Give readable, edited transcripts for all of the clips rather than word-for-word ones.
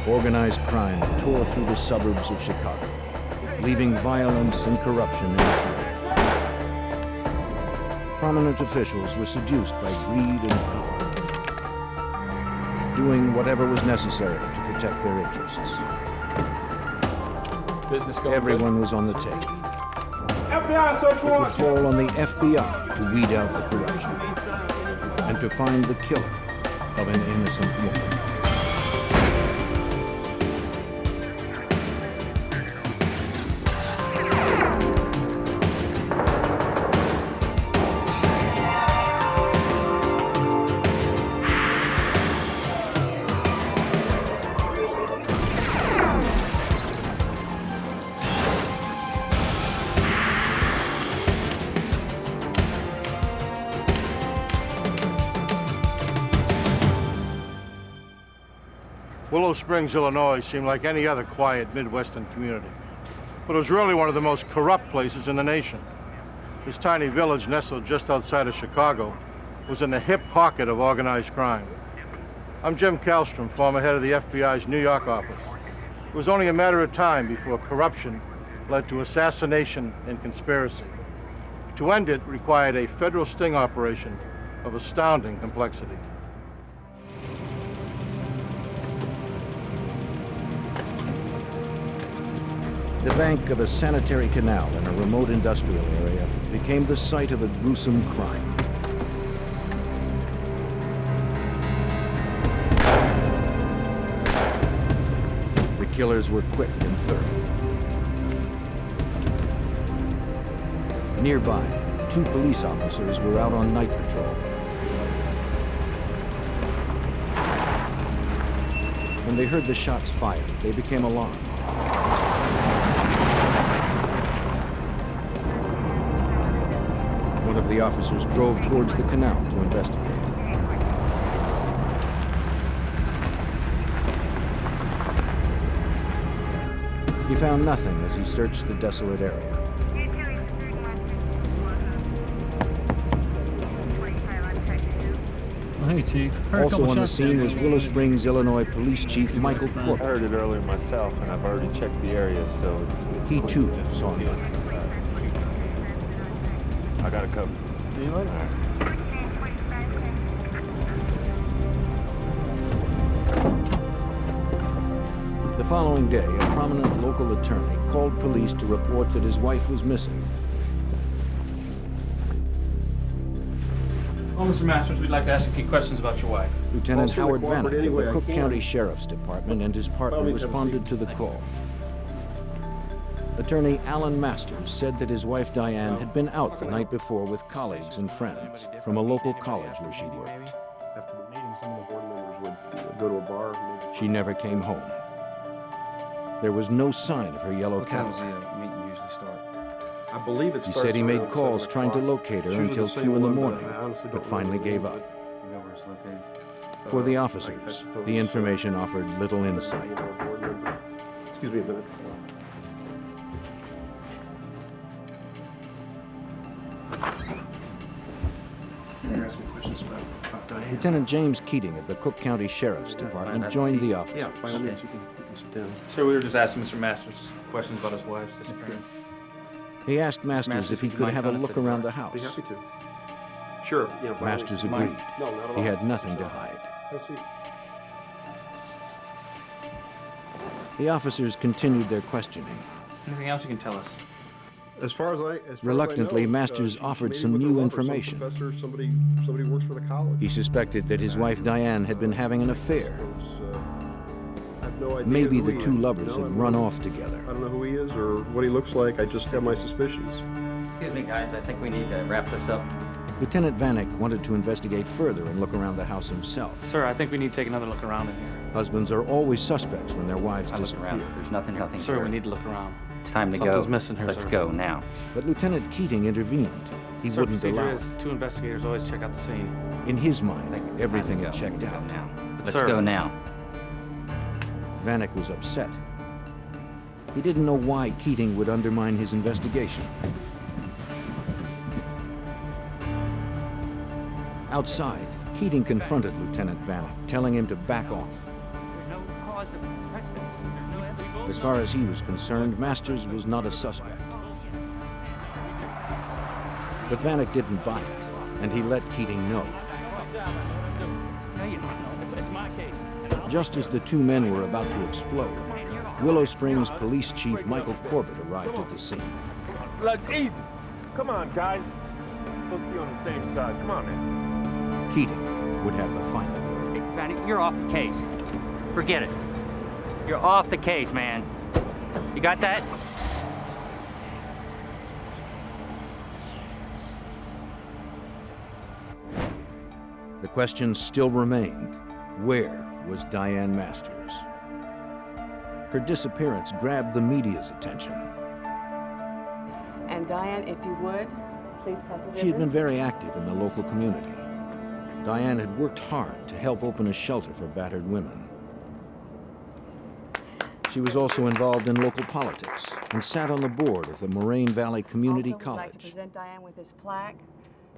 organized crime tore through the suburbs of Chicago, leaving violence and corruption in its wake. Prominent officials were seduced by greed and power, doing whatever was necessary to protect their interests. Everyone was on the take. FBI search It would warrant! fall on the FBI to weed out the corruption and to find the killer of an innocent woman. Willow Springs, Illinois seemed like any other quiet Midwestern community, but it was really one of the most corrupt places in the nation. This tiny village nestled just outside of Chicago was in the hip pocket of organized crime. I'm Jim Kallstrom, former head of the FBI's New York office. It was only a matter of time before corruption led to assassination and conspiracy. To end it required a federal sting operation of astounding complexity. The bank of a sanitary canal in a remote industrial area became the site of a gruesome crime. The killers were quick and thorough. Nearby, 2 police officers were out on night patrol. When they heard the shots fired, they became alarmed. One of the officers drove towards the canal to investigate. He found nothing as he searched the desolate area. Hey, Chief. Also on the scene was Willow Springs, Illinois Police Chief Michael I Corbett. heard it earlier myself, and I've already checked the area, so He too saw nothing. I got it covered. See you later. The following day, a prominent local attorney called police to report that his wife was missing. Well, Mr. Masters, we'd like to ask a few questions about your wife. Lieutenant Howard Vanek of anyway the I Cook can. County Sheriff's Department and his partner me have a responded seat. to the call. Attorney Alan Masters said that his wife Diane had been out the night before with colleagues and friends from a local college where she worked. After the meeting, some of the board members would go to a bar. Maybe. She never came home. There was no sign of her yellow Cadillac. meeting usually start? I believe it He starts said he made around calls 7 trying to o'clock. locate her It's usually until the same 2 in the one, morning, I honestly don't but finally know. gave up. You know where it's located? For the I officers, suppose the information offered little insight. board member. Excuse me a minute. Lieutenant James Keating of the Cook County Sheriff's Department joined the officers. Yeah, by all means, you can sit down. Sir, we were just asking Mr. Masters questions about his wife's disappearance. He asked Masters if he could have a look around the Be house. happy to. Sure. Yeah, by all Masters means. agreed. No, not at all. He had nothing to hide. Have a seat. The officers continued their questioning. Anything else you can tell us? As far as I Reluctantly, know, Masters she offered maybe some with her new lover, information. Some professor, somebody works for the college. He suspected that his wife Diane had been having an affair. I have no idea Maybe who the he two is. lovers No, had I don't run know. off together. I don't know who he is or what he looks like. I just have my suspicions. Excuse me, guys. I think we need to wrap this up. Lieutenant Vanek wanted to investigate further and look around the house himself. Sir, I think we need to take another look around in here. Husbands are always suspects when their wives I look disappear. around. There's nothing Sir, here. we need to look around. It's time to Something's go. missing here, Let's sir. go now. But Lieutenant Keating intervened. He Sir, wouldn't procedure allow is it. 2 investigators always check out the scene. In his I mind, think it's everything time had to checked go. out. Now. Let's Sir. go now. Vanek was upset. He didn't know why Keating would undermine his investigation. Outside, Keating confronted Lieutenant Vanek, telling him to back off. There's no As far as he was concerned, Masters was not a suspect. But Vanek didn't buy it, and he let Keating know. Just as the two men were about to explode, Willow Springs Police Chief Michael Corbett arrived at the scene. Look, easy. Come on, guys. We'll be on the same side. Come on, man. Keating would have the final word. Vanek, you're off the case. Forget it. You're off the case, man. You got that? The question still remained, where was Diane Masters? Her disappearance grabbed the media's attention. And Diane, if you would, please come to She had been very active in the local community. Diane had worked hard to help open a shelter for battered women. She was also involved in local politics and sat on the board of the Moraine Valley Community also would like to College. present Diane with this plaque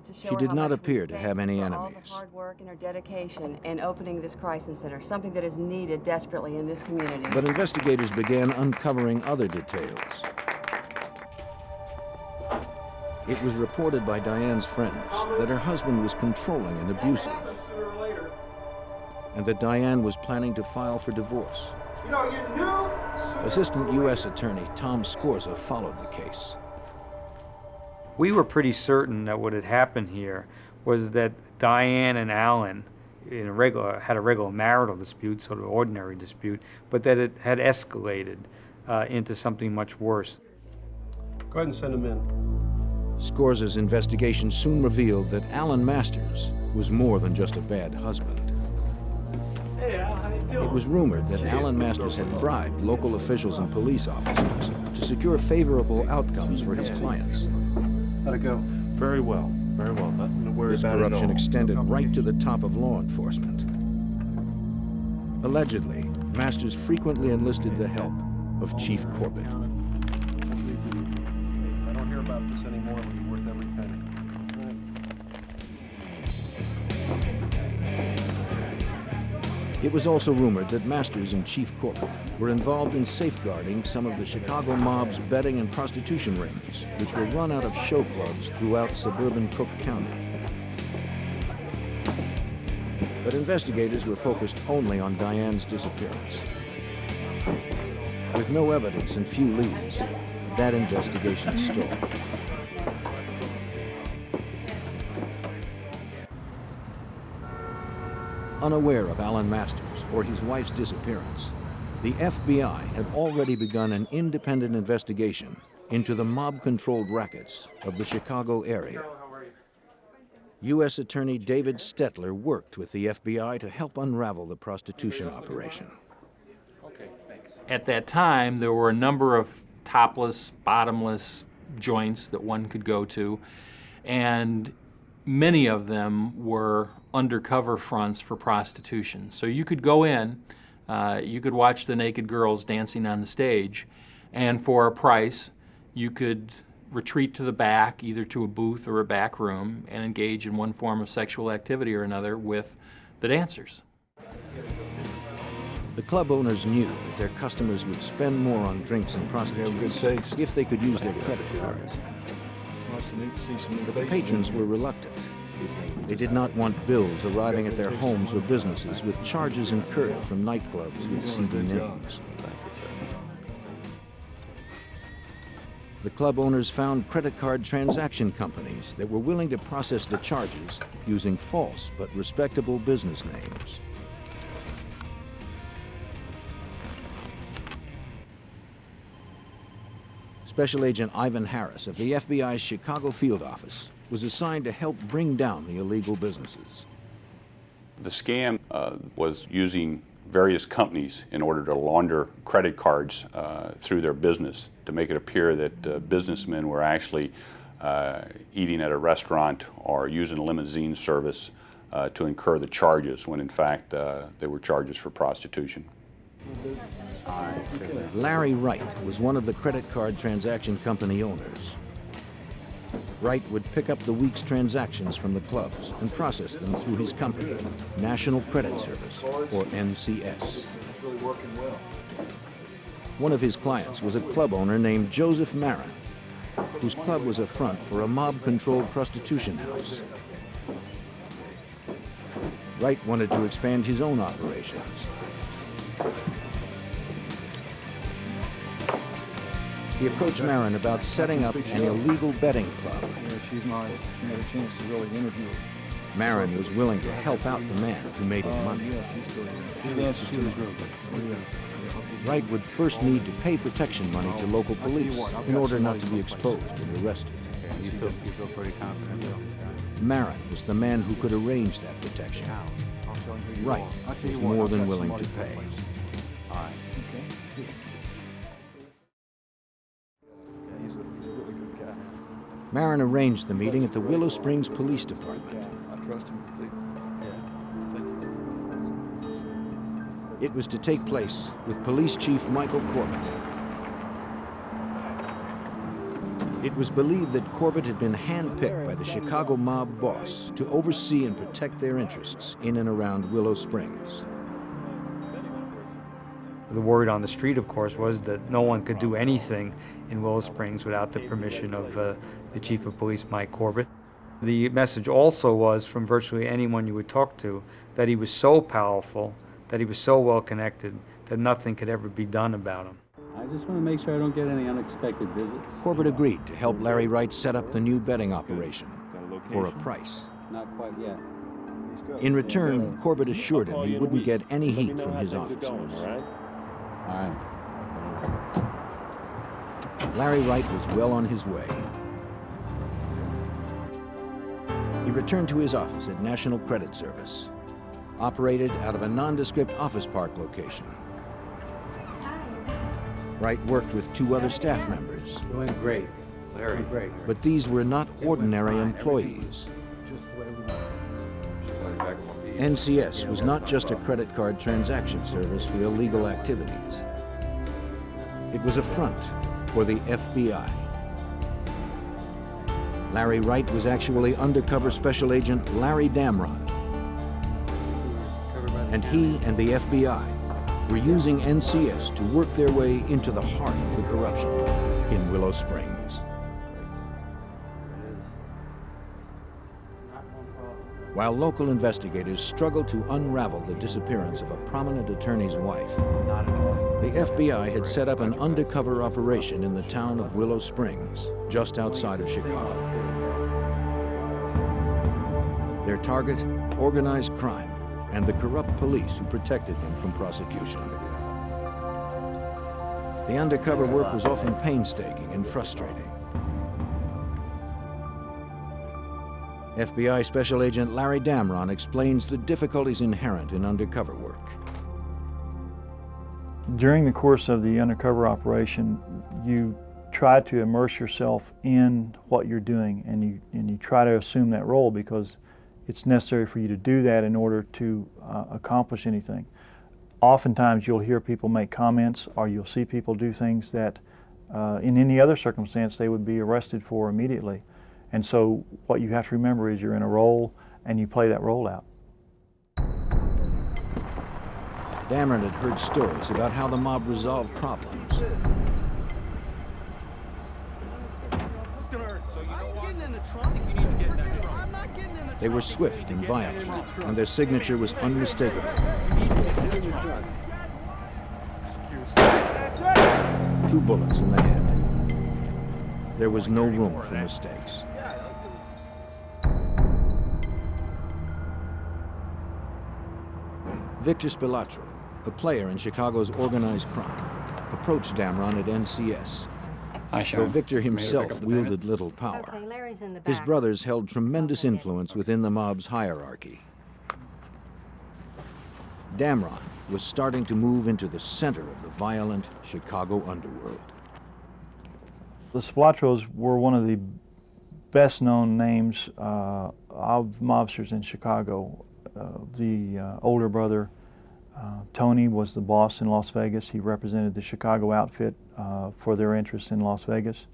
to show She her did how not much we appear to thank have any her for all enemies. the hard work and her dedication in opening this crisis center, something that is needed desperately in this community. But investigators began uncovering other details. It was reported by Diane's friends that her husband was controlling and abusive, and that Diane was planning to file for divorce. Assistant U.S. Attorney Tom Scorza followed the case. We were pretty certain that what had happened here was that Diane and Alan had a regular marital dispute, sort of ordinary dispute, but that it had escalated into something much worse. Go ahead and send him in. Scorza's investigation soon revealed that Alan Masters was more than just a bad husband. It was rumored that Alan Masters had bribed local officials and police officers to secure favorable outcomes for his clients. How'd it go? Very well. Very well. Nothing to worry This about at corruption all. extended right to the top of law enforcement. Allegedly, Masters frequently enlisted the help of Chief Corbett. If I don't hear about this anymore, it'll be worth every penny. It was also rumored that Masters and Chief Corbett were involved in safeguarding some of the Chicago mob's betting and prostitution rings, which were run out of show clubs throughout suburban Cook County. But investigators were focused only on Diane's disappearance. With no evidence and few leads, that investigation stalled. Unaware of Alan Masters or his wife's disappearance, the FBI had already begun an independent investigation into the mob-controlled rackets of the Chicago area. U.S. Attorney David Stetler worked with the FBI to help unravel the prostitution operation. Okay, thanks. At that time, there were a number of topless, bottomless joints that one could go to, and many of them were undercover fronts for prostitution. So you could go in, you could watch the naked girls dancing on the stage, and for a price, you could retreat to the back, either to a booth or a back room, and engage in one form of sexual activity or another with the dancers. The club owners knew that their customers would spend more on drinks and prostitutes if they could use their credit cards. But the patrons were reluctant. They did not want bills arriving at their homes or businesses with charges incurred from nightclubs with seedy names. The club owners found credit card transaction companies that were willing to process the charges using false but respectable business names. Special Agent Ivan Harris of the FBI's Chicago field office was assigned to help bring down the illegal businesses. The scam was using various companies in order to launder credit cards through their business to make it appear that businessmen were actually eating at a restaurant or using a limousine service to incur the charges, when in fact they were charges for prostitution. Larry Wright was one of the credit card transaction company owners. Wright would pick up the week's transactions from the clubs and process them through his company, National Credit Service, or NCS. really working well. One of his clients was a club owner named Joseph Marin, whose club was a front for a mob-controlled prostitution house. Wright wanted to expand his own operations. He approached Marin about setting up an illegal betting club. Yeah, she's nice. You had a chance to really interview her. Marin was willing to help out the man who made him money. Yeah, she's still here. She answers to the group. Wright would first need to pay protection money to local police in order not to be exposed and arrested. You feel pretty confident, Bill? Marin was the man who could arrange that protection. Wright was more than willing to pay. All right. Okay. Yeah, he's a really good guy. Marin arranged the meeting at the Willow Springs Police Department. Yeah, I trust him completely. It was to take place with Police Chief Michael Corbett. It was believed that Corbett had been handpicked by the Chicago mob boss to oversee and protect their interests in and around Willow Springs. The word on the street, of course, was that no one could do anything in Willow Springs without the permission of the Chief of Police, Mike Corbett. The message also was, from virtually anyone you would talk to, that he was so powerful, that he was so well connected, that nothing could ever be done about him. I just want to make sure I don't get any unexpected visits. Corbett agreed to help Larry Wright set up the new betting operation for a price. Not quite yet. In return, Corbett assured him he wouldn't get any heat from his officers. All right. Larry Wright was well on his way. He returned to his office at National Credit Service, operated out of a nondescript office park location. Wright worked with two other staff members. Doing great. Larry, great. But these were not ordinary employees. NCS was not just a credit card transaction service for illegal activities. It was a front for the FBI. Larry Wright was actually undercover special agent Larry Damron. And he and the FBI were using NCS to work their way into the heart of the corruption in Willow Springs. While local investigators struggled to unravel the disappearance of a prominent attorney's wife, the FBI had set up an undercover operation in the town of Willow Springs, just outside of Chicago. Their target, organized crime, and the corrupt police who protected them from prosecution. The undercover work was often painstaking and frustrating. FBI Special Agent Larry Damron explains the difficulties inherent in undercover work. During the course of the undercover operation, you try to immerse yourself in what you're doing, and you try to assume that role because it's necessary for you to do that in order to accomplish anything. Oftentimes you'll hear people make comments, or you'll see people do things that in any other circumstance they would be arrested for immediately. And so what you have to remember is you're in a role and you play that role out. Damron had heard stories about how the mob resolved problems. They were swift and violent, and their signature was unmistakable. 2 bullets in the head. There was no room for mistakes. Victor Spilatro, a player in Chicago's organized crime, approached Damron at NCS. Though Victor himself wielded little power, his brothers held tremendous influence within the mob's hierarchy. Damron was starting to move into the center of the violent Chicago underworld. The Spilatros were one of the best-known names of mobsters in Chicago. The older brother, Tony, was the boss in Las Vegas. He represented the Chicago outfit for their interests in Las Vegas.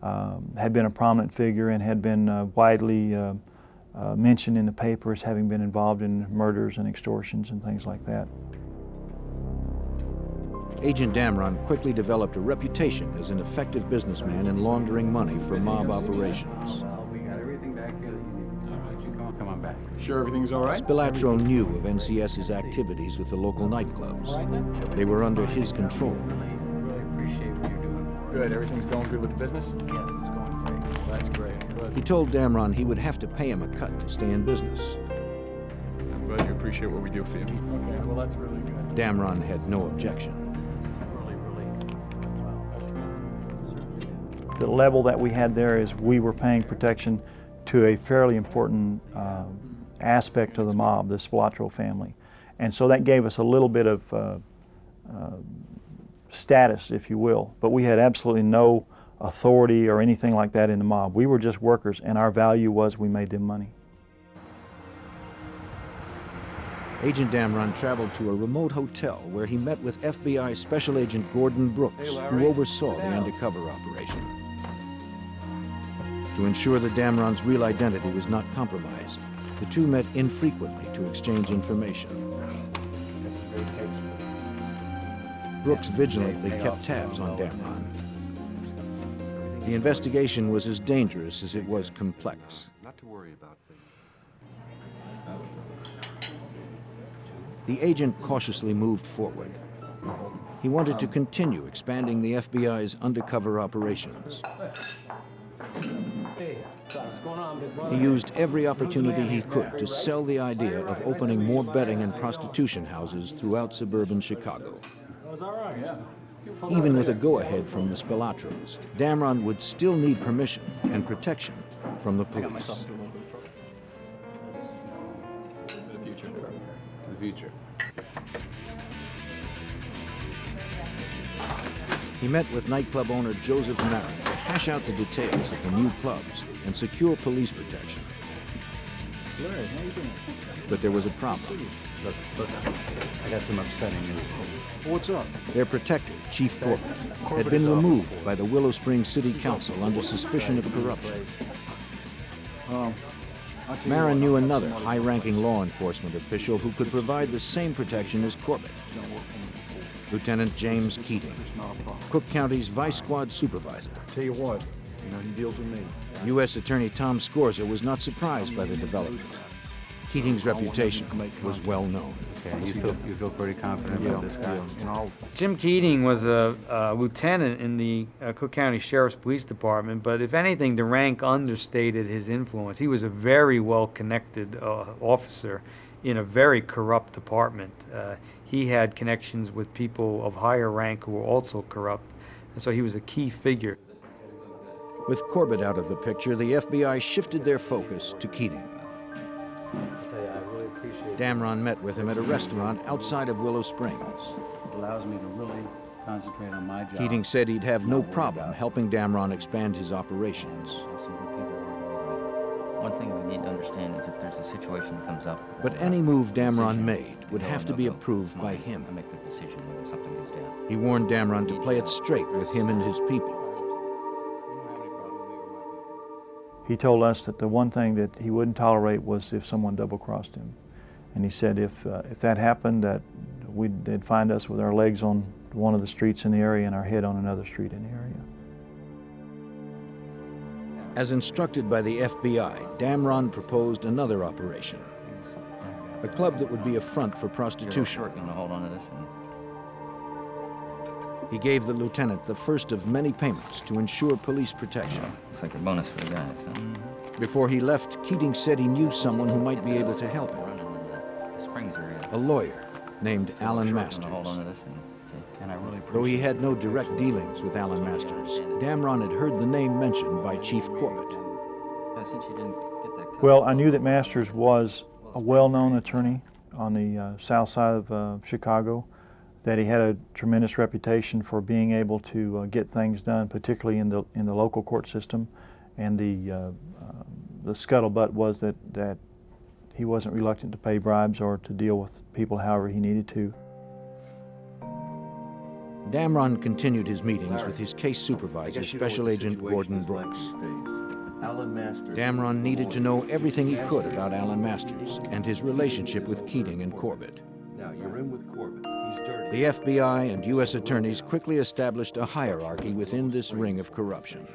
Had been a prominent figure and had been widely mentioned in the papers, having been involved in murders and extortions and things like that. Agent Damron quickly developed a reputation as an effective businessman in laundering money for mob operations. Well, we got everything back here that you need. All right, you come on back. Sure everything's all right? Spilatro knew of NCS's activities with the local nightclubs. They were under his control. Really appreciate what you're doing for us. Good, everything's going good with the business? Yes, it's going great. Well, that's great. Good. He told Damron he would have to pay him a cut to stay in business. I'm glad you appreciate what we do for you. Okay, well, that's really good. Damron had no objection. The level that we had there is we were paying protection to a fairly important aspect of the mob, the Spilatro family. And so that gave us a little bit of status, if you will. But we had absolutely no authority or anything like that in the mob. We were just workers, and our value was we made them money. Agent Damron traveled to a remote hotel where he met with FBI Special Agent Gordon Brooks, who oversaw the undercover operation. To ensure that Damron's real identity was not compromised, the two met infrequently to exchange information. Brooks vigilantly kept tabs on Damron. The investigation was as dangerous as it was complex. Not to worry about things. The agent cautiously moved forward. He wanted to continue expanding the FBI's undercover operations. He used every opportunity he could to sell the idea of opening more betting and prostitution houses throughout suburban Chicago. Even with a go-ahead from the Spilatros, Damron would still need permission and protection from the police. The future. He met with nightclub owner Joseph Marin to hash out the details of the new clubs and secure police protection. Larry, how you doing? But there was a problem. Look, I got some upsetting news. What's up? Their protector, Chief Corbett, had been removed by the Willow Springs City Council under suspicion of corruption. Marin knew another high-ranking law enforcement official who could provide the same protection as Corbett. Lieutenant James Keating, Cook County's Vice Squad Supervisor. Tell you what, he deals with me. U.S. Attorney Tom Scorza was not surprised by the development. Keating's reputation was well known. Okay, you feel pretty confident about this guy? Jim Keating was a lieutenant in the Cook County Sheriff's Police Department, but if anything, the rank understated his influence. He was a very well-connected officer in a very corrupt department. He had connections with people of higher rank who were also corrupt, and so he was a key figure. With Corbett out of the picture, the FBI shifted their focus to Keating. Damron met with him at a restaurant outside of Willow Springs. It allows me to really concentrate on my job. Keating said he'd have no problem helping Damron expand his operations. One thing we need to understand is if there's a situation that comes up. But any move Damron made would have to be approved by him. I make the decision when something goes down. He warned Damron to play it straight with him and his people. He told us that the one thing that he wouldn't tolerate was if someone double-crossed him. And he said if that happened, that they'd find us with our legs on one of the streets in the area and our head on another street in the area. As instructed by the FBI, Damron proposed another operation. A club that would be a front for prostitution. Hold on to this. He gave the lieutenant the first of many payments to ensure police protection. Looks like a bonus for the guys, huh? Before he left, Keating said he knew someone who might be able to help him. A lawyer named Alan Masters. Though he had no direct dealings with Alan Masters, Damron had heard the name mentioned by Chief Corbett. Well, I knew that Masters was a well-known attorney on the south side of Chicago, that he had a tremendous reputation for being able to get things done, particularly in the local court system, and the scuttlebutt was that he wasn't reluctant to pay bribes or to deal with people however he needed to. Damron continued his meetings with his case supervisor, Special Agent Gordon Brooks. Damron needed to know everything he could about Alan Masters and his relationship with Keating and Corbett. Now, you're in with Corbett. He's dirty. The FBI and U.S. attorneys quickly established a hierarchy within this ring of corruption.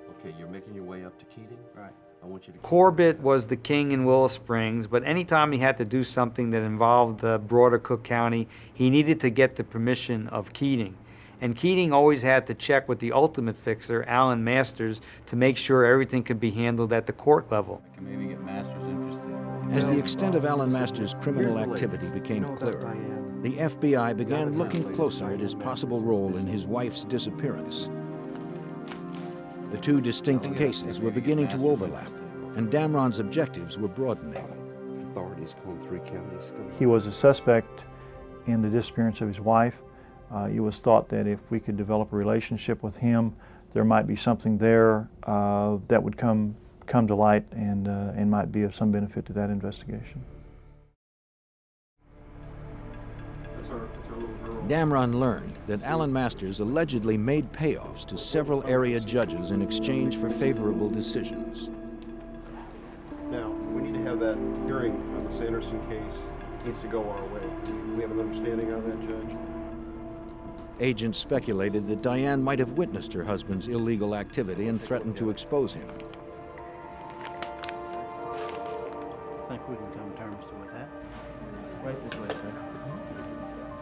Okay, you're making your way up to Keating? Right. I want you to... Corbett was the king in Willow Springs, but anytime he had to do something that involved the broader Cook County, he needed to get the permission of Keating. And Keating always had to check with the ultimate fixer, Alan Masters, to make sure everything could be handled at the court level. I can maybe get Masters interested. As the extent of Alan Masters' criminal activity became clearer, the FBI began looking closer at his possible role in his wife's disappearance. The two distinct cases were beginning to overlap, and Damron's objectives were broadening. Authorities call 3 counties still. He was a suspect in the disappearance of his wife. It was thought that if we could develop a relationship with him, there might be something there that would come to light and might be of some benefit to that investigation. Damron learned that Alan Masters allegedly made payoffs to several area judges in exchange for favorable decisions. Now, we need to have that hearing on the Sanderson case. It needs to go our way. Do we have an understanding on that, Judge? Agents speculated that Diane might have witnessed her husband's illegal activity and threatened to expose him. I think we can come to terms with that. Right this way, sir.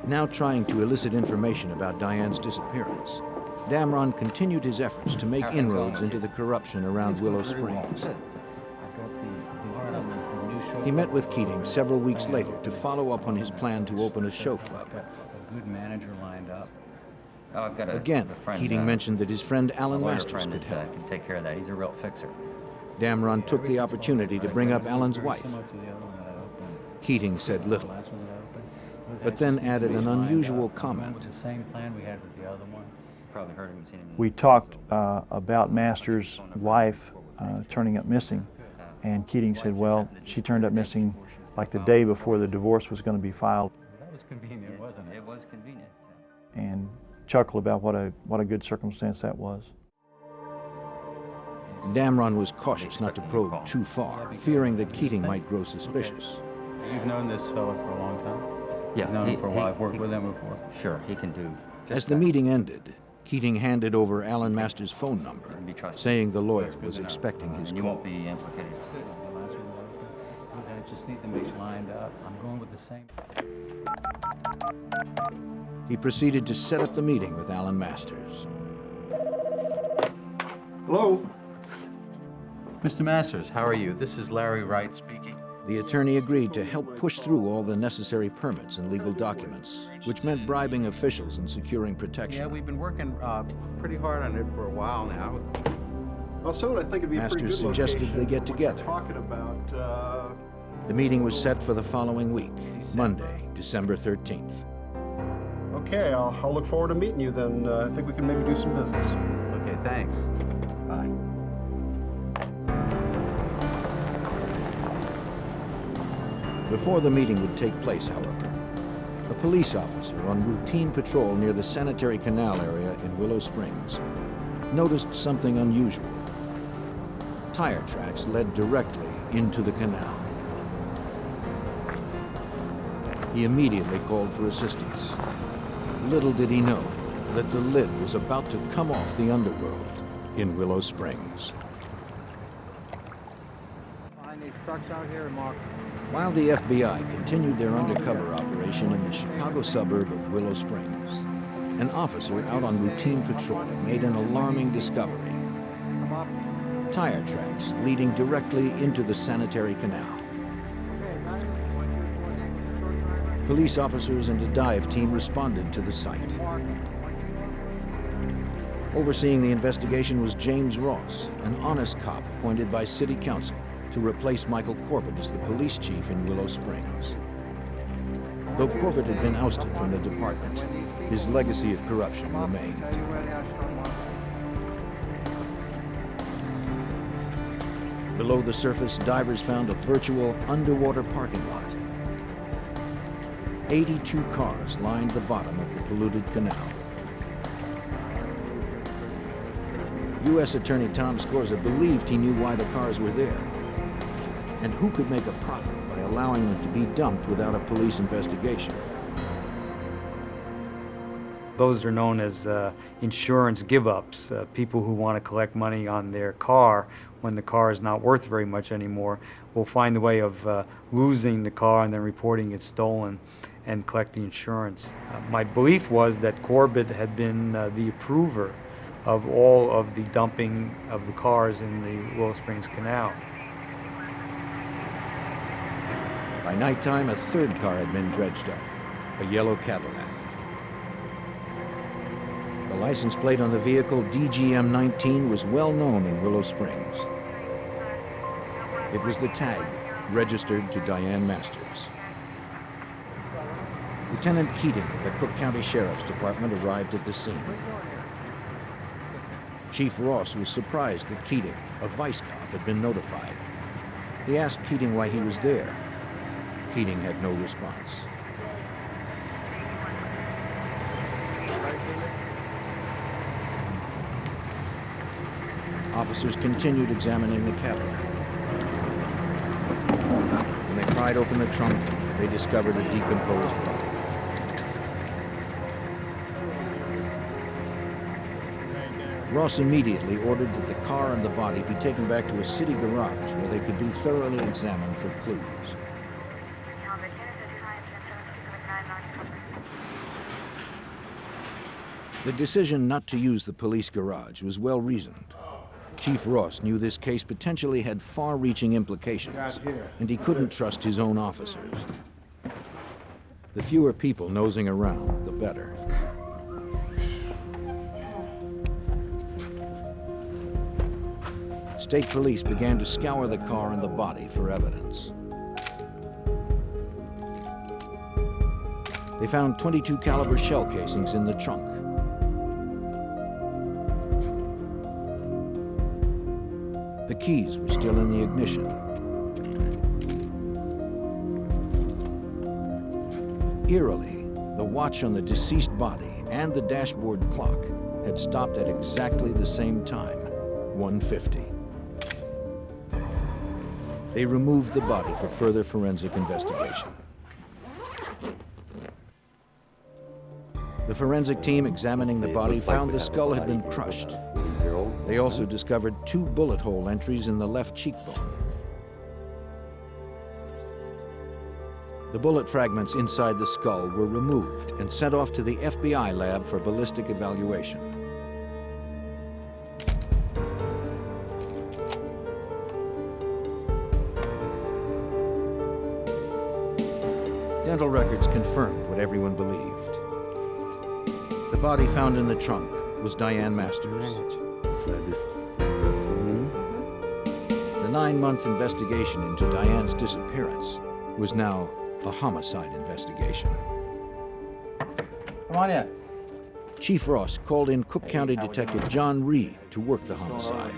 Now trying to elicit information about Diane's disappearance, Damron continued his efforts to make inroads into the corruption around Willow Springs. He met with Keating several weeks later to follow up on his plan to open a show club. A good manager lined up. Oh, I've got a Again, friend, Keating mentioned that his friend Alan Masters friend could that, help. can take care of that. He's a real fixer. Damron took the opportunity to bring up Alan's wife. Keating said little, but then added an unusual comment. The same plan we had with the other one. Probably heard him, seen him. We talked about Masters' wife turning up missing, and Keating said, well, she turned up missing like the day before the divorce was going to be filed. That was convenient, wasn't it? It was convenient. And chuckled about what a good circumstance that was. Damron was cautious not to probe too far, fearing that Keating might grow suspicious. You've known this fella for a long time? Yeah. You've known him for a while. I've worked with him before. Sure, he can do. As the meeting ended, Keating handed over Alan Masters' phone number, saying the lawyer was expecting his You call. won't be implicated. I just need to make lined up. I'm going with the same. He proceeded to set up the meeting with Alan Masters. Hello? Mr. Masters, how are you? This is Larry Wright speaking. The attorney agreed to help push through all the necessary permits and legal documents, which meant bribing officials and securing protection. Yeah, we've been working pretty hard on it for a while now. Well, someone I think it'd be a pretty Masters good suggested location. they get together. Talking about, The meeting was set for the following week, Monday, December 13th. Okay, I'll look forward to meeting you then. I think we can maybe do some business. Okay, thanks. Bye. Before the meeting would take place, however, a police officer on routine patrol near the sanitary canal area in Willow Springs noticed something unusual. Tire tracks led directly into the canal. He immediately called for assistance. Little did he know that the lid was about to come off the underworld in Willow Springs. Find these trucks out here and mark. While the FBI continued their undercover operation in the Chicago suburb of Willow Springs, an officer out on routine patrol made an alarming discovery. Tire tracks leading directly into the sanitary canal. Police officers and a dive team responded to the site. Overseeing the investigation was James Ross, an honest cop appointed by City Council to replace Michael Corbett as the police chief in Willow Springs. Though Corbett had been ousted from the department, his legacy of corruption remained. Below the surface, divers found a virtual underwater parking lot. 82 cars lined the bottom of the polluted canal. U.S. Attorney Tom Scorza believed he knew why the cars were there. And who could make a profit by allowing them to be dumped without a police investigation? Those are known as insurance give-ups, people who want to collect money on their car when the car is not worth very much anymore will find a way of losing the car and then reporting it stolen and collect the insurance. My belief was that Corbett had been the approver of all of the dumping of the cars in the Willow Springs Canal. By nighttime, a third car had been dredged up, a yellow Cadillac. The license plate on the vehicle, DGM-19, was well known in Willow Springs. It was the tag registered to Diane Masters. Lieutenant Keating of the Cook County Sheriff's Department arrived at the scene. Chief Ross was surprised that Keating, a vice cop, had been notified. He asked Keating why he was there. Keating had no response. Officers continued examining the Cadillac. When they pried open the trunk, they discovered a decomposed body. Ross immediately ordered that the car and the body be taken back to a city garage where they could be thoroughly examined for clues. The decision not to use the police garage was well reasoned. Chief Ross knew this case potentially had far-reaching implications, and he couldn't trust his own officers. The fewer people nosing around, the better. State police began to scour the car and the body for evidence. They found .22 caliber shell casings in the trunk. The keys were still in the ignition. Eerily, the watch on the deceased body and the dashboard clock had stopped at exactly the same time, 1:50. They removed the body for further forensic investigation. The forensic team examining the body found the skull had been crushed. They also discovered 2 bullet hole entries in the left cheekbone. The bullet fragments inside the skull were removed and sent off to the FBI lab for ballistic evaluation. Dental records confirmed what everyone believed. The body found in the trunk was Diane Masters. The 9-month investigation into Diane's disappearance was now a homicide investigation. Come on in. Chief Ross called in Cook County Detective John Reed to work the homicide.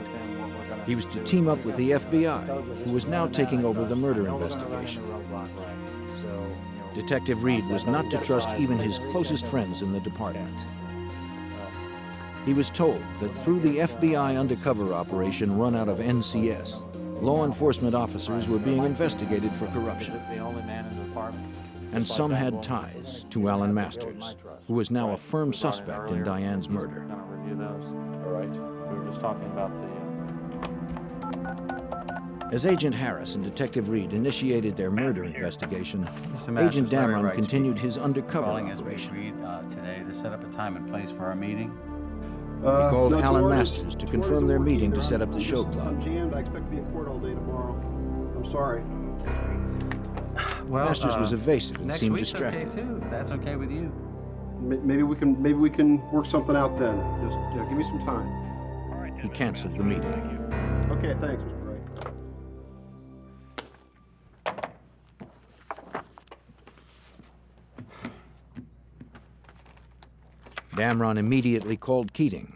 He was to team up with the FBI, who was now taking over the murder investigation. Detective Reed was not to trust even his closest friends in the department. He was told that through the FBI undercover operation run out of NCS, law enforcement officers were being investigated for corruption. And some had ties to Alan Masters, who was now a firm suspect in Diane's murder. As Agent Harris and Detective Reed initiated their murder investigation, Agent Damron continued his undercover operation. Today to set up a time and place for our meeting. He called Alan Masters to confirm their meeting to set up the show club. I'm jammed. I expect to be in court all day tomorrow. I'm sorry. Well, Masters was evasive and next seemed week's distracted. Okay too, if that's okay with you. Maybe we can work something out then. Just give me some time. He canceled the meeting. Okay, thanks, Mr. Wright. Damron immediately called Keating.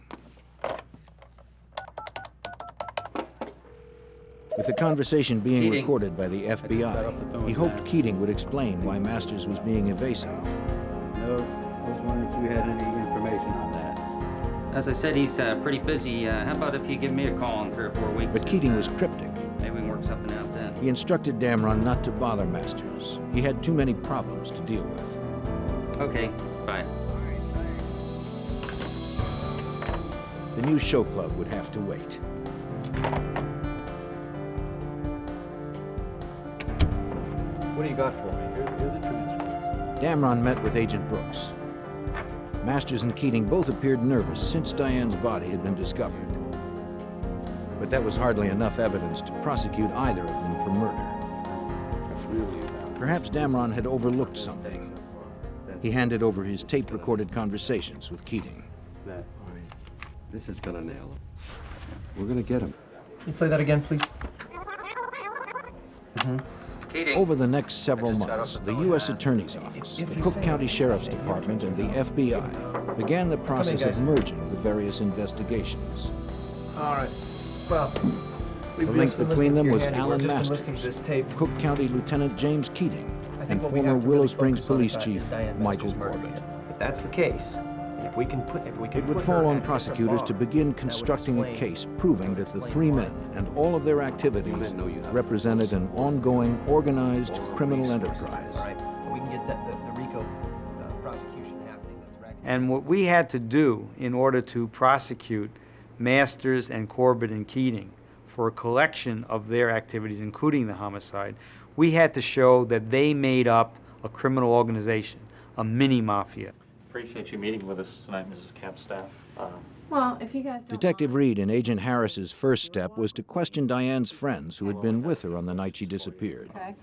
With the conversation being recorded by the FBI, he hoped Keating would explain why Masters was being evasive. No, I was wondering if you had any information on that. As I said, he's pretty busy. How about if you give me a call in 3 or 4 weeks? But Keating was cryptic. Maybe we can work something out then. He instructed Damron not to bother Masters. He had too many problems to deal with. Okay, bye. the new show club would have to wait. What do you got for me? Here are the transcripts. Damron met with Agent Brooks. Masters and Keating both appeared nervous since Diane's body had been discovered. But that was hardly enough evidence to prosecute either of them for murder. Perhaps Damron had overlooked something. He handed over his tape-recorded conversations with Keating. This is gonna nail him. We're gonna get him. Can you play that again, please? Over the next several months, the U.S. Attorney's Office, the Cook County Sheriff's Department, and the FBI began the process of merging the various investigations. All right. Well, The link between them was Alan Masters, Cook County Lieutenant James Keating, and former Willow Springs Police Chief Michael Corbett. If that's the case, if we can It would fall on prosecutors to begin constructing a case proving that the three men and all of their activities represented an ongoing, organized criminal enterprise. All right, we can get the RICO prosecution happening. And what we had to do in order to prosecute Masters and Corbett and Keating for a collection of their activities, including the homicide, we had to show that they made up a criminal organization, a mini-mafia. Appreciate you meeting with us tonight, Mrs. Capstaff. Well, if you guys don't Detective Reed and Agent Harris's first step was to question Diane's friends who had been with her on the night she disappeared. Okay.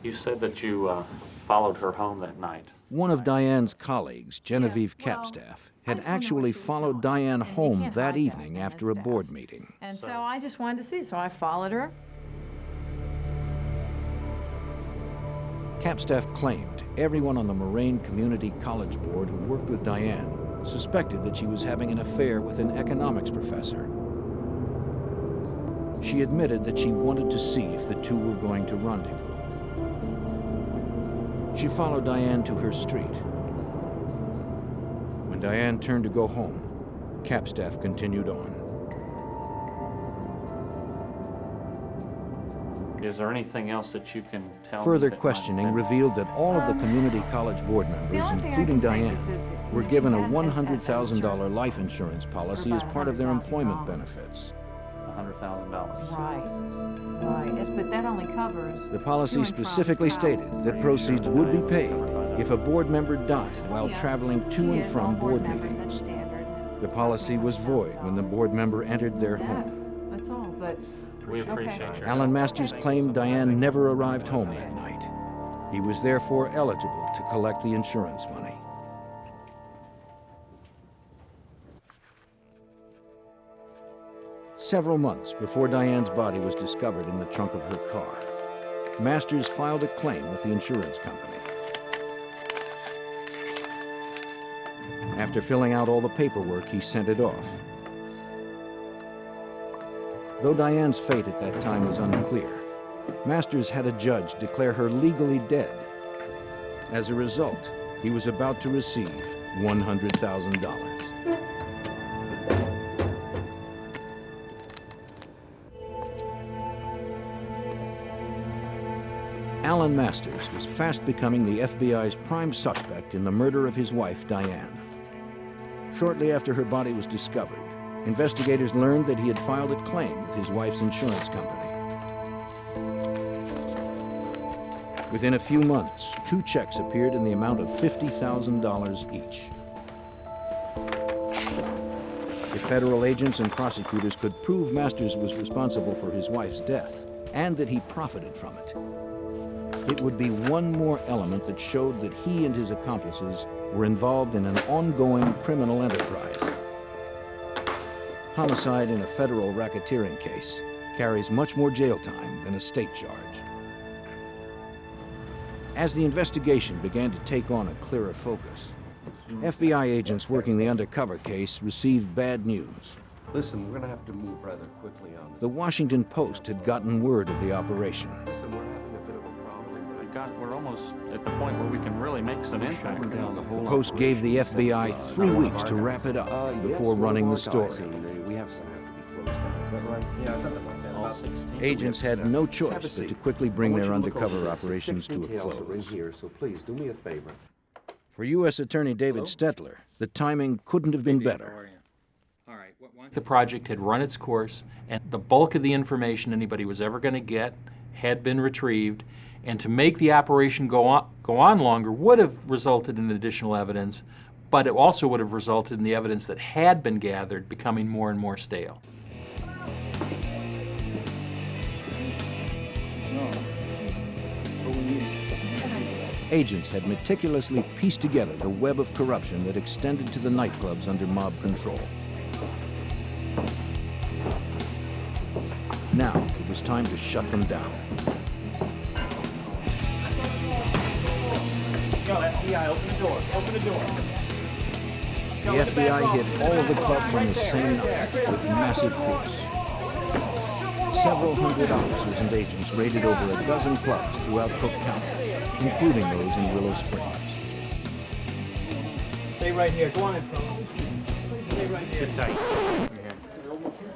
You said that you followed her home that night. One of Diane's colleagues, Genevieve Capstaff, had actually followed Diane home that evening after a board meeting. And so I just wanted to see, so I followed her. Capstaff claimed everyone on the Moraine Community College Board who worked with Diane suspected that she was having an affair with an economics professor. She admitted that she wanted to see if the two were going to rendezvous. She followed Diane to her street. When Diane turned to go home, Capstaff continued on. Is there anything else that you can tell me? Further that questioning might have been- revealed that all of the community college board members, including Diane, were given a $100,000 life insurance policy as part of their employment benefits. $100,000. Right, yes, but that only covers... The policy specifically stated that proceeds would be paid if a board member died while traveling to and from board meetings. The policy was void when the board member entered their home. That's all, but... We appreciate your Alan Masters claimed Diane never arrived home that night. He was therefore eligible to collect the insurance money. Several months before Diane's body was discovered in the trunk of her car, Masters filed a claim with the insurance company. After filling out all the paperwork, he sent it off. Though Diane's fate at that time was unclear, Masters had a judge declare her legally dead. As a result, he was about to receive $100,000. Alan Masters was fast becoming the FBI's prime suspect in the murder of his wife, Diane. Shortly after her body was discovered, investigators learned that he had filed a claim with his wife's insurance company. Within a few months, 2 checks appeared in the amount of $50,000 each. If federal agents and prosecutors could prove Masters was responsible for his wife's death and that he profited from it, it would be one more element that showed that he and his accomplices were involved in an ongoing criminal enterprise. Homicide in a federal racketeering case carries much more jail time than a state charge. As the investigation began to take on a clearer focus, FBI agents working the Undercover case received bad news. Listen, we're gonna have to move rather quickly on this. The Washington Post had gotten word of the operation. Listen, we're having a bit of a problem. We're almost at the point where we can really make some impact. The Post gave the FBI 3 weeks to wrap it up before running the story. We have some have to be closed down. Is that right? Yeah, something like that. All 16. Agents had no choice but to quickly bring their undercover operations to a close. Here, so please do me a favor. For U.S. Attorney David Stetler, the timing couldn't have been better. All right. The project had run its course, and the bulk of the information anybody was ever going to get had been retrieved, and to make the operation go on longer would have resulted in additional evidence, but it also would have resulted in the evidence that had been gathered becoming more and more stale. Agents had meticulously pieced together the web of corruption that extended to the nightclubs under mob control. Now it was time to shut them down. Yo, FBI, open the door. Open the door. The FBI hit all of the clubs on the same night with massive force. Several hundred officers and agents raided over a dozen clubs throughout Cook County, including those in Willow Springs. Stay right here. Go on in, Pro. Stay right here. Sit tight.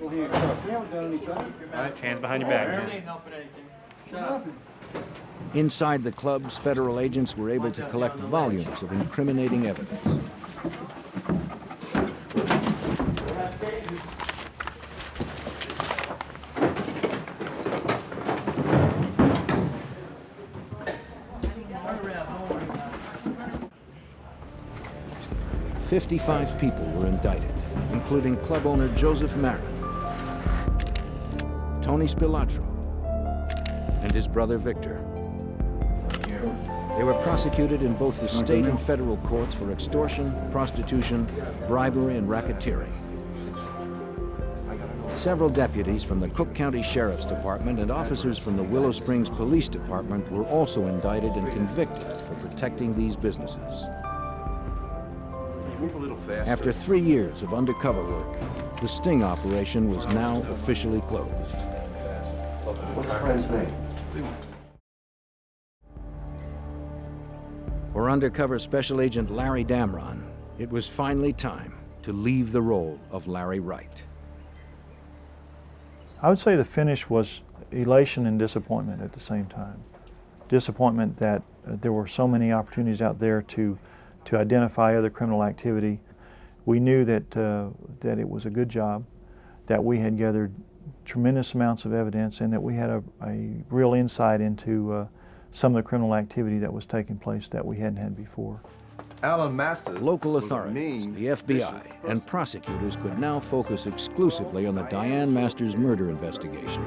We haven't done anything. All right, hands behind your back. This ain't helping anything. Shut up. Inside the clubs, federal agents were able to collect volumes of incriminating evidence. "55 people were indicted, including club owner Joseph Marin, Tony Spilatro, and his brother Victor. They were prosecuted in both the state and federal courts for extortion, prostitution, bribery, and racketeering. Several deputies from the Cook County Sheriff's Department and officers from the Willow Springs Police Department were also indicted and convicted for protecting these businesses. Move a little faster. After 3 years of undercover work, the sting operation was now officially closed. What's your friend's name? For undercover Special Agent Larry Damron, it was finally time to leave the role of Larry Wright. I would say the finish was elation and disappointment at the same time. Disappointment that there were so many opportunities out there to identify other criminal activity. We knew that it was a good job, that we had gathered tremendous amounts of evidence, and that we had a real insight into some of the criminal activity that was taking place that we hadn't had before. Alan Masters. Local authorities, the FBI, and prosecutors could now focus exclusively on the Diane Masters murder investigation.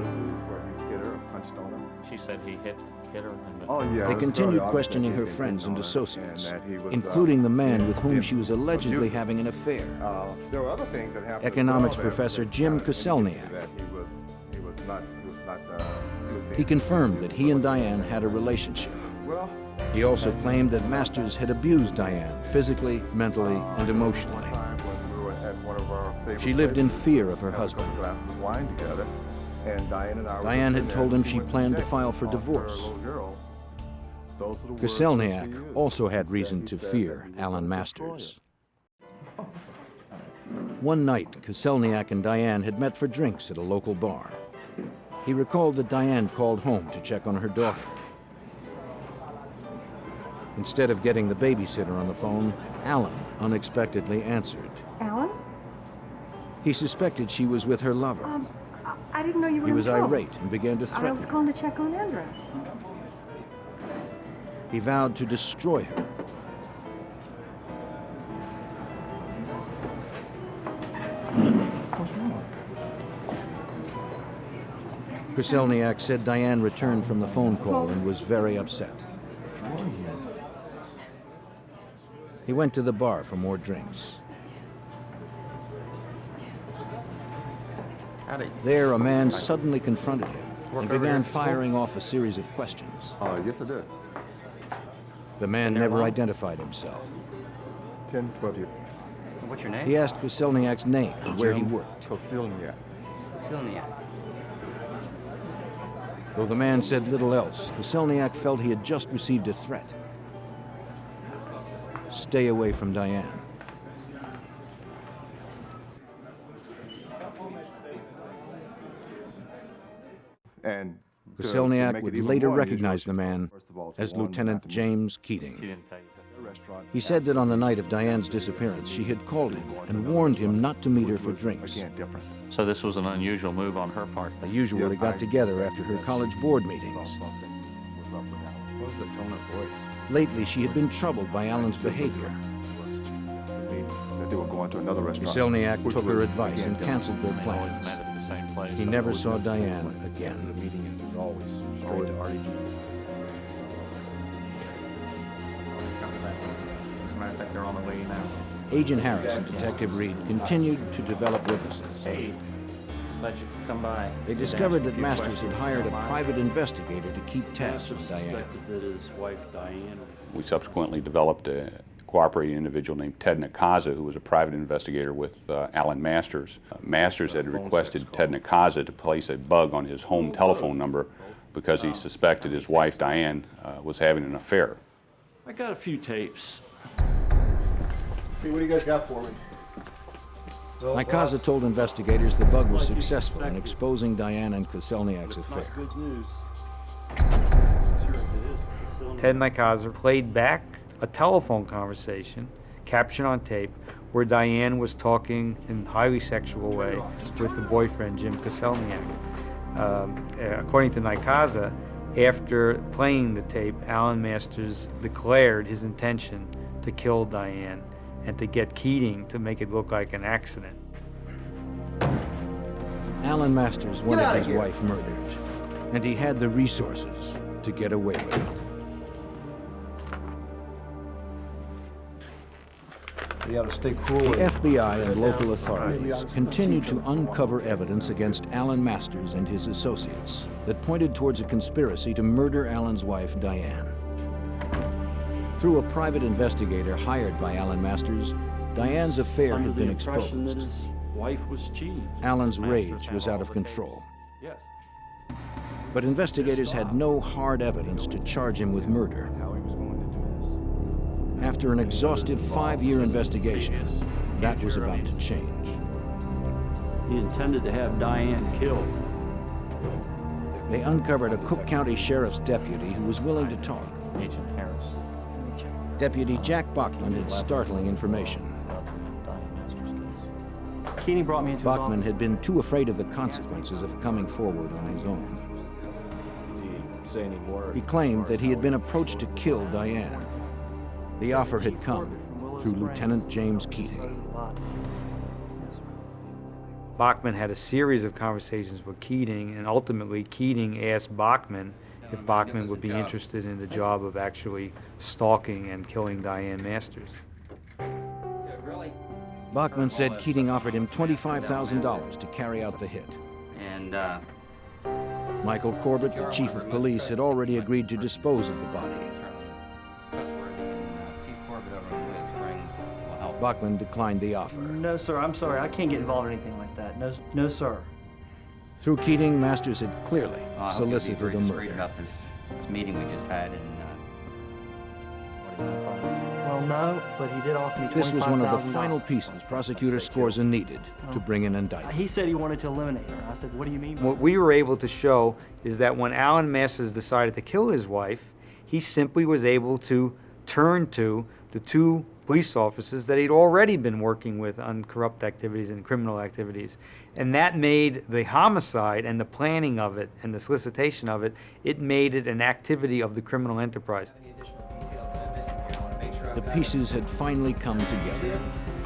She said he hit her. They continued questioning her friends and associates, including the man with whom she was allegedly having an affair. There were other things that happened. Economics professor Jim Koselniak. He confirmed that he and Diane had a relationship. He also claimed that Masters had abused Diane physically, mentally, and emotionally. She lived in fear of her husband. Diane had told him she planned to file for divorce. Koselniak also had reason to fear Alan Masters. One night, Koselniak and Diane had met for drinks at a local bar. He recalled that Diane called home to check on her daughter. Instead of getting the babysitter on the phone, Alan unexpectedly answered. Alan? He suspected she was with her lover. I didn't know you were He in was trouble. irate and began to I threaten was her. calling to check on Andra. He vowed to destroy her. Koselniak said Diane returned from the phone call and was very upset. He went to the bar for more drinks. There, a man suddenly confronted him and began firing off a series of questions. Yes, I did. The man never identified himself. 10, 12 years. What's your name? He asked Koselniak's name and where he worked. Koselniak. Koselniak. Though the man said little else, Koselniak felt he had just received a threat. Stay away from Diane. And Koselniak would later recognize the man as Lieutenant James Keating. She didn't tell you that. He said that on the night of Diane's disappearance, she had called him and warned him not to meet her for drinks. So this was an unusual move on her part. They usually got together after her college board meetings. What was the tone of voice? Lately, she had been troubled by Alan's behavior. That they were going to another restaurant. Selniak which took her was, advice again, and canceled their They always plans. met at the same place. He never saw Diane again. The meeting was always straight to RDG. As a matter of fact, they're on the way now. Agent Harris and Detective Reed continued to develop witnesses. Hey, glad you could come by. They discovered that Masters had hired a private investigator to keep tabs on Diane. That his wife Diane. We subsequently developed a cooperating individual named Ted Nakaza, who was a private investigator with Alan Masters. Masters had requested Ted Nakaza to place a bug on his home telephone number because he suspected his wife Diane was having an affair. I got a few tapes. Hey, what do you guys got for me? Nakaza told investigators the bug was successful in exposing Diane and Koselniak's affair. Good news. Ted Nikaza played back a telephone conversation, captured on tape, where Diane was talking in a highly sexual way with the boyfriend, Jim Koselniak. According to Nikaza, after playing the tape, Alan Masters declared his intention to kill Diane and to get Keating to make it look like an accident. Alan Masters wanted his wife murdered, and he had the resources to get away with it. You gotta stay cool. The FBI and local authorities continued to uncover evidence against Alan Masters and his associates that pointed towards a conspiracy to murder Alan's wife, Diane. Through a private investigator hired by Alan Masters, Diane's affair had been exposed. Wife was cheating. Alan's rage was out of control. Yes. But investigators had no hard evidence to charge him with murder. After an exhaustive 5-year investigation, that was about to change. He intended to have Diane killed. They uncovered a Cook County Sheriff's deputy who was willing to talk. Agent Harris. Deputy Jack Bachman had startling information. Keating brought me into his Bachman office. had been too afraid of the consequences of coming forward on his own. Say any more? He claimed that he had been approached to kill Diane. The offer had come through Lieutenant James Keating. Bachman had a series of conversations with Keating, and ultimately Keating asked Bachman if Bachman would be interested in the job of actually stalking and killing Diane Masters. Bachman said Keating offered him $25,000 to carry out the hit. And, Michael Corbett, the chief of police, had already agreed to dispose of the body. Bachman declined the offer. No, sir, I'm sorry. I can't get involved in anything like that. No, no, sir. Through Keating, Masters had clearly solicited a Straighten murder. up this meeting we just had, and Well, no, but he did offer me $25,000. This was one of the final pieces prosecutor Scorza needed to bring an indictment. He said he wanted to eliminate her. I said, what do you mean by What we were able to show is that when Alan Masters decided to kill his wife, he simply was able to turn to the two police officers that he'd already been working with on corrupt activities and criminal activities. And that made the homicide and the planning of it and the solicitation of it, it made it an activity of the criminal enterprise. The pieces had finally come together.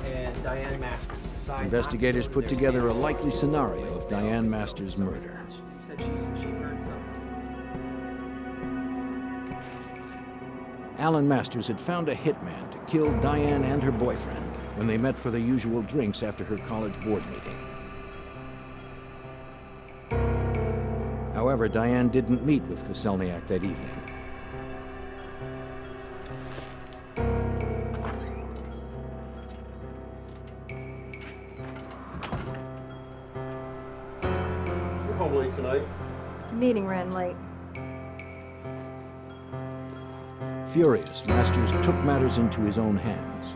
And Diane Masters decided Investigators put together a likely scenario of Diane Masters' murder. She said she heard something. Alan Masters had found a hitman to kill Diane and her boyfriend when they met for the usual drinks after her college board meeting. However, Diane didn't meet with Koselniak that evening. You're home late tonight. The meeting ran late. Furious, Masters took matters into his own hands.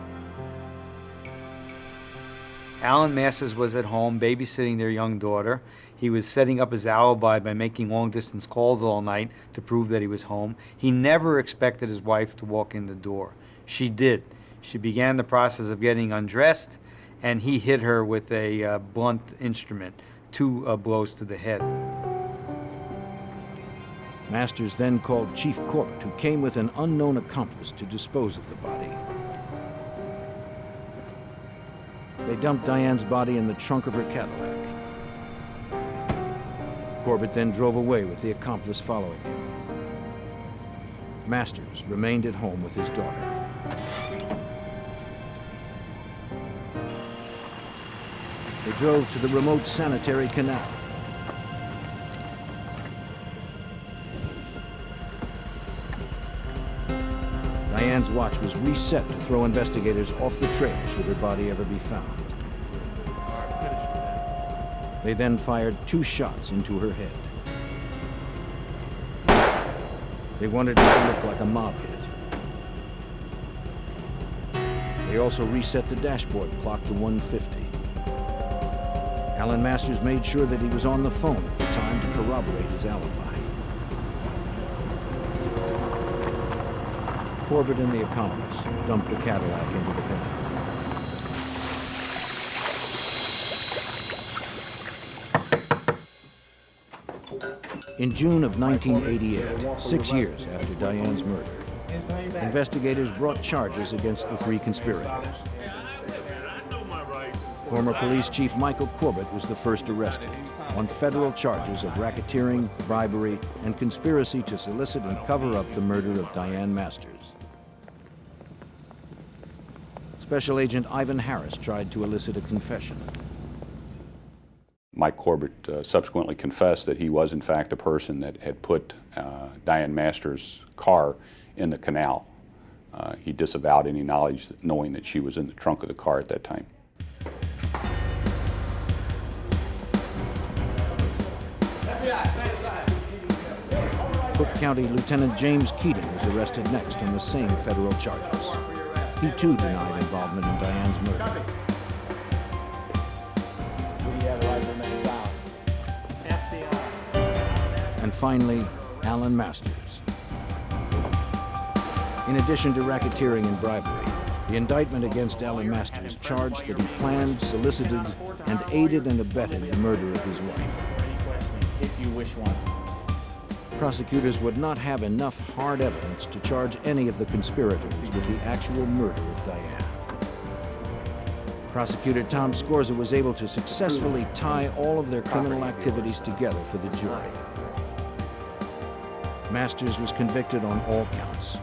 Alan Masters was at home babysitting their young daughter. He was setting up his alibi by making long-distance calls all night to prove that he was home. He never expected his wife to walk in the door. She did. She began the process of getting undressed, and he hit her with a blunt instrument, 2 blows to the head. Masters then called Chief Corbett, who came with an unknown accomplice to dispose of the body. They dumped Diane's body in the trunk of her Cadillac. Corbett then drove away with the accomplice following him. Masters remained at home with his daughter. They drove to the remote sanitary canal. Diane's watch was reset to throw investigators off the trail should her body ever be found. They then fired 2 shots into her head. They wanted it to look like a mob hit. They also reset the dashboard clock to 1:50. Alan Masters made sure that he was on the phone at the time to corroborate his alibi. Corbett and the accomplice dumped the Cadillac into the canal. In June of 1988, 6 years after Diane's murder, investigators brought charges against the 3 conspirators. Former police chief Michael Corbett was the first arrested on federal charges of racketeering, bribery, and conspiracy to solicit and cover up the murder of Diane Masters. Special Agent Ivan Harris tried to elicit a confession. Mike Corbett subsequently confessed that he was in fact the person that had put Diane Masters' car in the canal. He disavowed any knowledge, knowing that she was in the trunk of the car at that time. Cook County Lieutenant James Keating was arrested next on the same federal charges. He too denied involvement in Diane's murder. And finally, Alan Masters. In addition to racketeering and bribery, the indictment against Alan Masters charged that he planned, solicited, and aided and abetted the murder of his wife. If you wish one. Prosecutors would not have enough hard evidence to charge any of the conspirators with the actual murder of Diane. Prosecutor Tom Scorza was able to successfully tie all of their criminal activities together for the jury. Masters was convicted on all counts.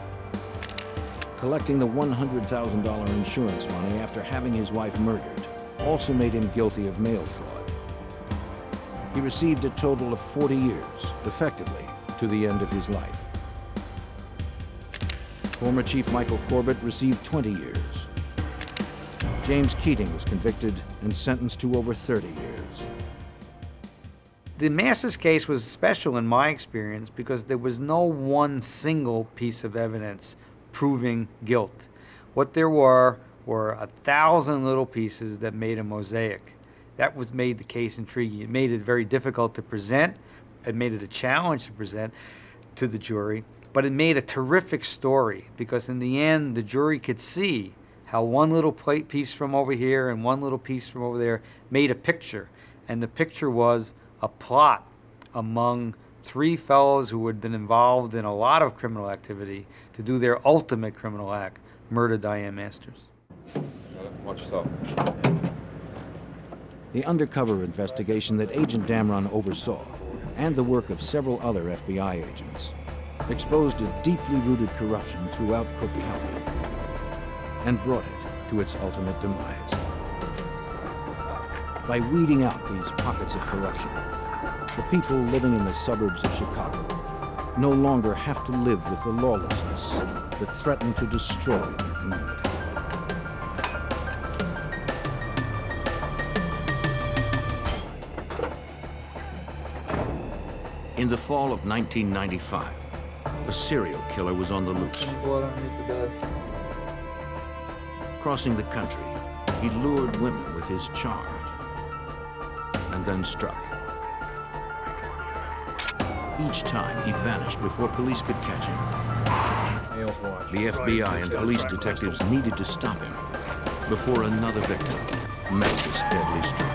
Collecting the $100,000 insurance money after having his wife murdered also made him guilty of mail fraud. He received a total of 40 years, effectively to the end of his life. Former Chief Michael Corbett received 20 years. James Keating was convicted and sentenced to over 30 years. The Masters case was special in my experience because there was no one single piece of evidence proving guilt. What there were 1,000 little pieces that made a mosaic. That was made the case intriguing. It made it very difficult to present. It made it a challenge to present to the jury, but it made a terrific story because in the end the jury could see how one little piece from over here and one little piece from over there made a picture, and the picture was a plot among 3 fellows who had been involved in a lot of criminal activity to do their ultimate criminal act, murder Diane Masters. Watch yourself. The undercover investigation that Agent Damron oversaw, and the work of several other FBI agents, exposed a deeply rooted corruption throughout Cook County and brought it to its ultimate demise. By weeding out these pockets of corruption, the people living in the suburbs of Chicago no longer have to live with the lawlessness that threatened to destroy their community. In the fall of 1995, a serial killer was on the loose. Crossing the country, he lured women with his charm and then struck. Each time he vanished before police could catch him. The FBI and police detectives needed to stop him before another victim met this deadly stranger.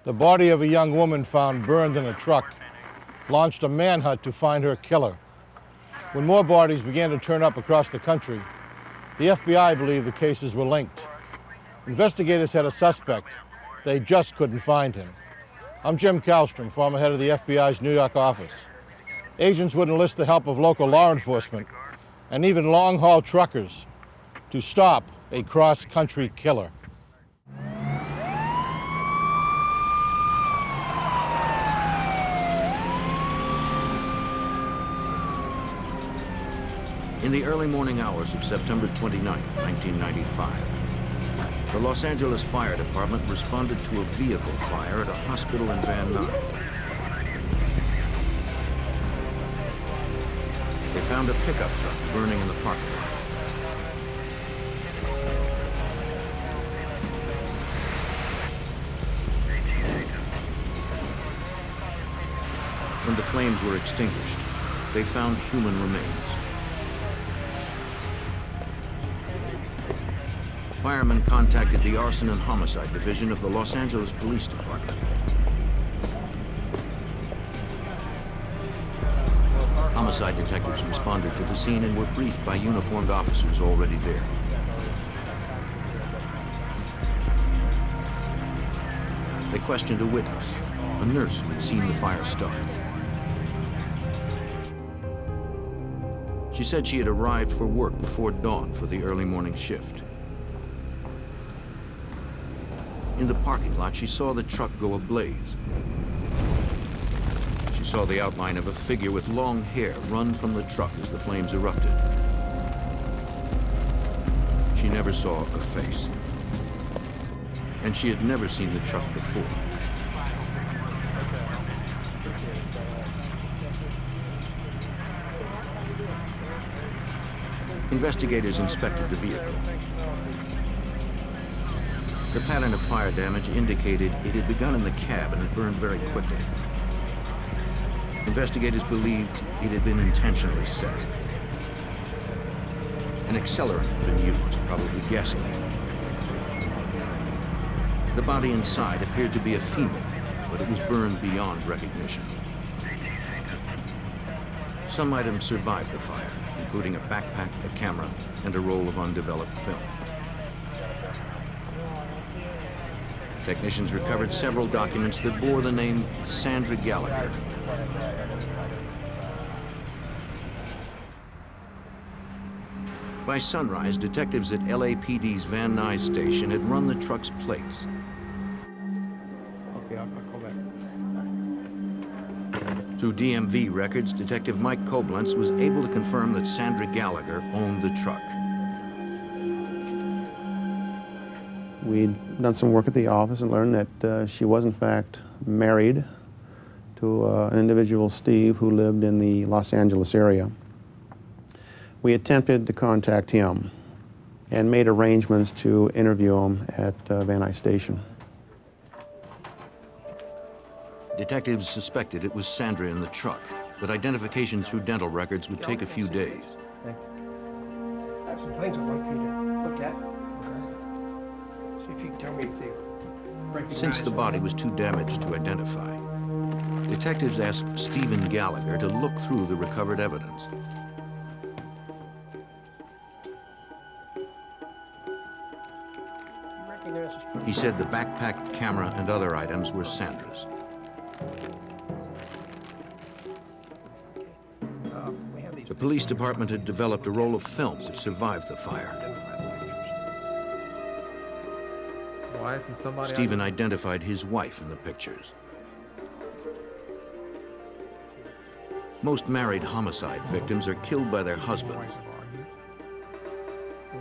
The body of a young woman found burned in a truck launched a manhunt to find her killer. When more bodies began to turn up across the country, the FBI believed the cases were linked. Investigators had a suspect. They just couldn't find him. I'm Jim Kallstrom, former head of the FBI's New York office. Agents would enlist the help of local law enforcement and even long-haul truckers to stop a cross-country killer. In the early morning hours of September 29, 1995, the Los Angeles Fire Department responded to a vehicle fire at a hospital in Van Nuys. They found a pickup truck burning in the parking lot. When the flames were extinguished, they found human remains. Firemen contacted the Arson and Homicide Division of the Los Angeles Police Department. Homicide detectives responded to the scene and were briefed by uniformed officers already there. They questioned a witness, a nurse who had seen the fire start. She said she had arrived for work before dawn for the early morning shift. In the parking lot, she saw the truck go ablaze. She saw the outline of a figure with long hair run from the truck as the flames erupted. She never saw a face. And she had never seen the truck before. Investigators inspected the vehicle. The pattern of fire damage indicated it had begun in the cab and had burned very quickly. Investigators believed it had been intentionally set. An accelerant had been used, probably gasoline. The body inside appeared to be a female, but it was burned beyond recognition. Some items survived the fire, including a backpack, a camera, and a roll of undeveloped film. Technicians recovered several documents that bore the name Sandra Gallagher. By sunrise, detectives at LAPD's Van Nuys station had run the truck's plates. Okay, I'll call back. Through DMV records, Detective Mike Koblenz was able to confirm that Sandra Gallagher owned the truck. We'd done some work at the office and learned that she was in fact married to an individual, Steve, who lived in the Los Angeles area. We attempted to contact him and made arrangements to interview him at Van Nuys Station. Detectives suspected it was Sandra in the truck, but identification through dental records would take a few days. I have some things I'd like you to look at. See if you can tell me if they recognize Since the body was too damaged to identify, detectives asked Stephen Gallagher to look through the recovered evidence. He said the backpack, camera, and other items were Sandra's. The police department had developed a roll of film that survived the fire. Wife and somebody. Stephen identified his wife in the pictures. Most married homicide victims are killed by their husbands.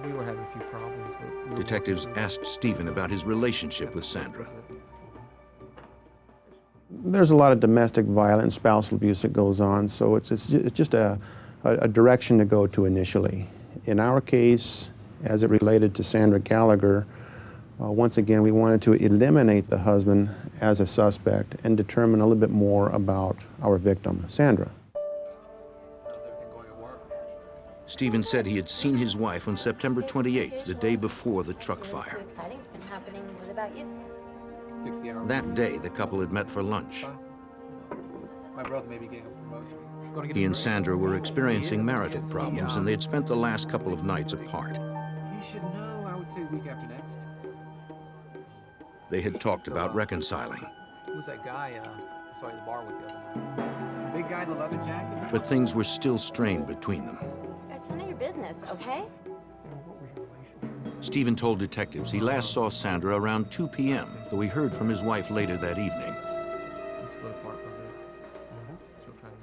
We were having a few problems. But Detectives asked Stephen about his relationship with Sandra. There's a lot of domestic violence, spousal abuse that goes on, so it's just a direction to go to initially. In our case, as it related to Sandra Gallagher, once again, we wanted to eliminate the husband as a suspect and determine a little bit more about our victim, Sandra. Stephen said he had seen his wife on September 28th, the day before the truck fire. Exciting's been happening. What about you? 60 hours. That day, the couple had met for lunch. My brother may be getting a promotion. He and Sandra were experiencing marital problems, and they had spent the last couple of nights apart. He should know, I would say, week after next. They had talked about reconciling. Who's that guy I saw in the bar with the other night? Big guy in the leather jacket? But things were still strained between them. That's none of your business, okay? Stephen told detectives he last saw Sandra around 2 p.m., though he heard from his wife later that evening. We split apart for a bit. Still trying to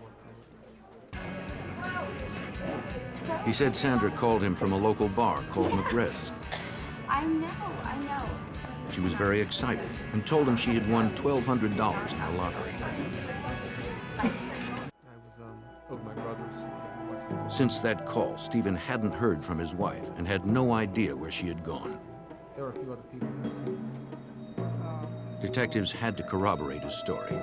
work. He said Sandra called him from a local bar called McRed's. I know. She was very excited and told him she had won $1,200 in the lottery. I was over my brother's. Since that call, Stephen hadn't heard from his wife and had no idea where she had gone. There were a few other people. Detectives had to corroborate his story.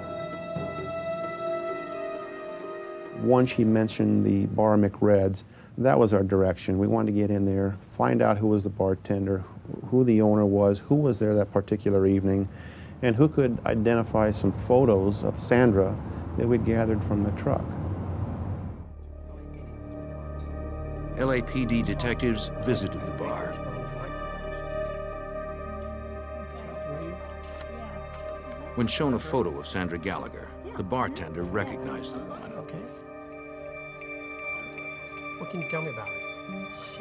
Once he mentioned the bar McRed's, that was our direction. We wanted to get in there, find out who was the bartender, who the owner was, who was there that particular evening, and who could identify some photos of Sandra that we'd gathered from the truck. LAPD detectives visited the bar. When shown a photo of Sandra Gallagher, the bartender recognized the woman. Okay. What can you tell me about her?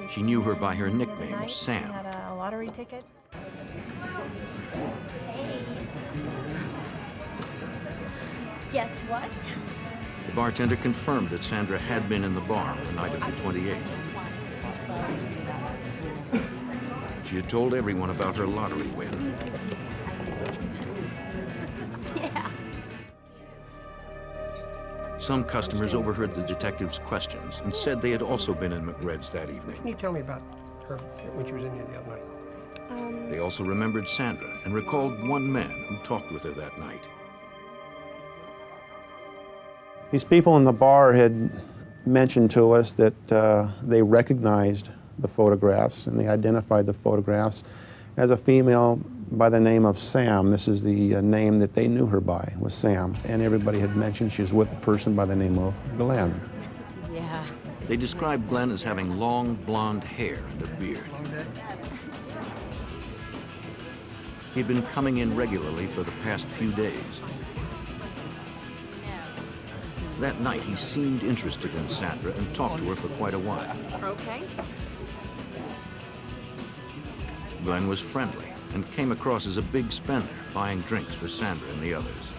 She knew her by her nickname, She Sam. had a lottery ticket. Hey. Guess what? The bartender confirmed that Sandra had been in the bar on the night of the 28th. She had told everyone about her lottery win. Yeah. Some customers overheard the detective's questions and said they had also been in McRed's that evening. Can you tell me about her when she was in here the other night? They also remembered Sandra and recalled one man who talked with her that night. These people in the bar had mentioned to us that they recognized the photographs and they identified the photographs as a female by the name of Sam. This is the name that they knew her by, was Sam. And everybody had mentioned she was with a person by the name of Glenn. Yeah. They described Glenn as having long blonde hair and a beard. He'd been coming in regularly for the past few days. That night, he seemed interested in Sandra and talked to her for quite a while. Okay. Glenn was friendly and came across as a big spender, buying drinks for Sandra and the others.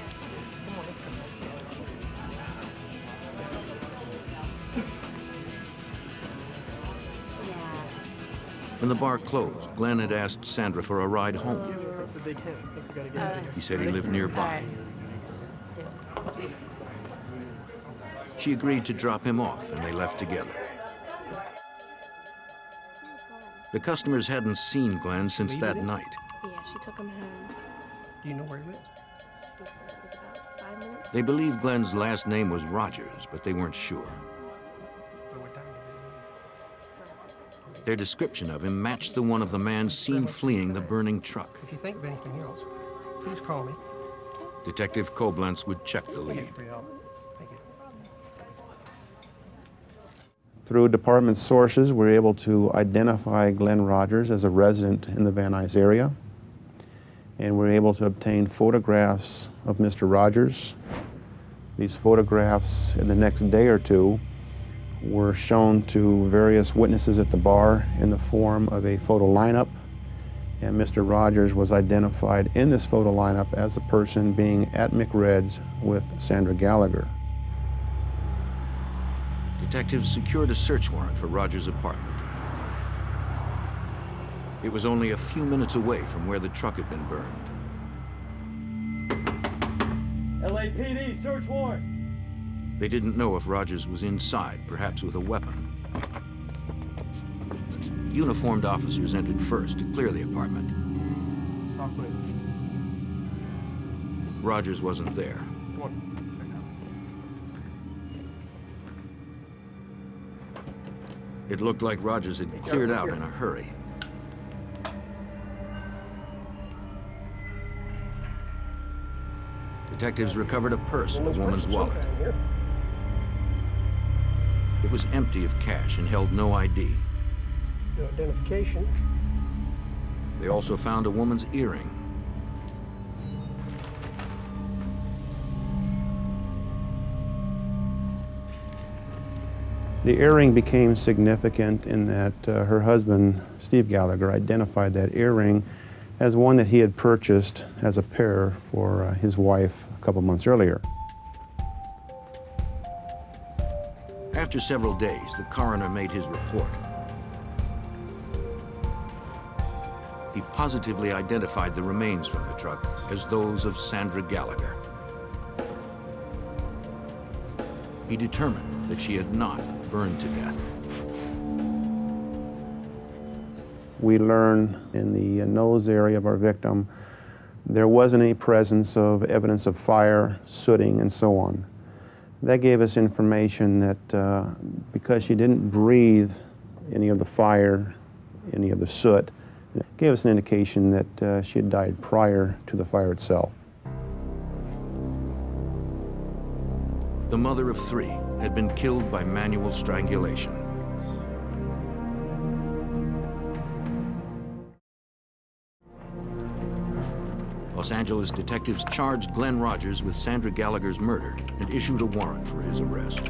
When the bar closed, Glenn had asked Sandra for a ride home. He said he lived nearby. She agreed to drop him off, and they left together. The customers hadn't seen Glenn since that night. Yeah, she took him home. Do you know where he lives? It was about 5 minutes. They believed Glenn's last name was Rogers, but they weren't sure. Their description of him matched the one of the man seen fleeing the burning truck. If you think of anything else, please call me. Detective Koblenz would check the lead. Through department sources, we were able to identify Glenn Rogers as a resident in the Van Nuys area. And we were able to obtain photographs of Mr. Rogers. These photographs in the next day or two were shown to various witnesses at the bar in the form of a photo lineup. And Mr. Rogers was identified in this photo lineup as the person being at McRed's with Sandra Gallagher. Detectives secured a search warrant for Rogers' apartment. It was only a few minutes away from where the truck had been burned. LAPD, search warrant. They didn't know if Rogers was inside, perhaps with a weapon. Uniformed officers entered first to clear the apartment. Rogers wasn't there. It looked like Rogers had cleared out in a hurry. Detectives recovered a purse and a woman's wallet. It was empty of cash and held no ID. No identification. They also found a woman's earring. The earring became significant in that her husband, Steve Gallagher, identified that earring as one that he had purchased as a pair for his wife a couple months earlier. After several days, the coroner made his report. He positively identified the remains from the truck as those of Sandra Gallagher. He determined that she had not burned to death. We learned in the nose area of our victim there wasn't any presence of evidence of fire, sooting, and so on. That gave us information that because she didn't breathe any of the fire, any of the soot, it gave us an indication that she had died prior to the fire itself. The mother of three had been killed by manual strangulation. Los Angeles detectives charged Glenn Rogers with Sandra Gallagher's murder and issued a warrant for his arrest.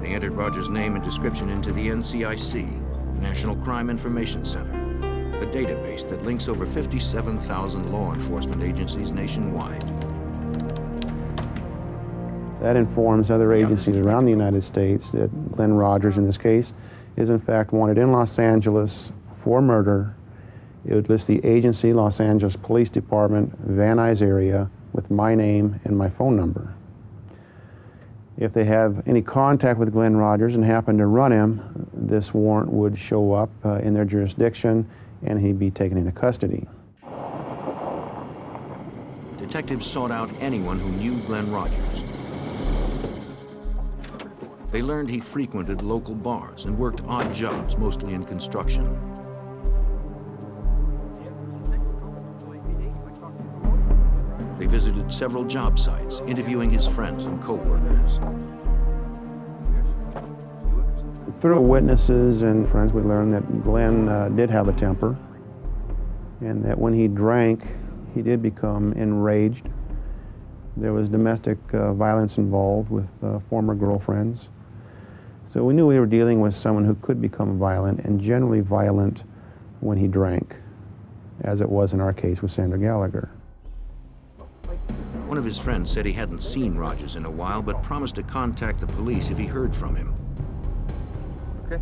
They entered Rogers' name and description into the NCIC, the National Crime Information Center, a database that links over 57,000 law enforcement agencies nationwide. That informs other agencies around the United States that Glenn Rogers, in this case, is in fact wanted in Los Angeles for murder. It would list the agency, Los Angeles Police Department, Van Nuys area, with my name and my phone number. If they have any contact with Glenn Rogers and happen to run him, this warrant would show up in their jurisdiction and he'd be taken into custody. Detectives sought out anyone who knew Glenn Rogers. They learned he frequented local bars and worked odd jobs, mostly in construction. They visited several job sites, interviewing his friends and co-workers. Through witnesses and friends, we learned that Glenn did have a temper, and that when he drank, he did become enraged. There was domestic violence involved with former girlfriends. So we knew we were dealing with someone who could become violent, and generally violent when he drank, as it was in our case with Sandra Gallagher. One of his friends said he hadn't seen Rogers in a while, but promised to contact the police if he heard from him. Okay.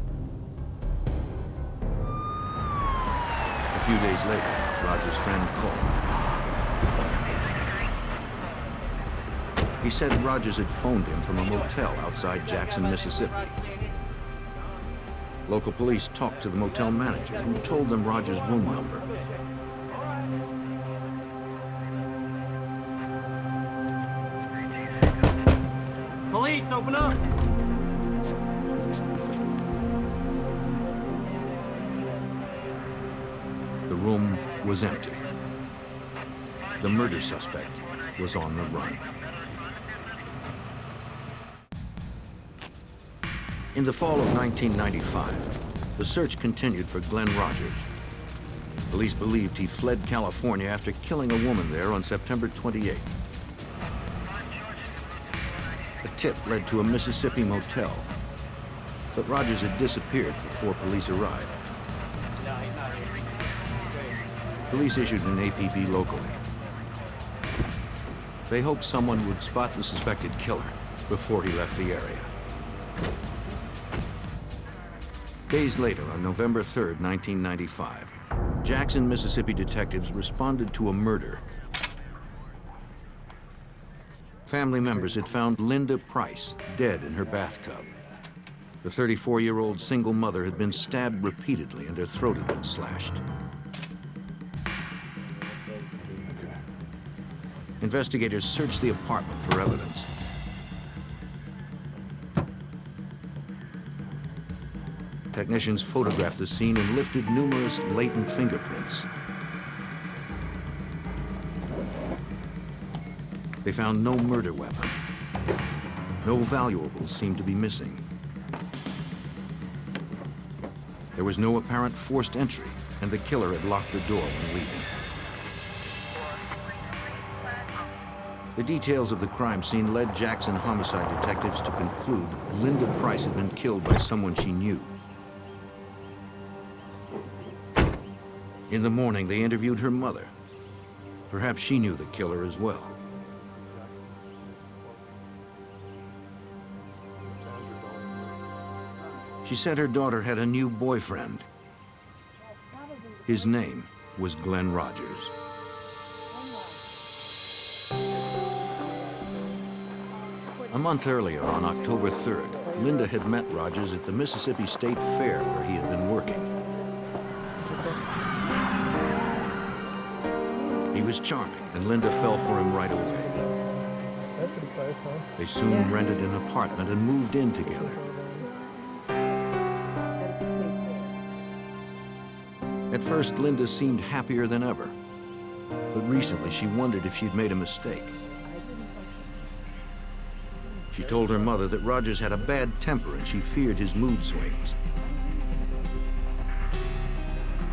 A few days later, Rogers' friend called. He said Rogers had phoned him from a motel outside Jackson, Mississippi. Local police talked to the motel manager, who told them Rogers' room number. Police, open up! The room was empty. The murder suspect was on the run. In the fall of 1995, the search continued for Glenn Rogers. Police believed he fled California after killing a woman there on September 28th. A tip led to a Mississippi motel, but Rogers had disappeared before police arrived. Police issued an APB locally. They hoped someone would spot the suspected killer before he left the area. Days later, on November 3rd, 1995, Jackson, Mississippi detectives responded to a murder. Family members had found Linda Price dead in her bathtub. The 34-year-old single mother had been stabbed repeatedly and her throat had been slashed. Investigators searched the apartment for evidence. Technicians photographed the scene and lifted numerous latent fingerprints. They found no murder weapon. No valuables seemed to be missing. There was no apparent forced entry, and the killer had locked the door when leaving. The details of the crime scene led Jackson homicide detectives to conclude Linda Price had been killed by someone she knew. In the morning, they interviewed her mother. Perhaps she knew the killer as well. She said her daughter had a new boyfriend. His name was Glenn Rogers. A month earlier, on October 3rd, Linda had met Rogers at the Mississippi State Fair where he had been working. He was charming, and Linda fell for him right away. That's pretty close, huh? They soon rented an apartment and moved in together. At first, Linda seemed happier than ever, but recently she wondered if she'd made a mistake. She told her mother that Rogers had a bad temper and she feared his mood swings.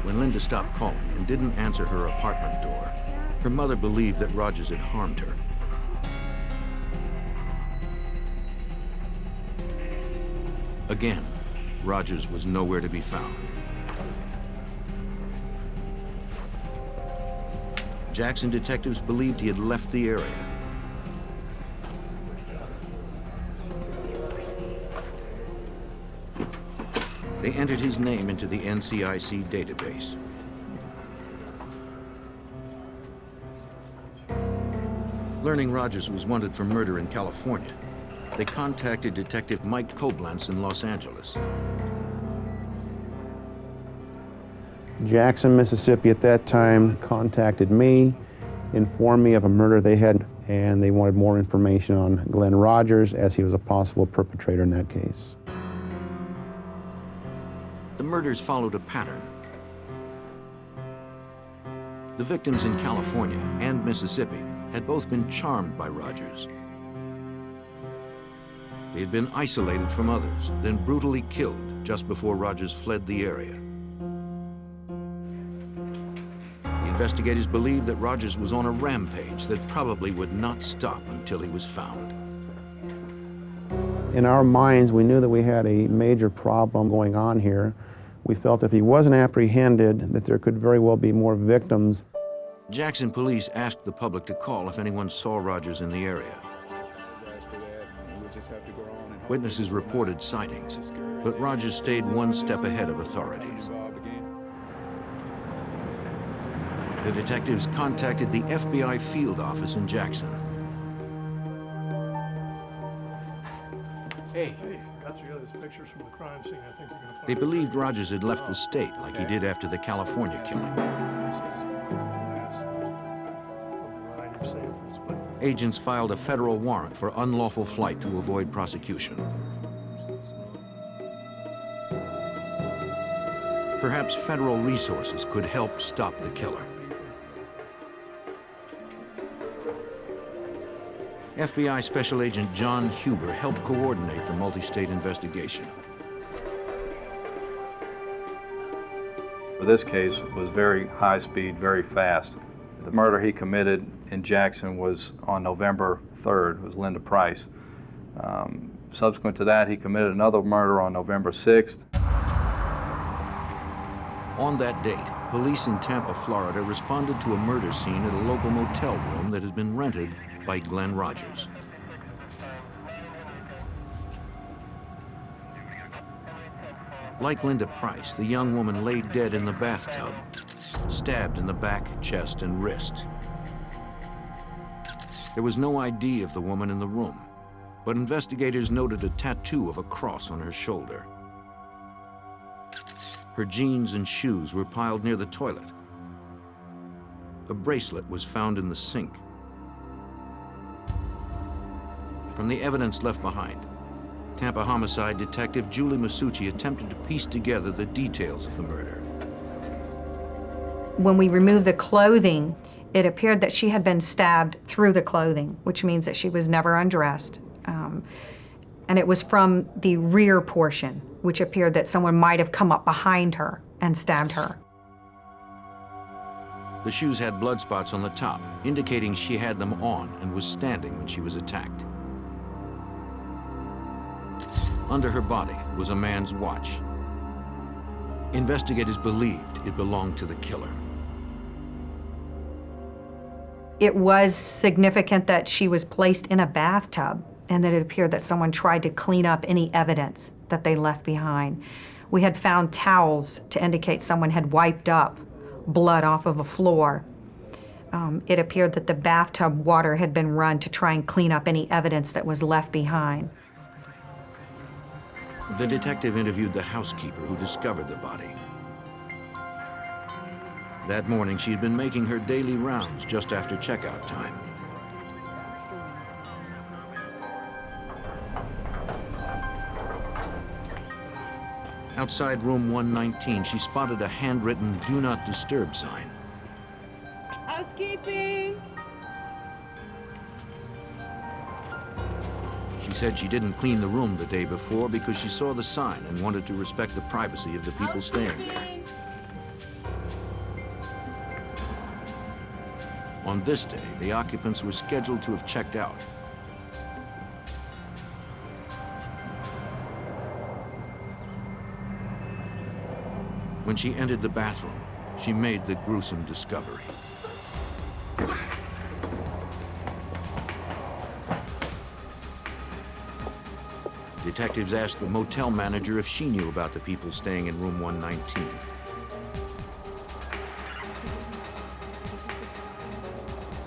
When Linda stopped calling and didn't answer her apartment door, her mother believed that Rogers had harmed her. Again, Rogers was nowhere to be found. Jackson detectives believed he had left the area. They entered his name into the NCIC database. Learning Rogers was wanted for murder in California, they contacted Detective Mike Koblenz in Los Angeles. Jackson, Mississippi at that time contacted me, informed me of a murder they had, and they wanted more information on Glenn Rogers as he was a possible perpetrator in that case. The murders followed a pattern. The victims in California and Mississippi had both been charmed by Rogers. They had been isolated from others, then brutally killed just before Rogers fled the area. The investigators believed that Rogers was on a rampage that probably would not stop until he was found. In our minds, we knew that we had a major problem going on here. We felt if he wasn't apprehended, that there could very well be more victims. Jackson police asked the public to call if anyone saw Rogers in the area. Witnesses reported sightings, but Rogers stayed one step ahead of authorities. The detectives contacted the FBI field office in Jackson. Hey, got together these pictures from the crime scene. I think you're gonna find. They believed Rogers had left the state like he did after the California killing. Agents filed a federal warrant for unlawful flight to avoid prosecution. Perhaps federal resources could help stop the killer. FBI Special Agent John Huber helped coordinate the multi-state investigation. This case was very high speed, very fast. The murder he committed in Jackson was on November 3rd, it was Linda Price. Subsequent to that, he committed another murder on November 6th. On that date, police in Tampa, Florida responded to a murder scene at a local motel room that had been rented by Glenn Rogers. Like Linda Price, the young woman lay dead in the bathtub, stabbed in the back, chest, and wrist. There was no ID of the woman in the room, but investigators noted a tattoo of a cross on her shoulder. Her jeans and shoes were piled near the toilet. A bracelet was found in the sink. From the evidence left behind, Tampa homicide detective Julie Masucci attempted to piece together the details of the murder. When we removed the clothing, it appeared that she had been stabbed through the clothing, which means that she was never undressed. And it was from the rear portion, which appeared that someone might have come up behind her and stabbed her. The shoes had blood spots on the top, indicating she had them on and was standing when she was attacked. Under her body was a man's watch. Investigators believed it belonged to the killer. It was significant that she was placed in a bathtub and that it appeared that someone tried to clean up any evidence that they left behind. We had found towels to indicate someone had wiped up blood off of a floor. It appeared that the bathtub water had been run to try and clean up any evidence that was left behind. The detective interviewed the housekeeper who discovered the body. That morning, she had been making her daily rounds just after checkout time. Outside room 119, she spotted a handwritten "Do Not Disturb" sign. Housekeeping! She said she didn't clean the room the day before because she saw the sign and wanted to respect the privacy of the people staying there. On this day, the occupants were scheduled to have checked out. When she entered the bathroom, she made the gruesome discovery. Detectives asked the motel manager if she knew about the people staying in room 119.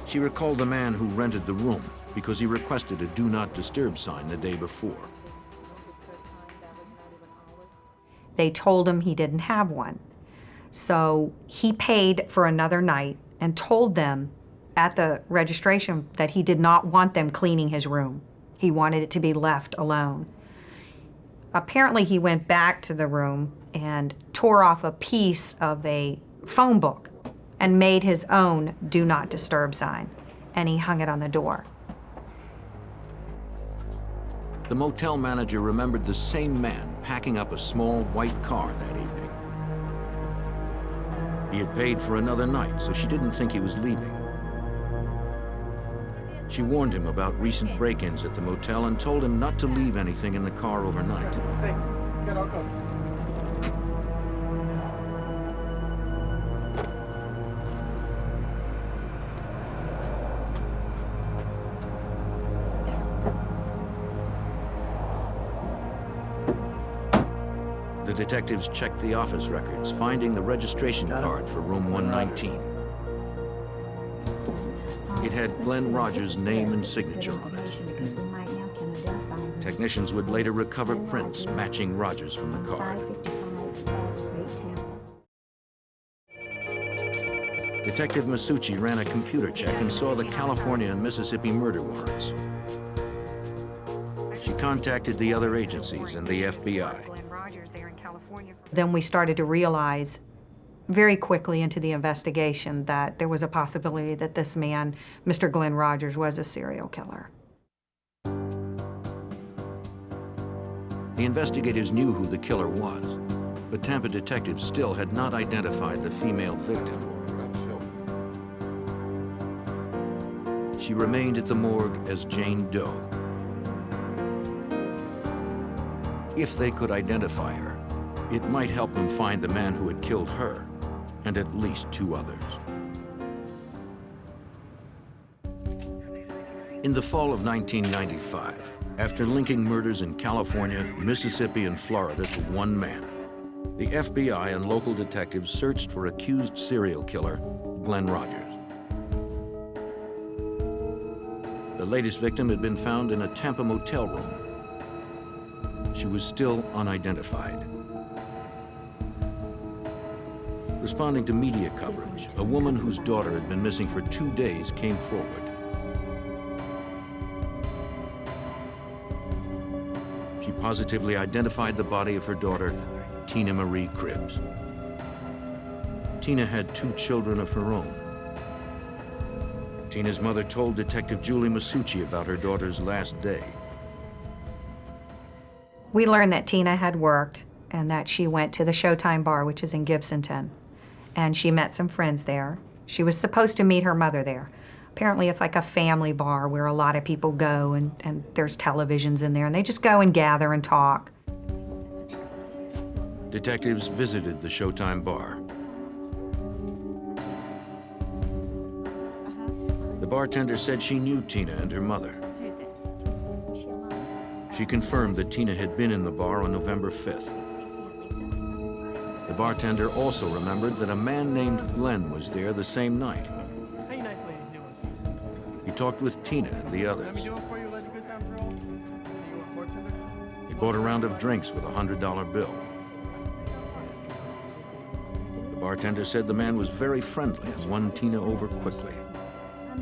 She recalled the man who rented the room because he requested a "Do Not Disturb" sign the day before. They told him he didn't have one. So he paid for another night and told them at the registration that he did not want them cleaning his room. He wanted it to be left alone. Apparently he went back to the room and tore off a piece of a phone book and made his own "Do Not Disturb" sign, and he hung it on the door. The motel manager remembered the same man packing up a small white car that evening. He had paid for another night, so she didn't think he was leaving. She warned him about recent break-ins at the motel and told him not to leave anything in the car overnight. Thanks. Good, I'll go. The detectives checked the office records, finding the registration card for room 119. It had Glenn Rogers' name and signature on it. Technicians would later recover prints matching Rogers from the card. Detective Masucci ran a computer check and saw the California and Mississippi murder warrants. She contacted the other agencies and the FBI. Then we started to realize very quickly into the investigation that there was a possibility that this man, Mr. Glenn Rogers, was a serial killer. The investigators knew who the killer was, but Tampa detectives still had not identified the female victim. She remained at the morgue as Jane Doe. If they could identify her, it might help them find the man who had killed her and at least 2 others. In the fall of 1995, after linking murders in California, Mississippi, and Florida to one man, the FBI and local detectives searched for accused serial killer Glenn Rogers. The latest victim had been found in a Tampa motel room. She was still unidentified. Responding to media coverage, a woman whose daughter had been missing for 2 days came forward. She positively identified the body of her daughter, Tina Marie Cribbs. Tina had 2 children of her own. Tina's mother told Detective Julie Masucci about her daughter's last day. We learned that Tina had worked and that she went to the Showtime bar, which is in Gibsonton, and she met some friends there. She was supposed to meet her mother there. Apparently it's like a family bar where a lot of people go, and there's televisions in there, and they just go and gather and talk. Detectives visited the Showtime bar. The bartender said she knew Tina and her mother. She confirmed that Tina had been in the bar on November 5th. The bartender also remembered that a man named Glenn was there the same night. How you nice ladies doing? He talked with Tina and the others. He bought a round of drinks with a $100 bill. The bartender said the man was very friendly and won Tina over quickly.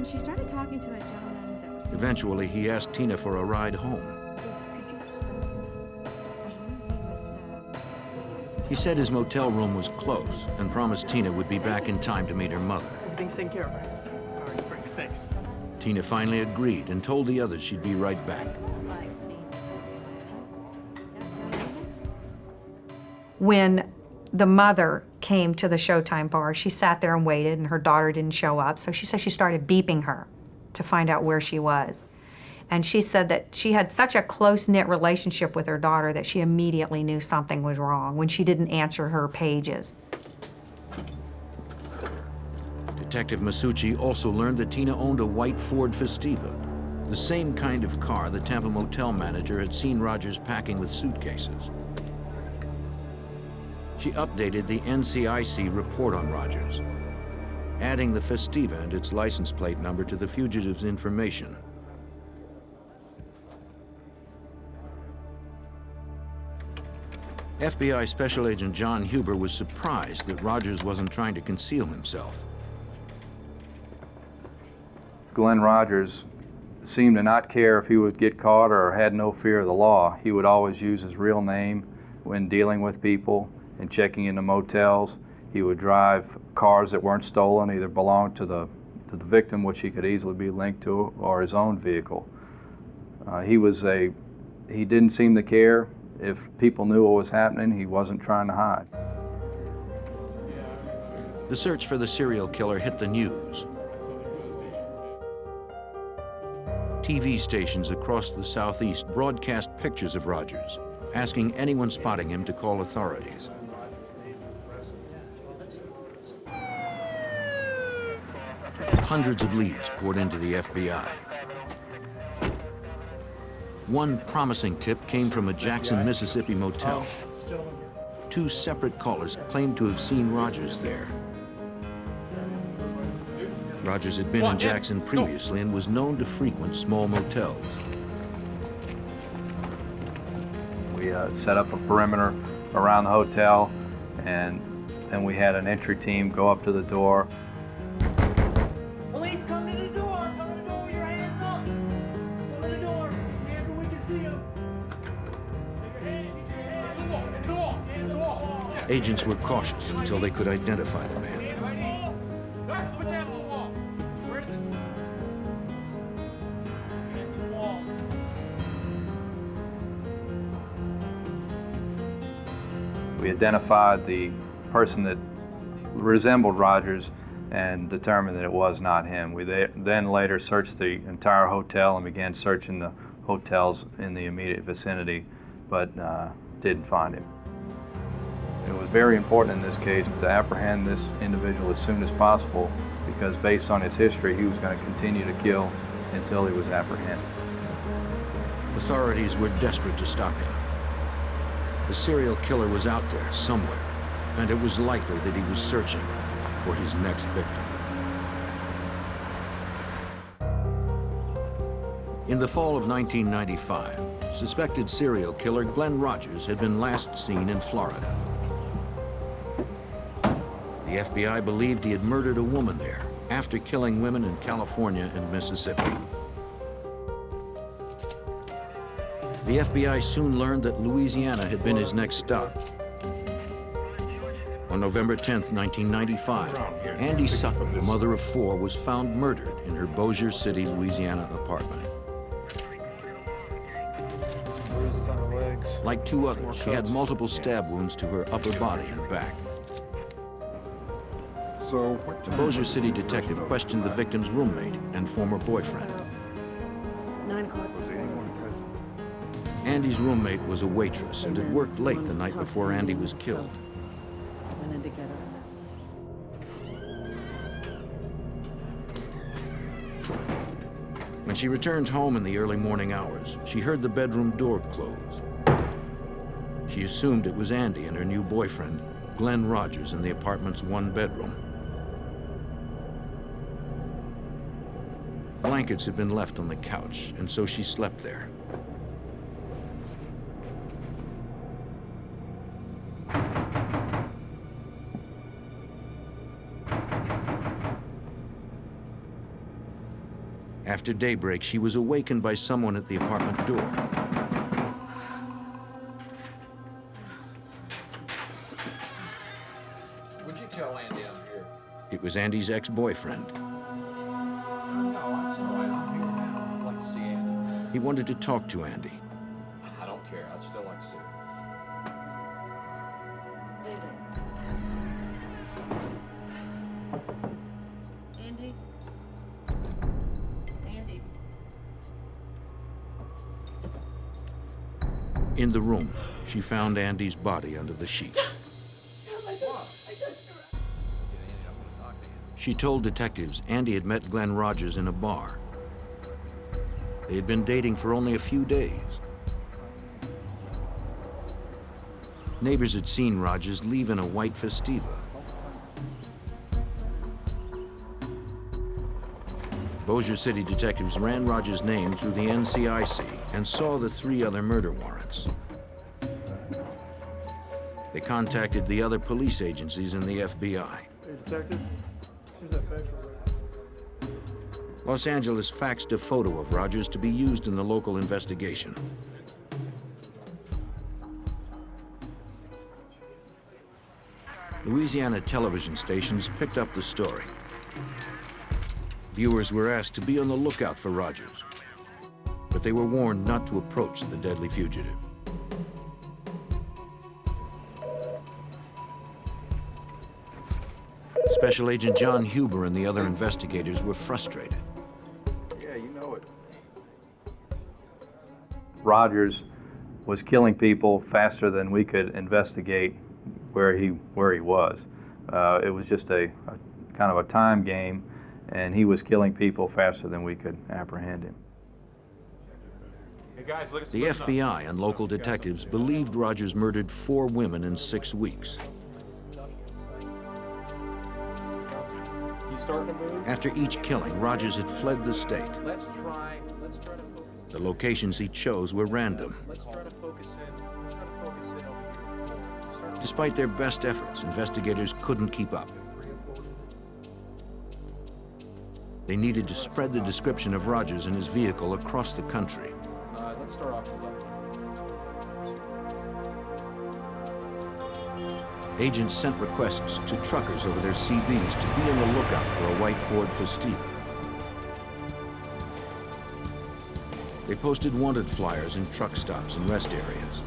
She started talking to a gentleman that was... Eventually, he asked Tina for a ride home. He said his motel room was close and promised Tina would be back in time to meet her mother. Everything's taken care of, right? All right, great, thanks. Tina finally agreed and told the others she'd be right back. When the mother came to the Showtime bar, she sat there and waited, and her daughter didn't show up. So she said she started beeping her to find out where she was. And she said that she had such a close-knit relationship with her daughter that she immediately knew something was wrong when she didn't answer her pages. Detective Masucci also learned that Tina owned a white Ford Festiva, the same kind of car the Tampa motel manager had seen Rogers packing with suitcases. She updated the NCIC report on Rogers, adding the Festiva and its license plate number to the fugitive's information. FBI Special Agent John Huber was surprised that Rogers wasn't trying to conceal himself. Glenn Rogers seemed to not care if he would get caught or had no fear of the law. He would always use his real name when dealing with people and checking into motels. He would drive cars that weren't stolen, either belonged to the victim, which he could easily be linked to, or his own vehicle. He didn't seem to care. If people knew what was happening, he wasn't trying to hide. The search for the serial killer hit the news. TV stations across the Southeast broadcast pictures of Rogers, asking anyone spotting him to call authorities. Hundreds of leads poured into the FBI. One promising tip came from a Jackson, Mississippi motel. 2 separate callers claimed to have seen Rogers there. Rogers had been in Jackson previously and was known to frequent small motels. We set up a perimeter around the hotel, and then we had an entry team go up to the door. Police, come to the door! Come to the door with your hands up! Come to the door! Hands where we can see them! Take your hands, hands off! Agents were cautious until they could identify the man. Put that on the wall! Where is it? Against the wall. We identified the person that resembled Rogers and determined that it was not him. We then later searched the entire hotel and began searching the hotels in the immediate vicinity, but didn't find him. It was very important in this case to apprehend this individual as soon as possible, because based on his history, he was going to continue to kill until he was apprehended. Authorities were desperate to stop him. The serial killer was out there somewhere, and it was likely that he was searching for his next victim. In the fall of 1995, suspected serial killer Glenn Rogers had been last seen in Florida. The FBI believed he had murdered a woman there after killing women in California and Mississippi. The FBI soon learned that Louisiana had been his next stop. On November 10th, 1995, Andy Sutton, a mother of 4, was found murdered in her Bossier City, Louisiana apartment. Bruises on her legs. Like 2 others, she had multiple stab wounds to her upper body and back. So, The Bossier City detective questioned the victim's roommate and former boyfriend. 9 o'clock was there anyone present? Andy's roommate was a waitress and had worked late the night before Andy was killed. Went in together. When she returned home in the early morning hours, she heard the bedroom door close. She assumed it was Andy and her new boyfriend, Glenn Rogers, in the apartment's 1-bedroom. Blankets had been left on the couch, and so she slept there. After daybreak, she was awakened by someone at the apartment door. Would you tell Andy I'm here? It was Andy's ex-boyfriend. No, that's all right. I'm here now. I'd like to see Andy. He wanted to talk to Andy. I don't care. I'd still like to see him. Stay there. Andy? Andy? In the room, she found Andy's body under the sheet. She told detectives Andy had met Glenn Rogers in a bar. They had been dating for only a few days. Neighbors had seen Rogers leave in a white Festiva. Bossier City detectives ran Rogers' name through the NCIC and saw the 3 other murder warrants. They contacted the other police agencies and the FBI. Hey, detective. Here's that fax record. Los Angeles faxed a photo of Rogers to be used in the local investigation. Louisiana television stations picked up the story. Viewers were asked to be on the lookout for Rogers, but they were warned not to approach the deadly fugitive. Special Agent John Huber and the other investigators were frustrated. Yeah, you know it. Rogers was killing people faster than we could investigate where he was. It was just a kind of a time game, and he was killing people faster than we could apprehend him. Hey guys, look at The FBI and local detectives believed Rogers murdered 4 women in 6 weeks. After each killing, Rogers had fled the state. Let's try to focus. The locations he chose were random. Let's try to focus in. Let's try to focus in over here. Despite their best efforts, investigators couldn't keep up. They needed to spread the description of Rogers and his vehicle across the country. Let's start off with that. Agents sent requests to truckers over their CBs to be on the lookout for a white Ford Festiva. They posted wanted flyers in truck stops and rest areas.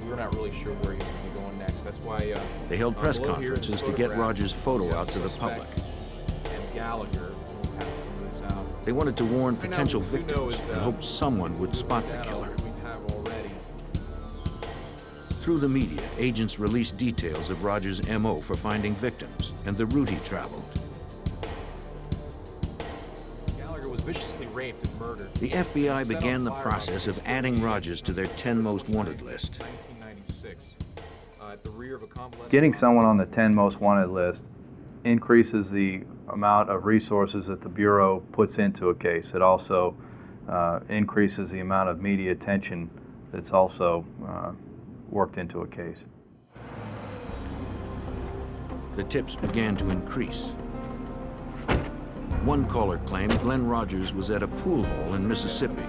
We're not really sure where he's going to be going next. That's why They held press below here is conferences to get photograph Rogers' photo out to the public. And Gallagher has some of this out. They wanted to warn Right now, potential what we do know victims is, and hoped someone would spot the killer. We have already. Through the media, agents released details of Rogers' MO for finding victims and the route he traveled. raped and murdered. The FBI began the process of adding Rogers to their 10 most wanted list. 1996. At the rear of a convalescent. Getting someone on the 10 most wanted list increases the amount of resources that the Bureau puts into a case. It also increases the amount of media attention that's also worked into a case. The tips began to increase. One caller claimed Glenn Rogers was at a pool hall in Mississippi.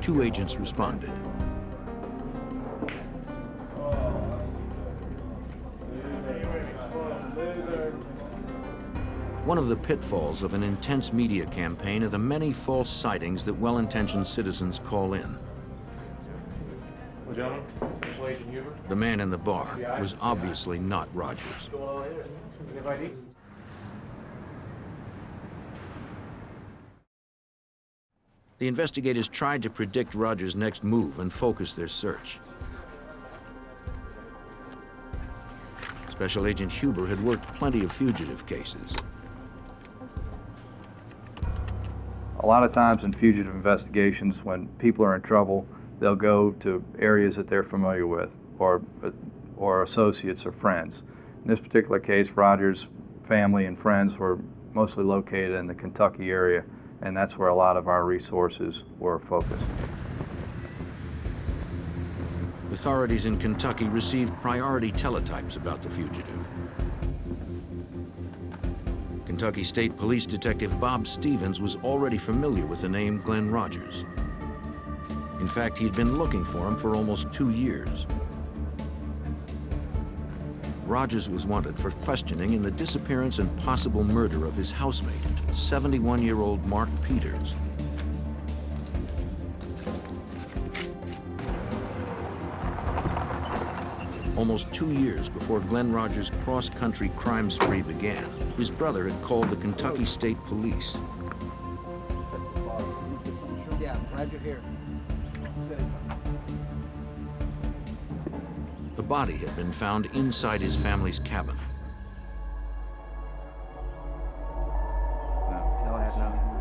2 agents responded. One of the pitfalls of an intense media campaign are the many false sightings that well-intentioned citizens call in. Well, gentlemen, this way, Agent Huber. The man in the bar was obviously not Rogers. What's going on here? You have ID? The investigators tried to predict Rogers' next move and focus their search. Special Agent Huber had worked plenty of fugitive cases. A lot of times in fugitive investigations, when people are in trouble, they'll go to areas that they're familiar with, or associates or friends. In this particular case, Rogers' family and friends were mostly located in the Kentucky area, and that's where a lot of our resources were focused. Authorities in Kentucky received priority teletypes about the fugitive. Kentucky State Police Detective Bob Stevens was already familiar with the name Glenn Rogers. In fact, he'd been looking for him for almost 2 years. Rogers was wanted for questioning in the disappearance and possible murder of his housemate, 71-year-old Mark Peters. Almost 2 years before Glenn Rogers' cross-country crime spree began, his brother had called the Kentucky State Police. Yeah, I'm glad you're here. The body had been found inside his family's cabin.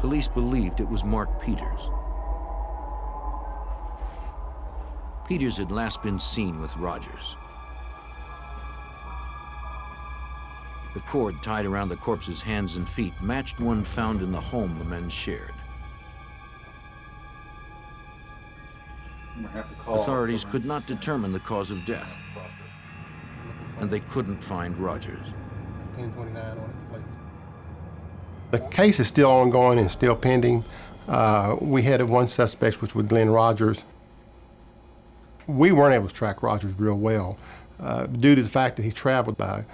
Police believed it was Mark Peters. Peters had last been seen with Rogers. The cord tied around the corpse's hands and feet matched one found in the home the men shared. Authorities could not determine the cause of death, and they couldn't find Rogers. 1029 on it, please. The case is still ongoing and still pending. We had one suspect, which was Glenn Rogers. We weren't able to track Rogers real well due to the fact that he traveled by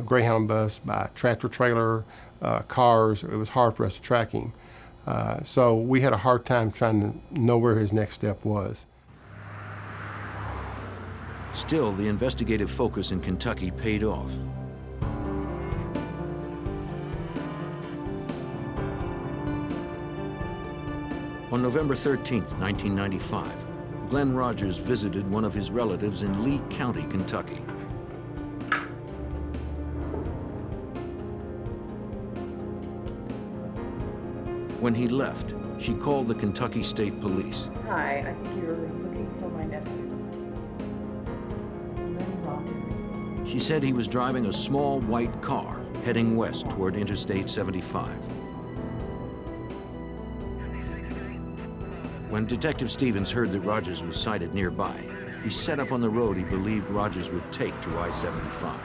Greyhound bus, by tractor trailer, cars. It was hard for us to track him. So we had a hard time trying to know where his next step was. Still, the investigative focus in Kentucky paid off. On November 13th, 1995, Glenn Rogers visited one of his relatives in Lee County, Kentucky. When he left, she called the Kentucky State Police. Hi, I think you were looking for my nephew. Glenn Rogers. She said he was driving a small white car heading west toward Interstate 75. When Detective Stevens heard that Rogers was sighted nearby, he set up on the road he believed Rogers would take to I-75.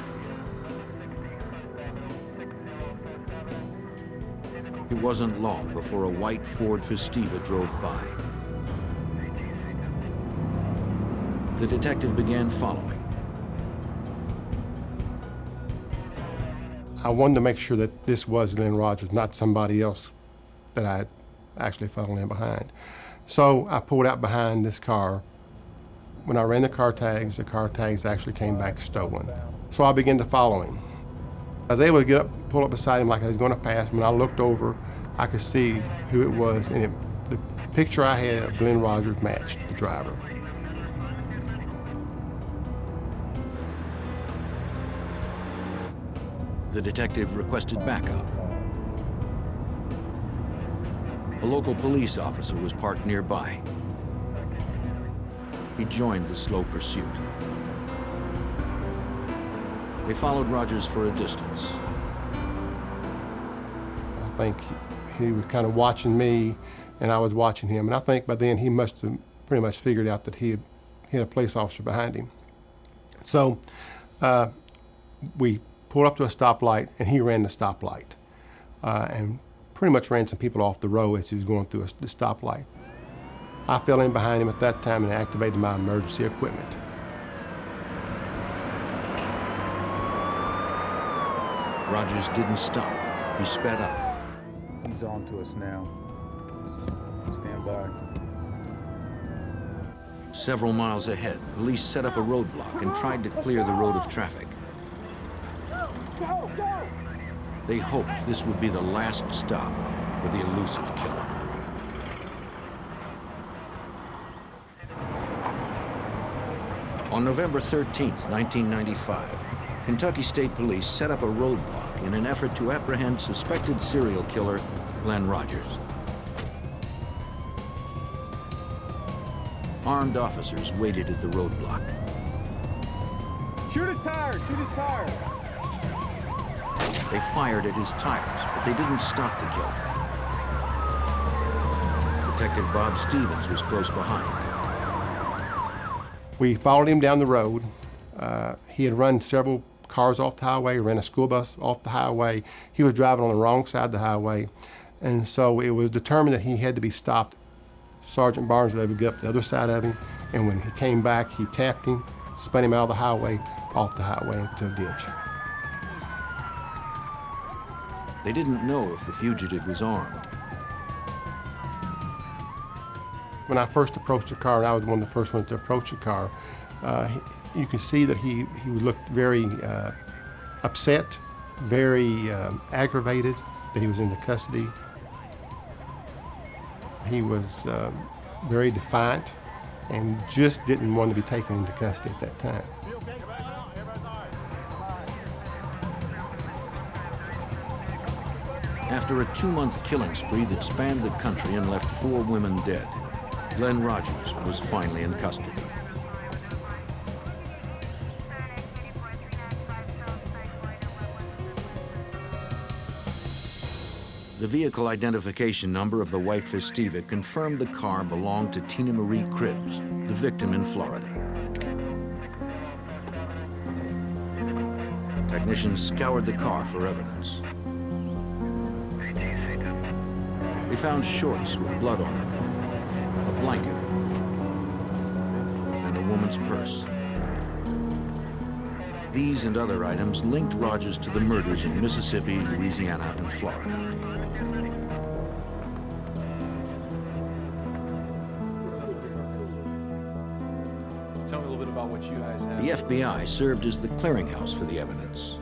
It wasn't long before a white Ford Festiva drove by. The detective began following. I wanted to make sure that this was Glenn Rogers, not somebody else that I had actually followed in behind. So I pulled out behind this car. When I ran the car tags actually came back stolen. So I began to follow him. I was able to pull up beside him like I was going to pass him. When I looked over, I could see who it was, and the picture I had of Glenn Rogers matched the driver. The detective requested backup. A local police officer was parked nearby. He joined the slow pursuit. They followed Rogers for a distance. I think he was kind of watching me, and I was watching him. And I think by then he must have pretty much figured out that he had a police officer behind him. So we pulled up to a stoplight, and he ran the stoplight and pretty much ran some people off the road as he was going through the stoplight. I fell in behind him at that time and activated my emergency equipment. Rogers didn't stop. He sped up. He's on to us now. Stand by. Several miles ahead, police set up a roadblock and tried to clear the road of traffic. They hoped this would be the last stop for the elusive killer. On November 13th, 1995, Kentucky State Police set up a roadblock in an effort to apprehend suspected serial killer Glenn Rogers. Armed officers waited at the roadblock. Shoot his tires! Shoot his tires! They fired at his tires, but they didn't stop the killer. Detective Bob Stevens was close behind. We followed him down the road. He had run several cars off the highway, ran a school bus off the highway. He was driving on the wrong side of the highway. And so it was determined that he had to be stopped. Sergeant Barnes was able to get up the other side of him. And when he came back, he tapped him, spun him out of the highway, off the highway into a ditch. They didn't know if the fugitive was armed. When I first approached the car, and I was one of the first ones to approach the car, you could see that he looked very upset, very aggravated that he was in the custody. He was very defiant and just didn't want to be taken into custody at that time. After a 2-month killing spree that spanned the country and left 4 women dead, Glenn Rogers was finally in custody. The vehicle identification number of the white Festiva confirmed the car belonged to Tina Marie Cribbs, the victim in Florida. Technicians scoured the car for evidence. They found shorts with blood on them, a blanket, and a woman's purse. These and other items linked Rogers to the murders in Mississippi, Louisiana, and Florida. Tell me a little bit about what you guys have. The FBI served as the clearinghouse for the evidence.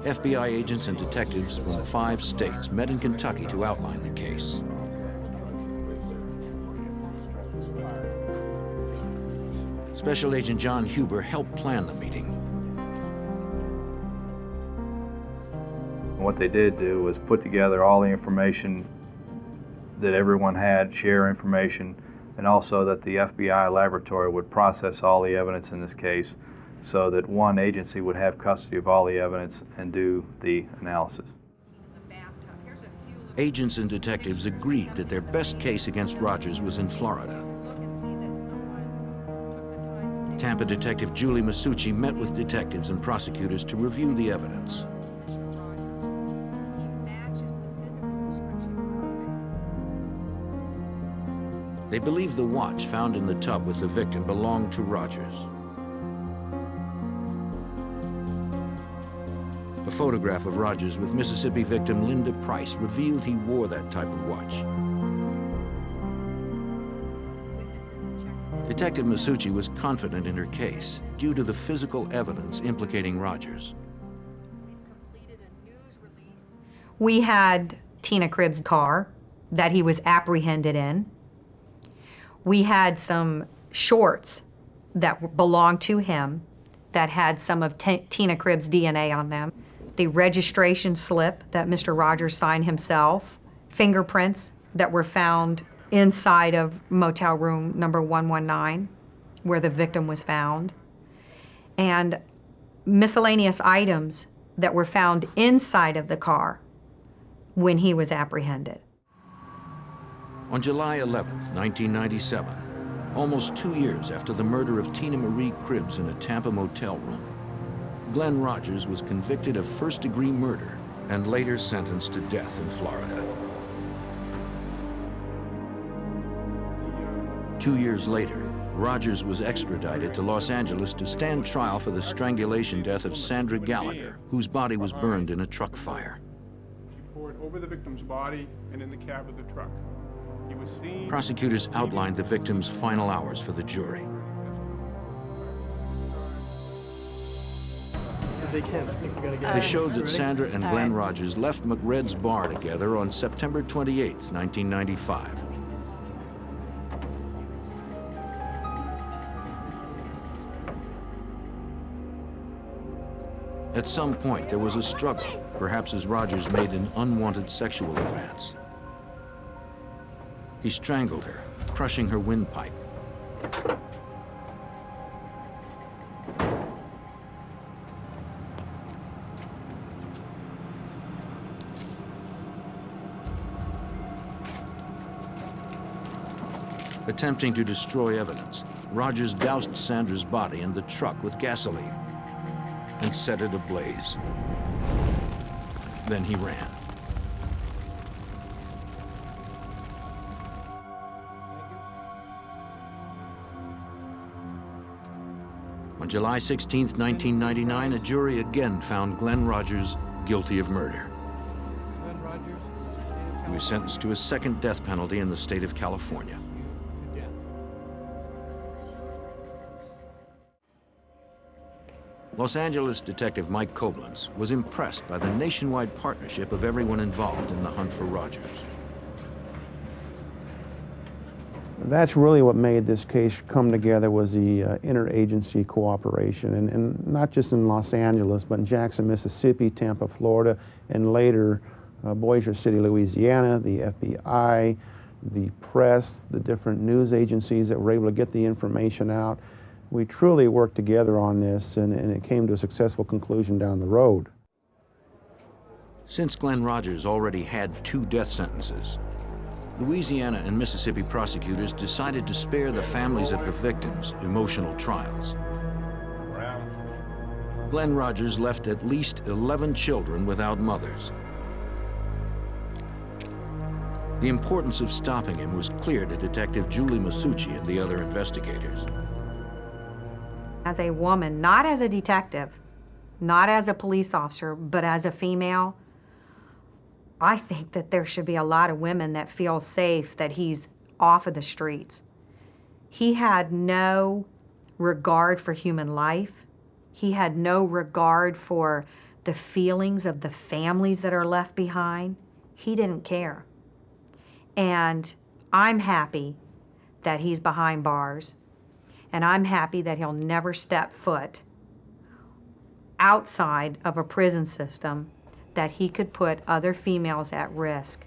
FBI agents and detectives from 5 states met in Kentucky to outline the case. Special Agent John Huber helped plan the meeting. What they did do was put together all the information that everyone had, share information, and also that the FBI laboratory would process all the evidence in this case so that one agency would have custody of all the evidence and do the analysis. Agents and detectives agreed that their best case against Rogers was in Florida. Tampa detective Julie Masucci met with detectives and prosecutors to review the evidence. They believe the watch found in the tub with the victim belonged to Rogers. A photograph of Rogers with Mississippi victim Linda Price revealed he wore that type of watch. Detective Masucci was confident in her case due to the physical evidence implicating Rogers. We had Tina Cribbs' car that he was apprehended in. We had some shorts that belonged to him that had some of Tina Cribbs' DNA on them. the registration slip that Mr. Rogers signed himself, fingerprints that were found inside of motel room number 119, where the victim was found, and miscellaneous items that were found inside of the car when he was apprehended. On July 11th, 1997, almost 2 years after the murder of Tina Marie Cribbs in a Tampa motel room, Glenn Rogers was convicted of first-degree murder and later sentenced to death in Florida. 2 years later, Rogers was extradited to Los Angeles to stand trial for the strangulation death of Sandra Gallagher, whose body was burned in a truck fire. She poured over the victim's body and in the cab of the truck. He was seen. Prosecutors outlined the victim's final hours for the jury. They showed that Sandra and Glenn Rogers left McRed's bar together on September 28, 1995. At some point, there was a struggle, perhaps as Rogers made an unwanted sexual advance. He strangled her, crushing her windpipe. Attempting to destroy evidence, Rogers doused Sandra's body in the truck with gasoline and set it ablaze. Then he ran. On July 16, 1999, a jury again found Glenn Rogers guilty of murder. He was sentenced to a second death penalty in the state of California. Los Angeles detective Mike Koblenz was impressed by the nationwide partnership of everyone involved in the hunt for Rogers. That's really what made this case come together, was the interagency cooperation, and not just in Los Angeles, but in Jackson, Mississippi, Tampa, Florida, and later Bossier City, Louisiana, the FBI, the press, the different news agencies that were able to get the information out. We truly worked together on this, and it came to a successful conclusion down the road. Since Glenn Rogers already had 2 death sentences, Louisiana and Mississippi prosecutors decided to spare the families of the victims emotional trials. Glenn Rogers left at least 11 children without mothers. The importance of stopping him was clear to Detective Julie Masucci and the other investigators. As a woman, not as a detective, not as a police officer, but as a female, I think that there should be a lot of women that feel safe that he's off of the streets. He had no regard for human life. He had no regard for the feelings of the families that are left behind. He didn't care. And I'm happy that he's behind bars. And I'm happy that he'll never step foot outside of a prison system that he could put other females at risk.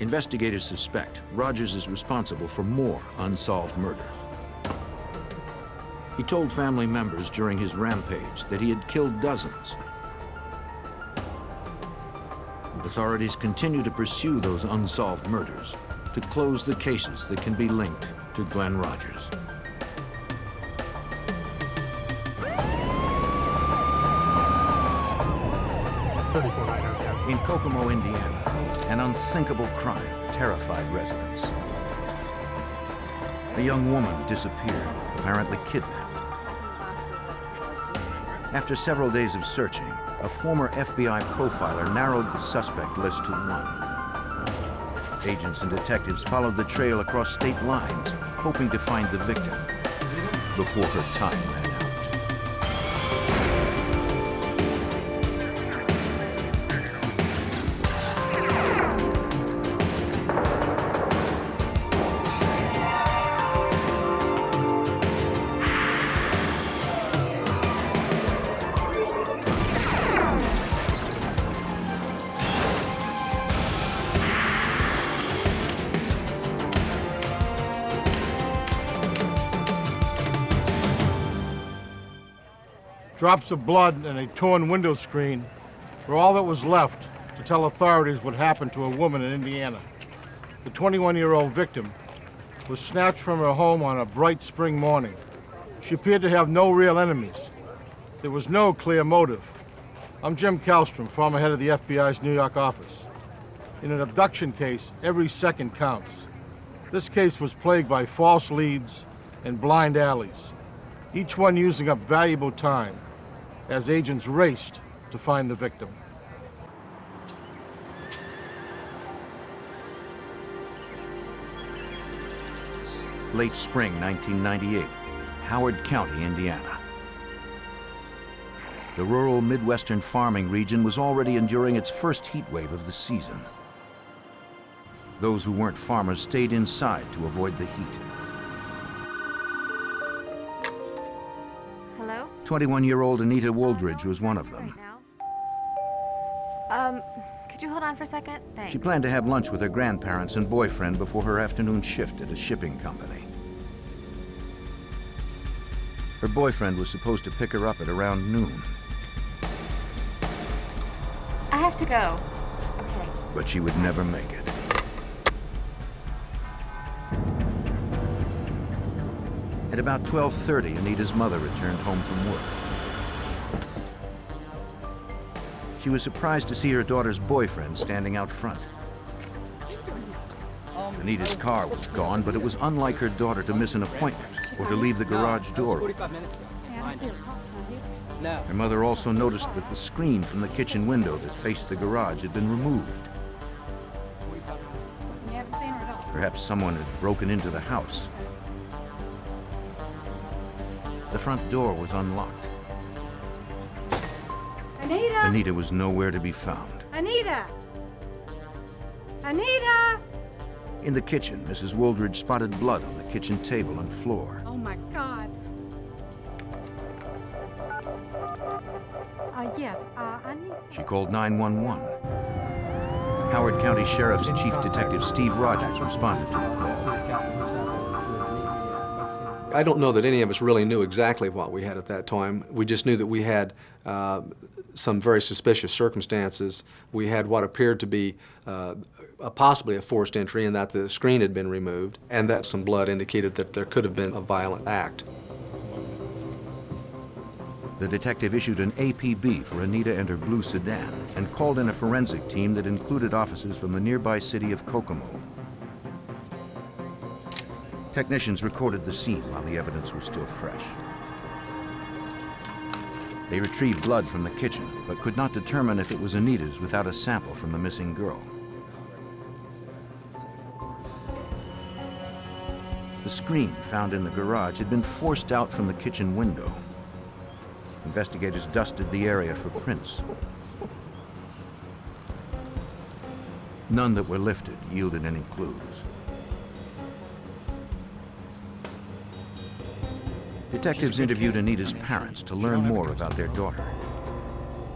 Investigators suspect Rogers is responsible for more unsolved murders. He told family members during his rampage that he had killed dozens. Authorities continue to pursue those unsolved murders to close the cases that can be linked to Glenn Rogers. In Kokomo, Indiana, an unthinkable crime terrified residents. A young woman disappeared, apparently kidnapped. After several days of searching, a former FBI profiler narrowed the suspect list to 1. Agents and detectives followed the trail across state lines, hoping to find the victim before her time ran out. Drops of blood and a torn window screen were all that was left to tell authorities what happened to a woman in Indiana. The 21-year-old victim was snatched from her home on a bright spring morning. She appeared to have no real enemies. There was no clear motive. I'm Jim Kallstrom, former head of the FBI's New York office. In an abduction case, every second counts. This case was plagued by false leads and blind alleys, each one using up valuable time as agents raced to find the victim. Late spring 1998, Howard County, Indiana. The rural Midwestern farming region was already enduring its first heat wave of the season. Those who weren't farmers stayed inside to avoid the heat. Hello? 21-year-old Anita Wooldridge was one of them. Could you hold on for a second? Thanks. She planned to have lunch with her grandparents and boyfriend before her afternoon shift at a shipping company. Her boyfriend was supposed to pick her up at around noon. I have to go. Okay. But she would never make it. At about 12:30, Anita's mother returned home from work. She was surprised to see her daughter's boyfriend standing out front. Anita's car was gone, but it was unlike her daughter to miss an appointment or to leave the garage door open. Her mother also noticed that the screen from the kitchen window that faced the garage had been removed. Perhaps someone had broken into the house. The front door was unlocked. Anita! Anita was nowhere to be found. Anita! Anita! In the kitchen, Mrs. Wooldridge spotted blood on the kitchen table and floor. Oh my God. Yes, I need... She called 911. Howard County Sheriff's Chief Detective Steve Rogers responded to the call. I don't know that any of us really knew exactly what we had at that time. We just knew that we had some very suspicious circumstances. We had what appeared to be possibly a forced entry, and that the screen had been removed, and that some blood indicated that there could have been a violent act. The detective issued an APB for Anita and her blue sedan and called in a forensic team that included officers from the nearby city of Kokomo. Technicians recorded the scene while the evidence was still fresh. They retrieved blood from the kitchen, but could not determine if it was Anita's without a sample from the missing girl. The screen found in the garage had been forced out from the kitchen window. Investigators dusted the area for prints. None that were lifted yielded any clues. Detectives interviewed Anita's parents to learn more about their daughter.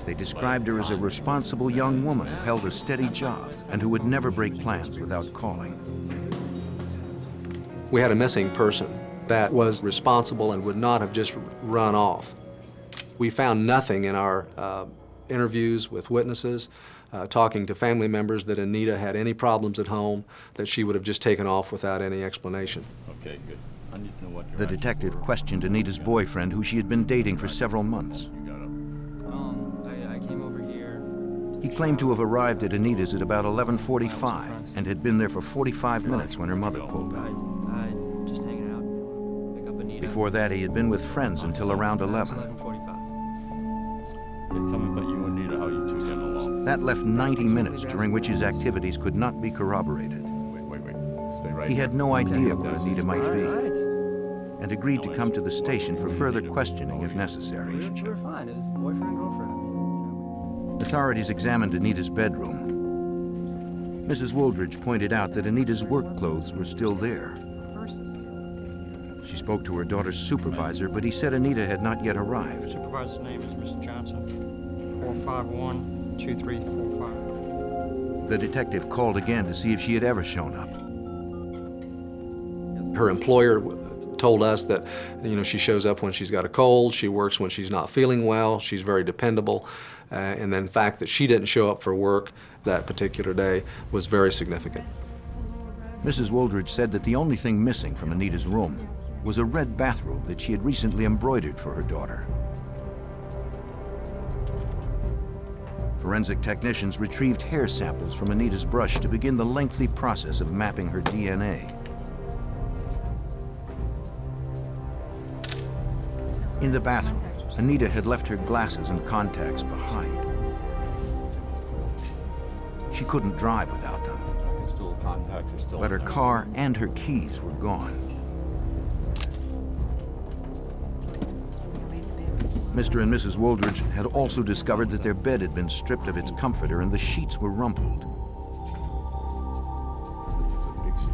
They described her as a responsible young woman who held a steady job and who would never break plans without calling. We had a missing person that was responsible and would not have just run off. We found nothing in our interviews with witnesses, talking to family members, that Anita had any problems at home, that she would have just taken off without any explanation. Okay, good. I need to know what The detective questioned Anita's boyfriend, who she had been dating for several months. I came over here. He claimed to have arrived at Anita's at about 11:45 and had been there for 45 minutes when her mother pulled up. Just hanging out. Pick up Anita. Before that, he had been with friends until around 11. 11:45. Tell me about you and Anita, how you two get along. That left 90 minutes during which his activities could not be corroborated. Wait. Stay right He here. had no idea where Anita might be and agreed to come to the station for further questioning if necessary. We were fine. It was boyfriend, girlfriend. Authorities examined Anita's bedroom. Mrs. Wooldridge pointed out that Anita's work clothes were still there. She spoke to her daughter's supervisor, but he said Anita had not yet arrived. Supervisor's name is Mr. Johnson, 451-2345. The detective called again to see if she had ever shown up. Her employer told us that, she shows up when she's got a cold, she works when she's not feeling well, she's very dependable, and then the fact that she didn't show up for work that particular day was very significant. Mrs. Wooldridge said that the only thing missing from Anita's room was a red bathrobe that she had recently embroidered for her daughter. Forensic technicians retrieved hair samples from Anita's brush to begin the lengthy process of mapping her DNA. In the bathroom, Anita had left her glasses and contacts behind. She couldn't drive without them, but her car and her keys were gone. Mr. and Mrs. Wooldridge had also discovered that their bed had been stripped of its comforter and the sheets were rumpled.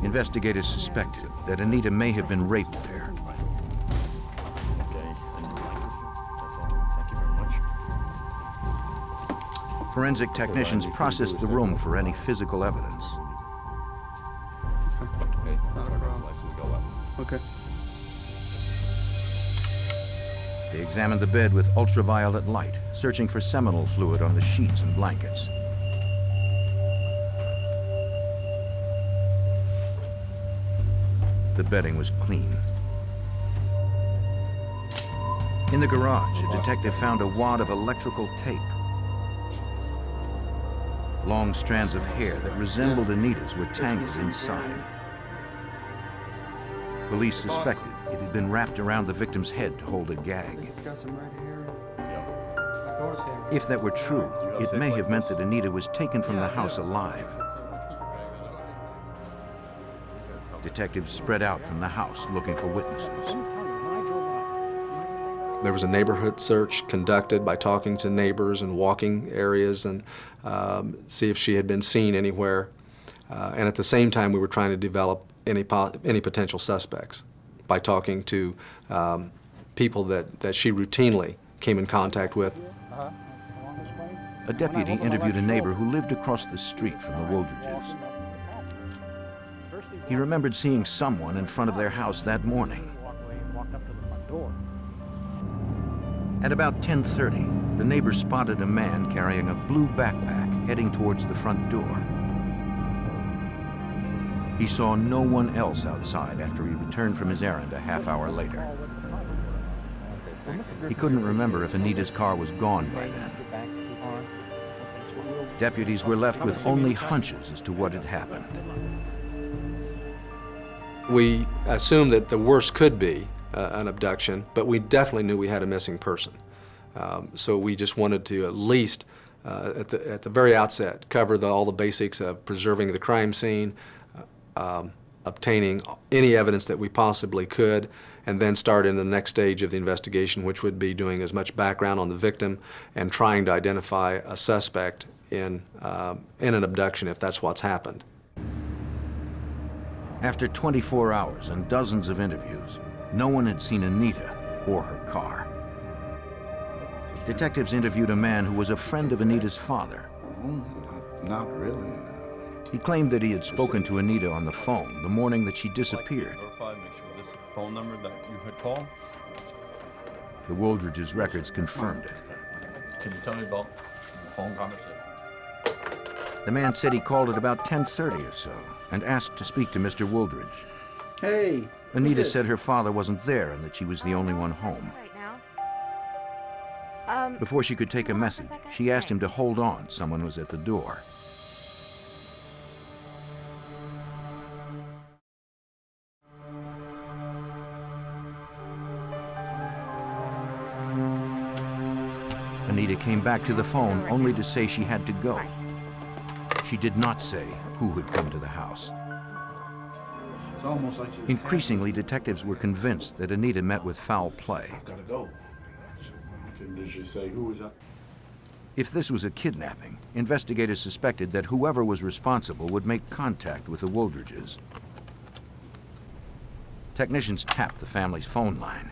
Investigators suspected that Anita may have been raped there. Forensic technicians processed the room for any physical evidence. Okay. They examined the bed with ultraviolet light, searching for seminal fluid on the sheets and blankets. The bedding was clean. In the garage, a detective found a wad of electrical tape. Long strands of hair that resembled Anita's were tangled inside. Police suspected it had been wrapped around the victim's head to hold a gag. If that were true, it may have meant that Anita was taken from the house alive. Detectives spread out from the house looking for witnesses. There was a neighborhood search conducted by talking to neighbors and walking areas and see if she had been seen anywhere. And at the same time, we were trying to develop any potential suspects by talking to people that she routinely came in contact with. A deputy interviewed a neighbor who lived across the street from the Wooldridges. He remembered seeing someone in front of their house that morning. At about 10:30, the neighbor spotted a man carrying a blue backpack heading towards the front door. He saw no one else outside after he returned from his errand a half hour later. He couldn't remember if Anita's car was gone by then. Deputies were left with only hunches as to what had happened. We assumed that the worst could be an abduction, but we definitely knew we had a missing person. So we just wanted to at least, at the very outset, cover all the basics of preserving the crime scene, obtaining any evidence that we possibly could, and then start in the next stage of the investigation, which would be doing as much background on the victim and trying to identify a suspect in an abduction if that's what's happened. After 24 hours and dozens of interviews, no one had seen Anita or her car. Detectives interviewed a man who was a friend of Anita's father. Not really. He claimed that he had spoken to Anita on the phone the morning that she disappeared. Make sure this is the phone number that you had called. The Wooldridges' records confirmed it. Can you tell me about the phone conversation? The man said he called at about 10:30 or so and asked to speak to Mr. Wooldridge. Hey. Anita said her father wasn't there and that she was the only one home. Before she could take a message, she asked him to hold on. Someone was at the door. Anita came back to the phone only to say she had to go. She did not say who had come to the house. It's almost like you Increasingly, detectives were convinced that Anita met with foul play. gotta go. Did she say who was up? If this was a kidnapping, investigators suspected that whoever was responsible would make contact with the Wooldridges. Technicians tapped the family's phone line.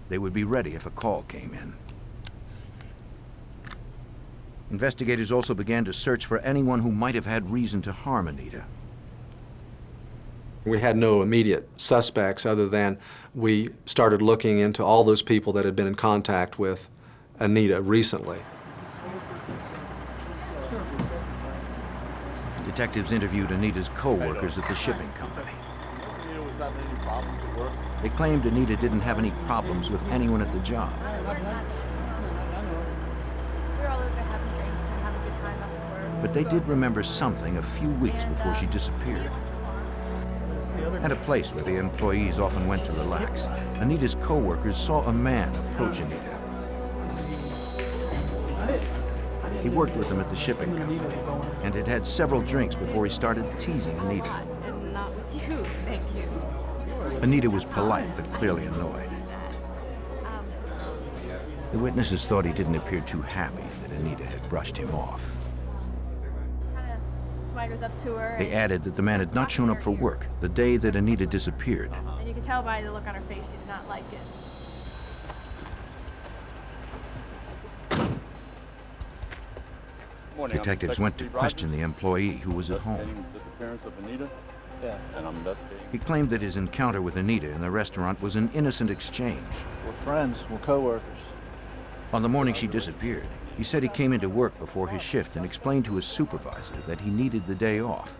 They would be ready if a call came in. Investigators also began to search for anyone who might have had reason to harm Anita. We had no immediate suspects other than we started looking into all those people that had been in contact with Anita recently. Detectives interviewed Anita's co-workers at the shipping company. Anita was having any problems at work? They claimed Anita didn't have any problems with anyone at the job. We were all over having drinks and having a good time after work. But they did remember something a few weeks before she disappeared. At a place where the employees often went to relax, Anita's co-workers saw a man approach Anita. He worked with them at the shipping company and had had several drinks before he started teasing Anita. And not with you, thank you. Anita was polite but clearly annoyed. The witnesses thought he didn't appear too happy that Anita had brushed him off. Kind of swaggers up to her. They added that the man had not shown up for work the day that Anita disappeared. And you could tell by the look on her face she did not like it. Morning, Detectives went to question the employee who was at home. The disappearance of Anita? Yeah. And I'm investigating. He claimed that his encounter with Anita in the restaurant was an innocent exchange. We're friends. We're co-workers. On the morning she disappeared, he said he came into work before his shift and explained to his supervisor that he needed the day off.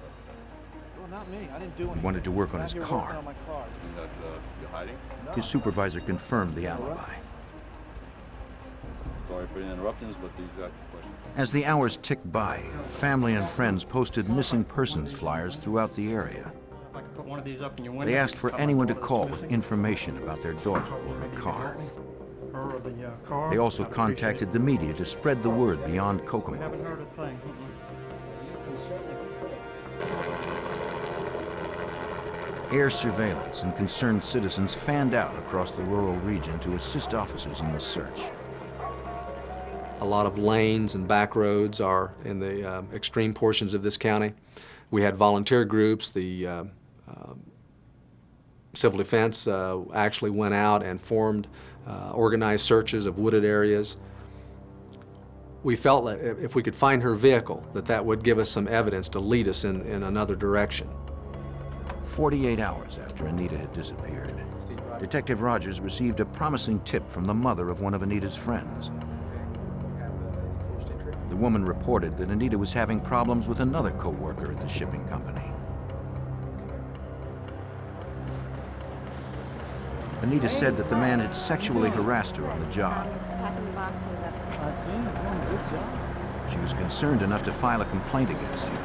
Well, not me. I didn't do anything. He wanted to work on I'm his out here working car. on my car. And that you're hiding? No. His supervisor confirmed the alibi. Sorry for the interruptions, but these are questions. As the hours ticked by, family and friends posted missing persons flyers throughout the area. If I could put one of these up in your window. They asked for anyone to call with information about their daughter or her car. Or the car. They also contacted the media to spread the word beyond We Kokomo. haven't heard a thing. Air surveillance and concerned citizens fanned out across the rural region to assist officers in the search. A lot of lanes and back roads are in the extreme portions of this county. We had volunteer groups. The civil defense actually went out and formed organized searches of wooded areas. We felt that if we could find her vehicle, that would give us some evidence to lead us in another direction. 48 hours after Anita had disappeared, Detective Rogers received a promising tip from the mother of one of Anita's friends. The woman reported that Anita was having problems with another co-worker at the shipping company. Anita said that the man had sexually harassed her on the job. Packing the boxes up. I see. You're doing a good job. She was concerned enough to file a complaint against him.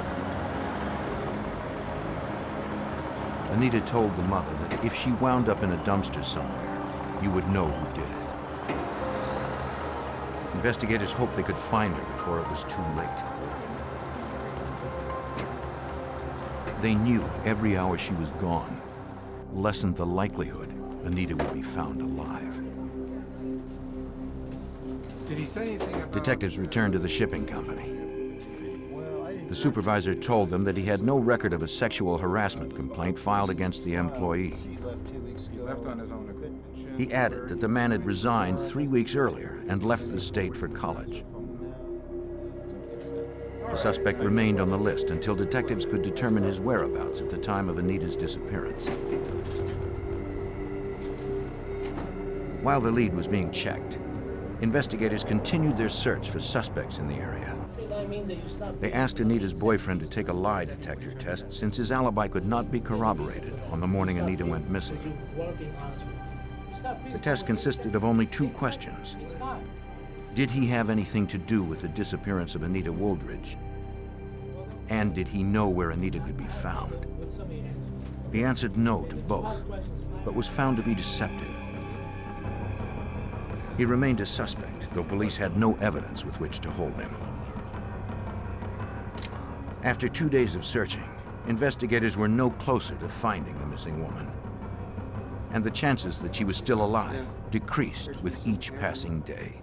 Anita told the mother that if she wound up in a dumpster somewhere, you would know who did it. Investigators hoped they could find her before it was too late. They knew every hour she was gone lessened the likelihood Anita would be found alive. Did he say anything about... Detectives returned to the shipping company. The supervisor told them that he had no record of a sexual harassment complaint filed against the employee. He left on his own accord. He added that the man had resigned 3 weeks earlier and left the state for college. The suspect remained on the list until detectives could determine his whereabouts at the time of Anita's disappearance. While the lead was being checked, investigators continued their search for suspects in the area. They asked Anita's boyfriend to take a lie detector test since his alibi could not be corroborated on the morning Anita went missing. The test consisted of only 2 questions. Did he have anything to do with the disappearance of Anita Wooldridge? And did he know where Anita could be found? He answered no to both, but was found to be deceptive. He remained a suspect, though police had no evidence with which to hold him. After 2 days of searching, investigators were no closer to finding the missing woman. And the chances that she was still alive decreased with each passing day.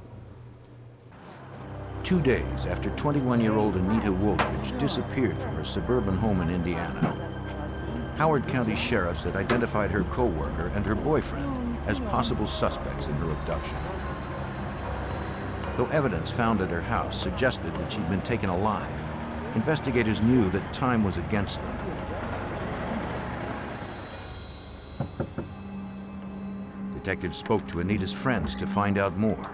2 days after 21-year-old Anita Wooldridge disappeared from her suburban home in Indiana, Howard County sheriffs had identified her co-worker and her boyfriend as possible suspects in her abduction. Though evidence found at her house suggested that she'd been taken alive, investigators knew that time was against them. Detectives spoke to Anita's friends to find out more.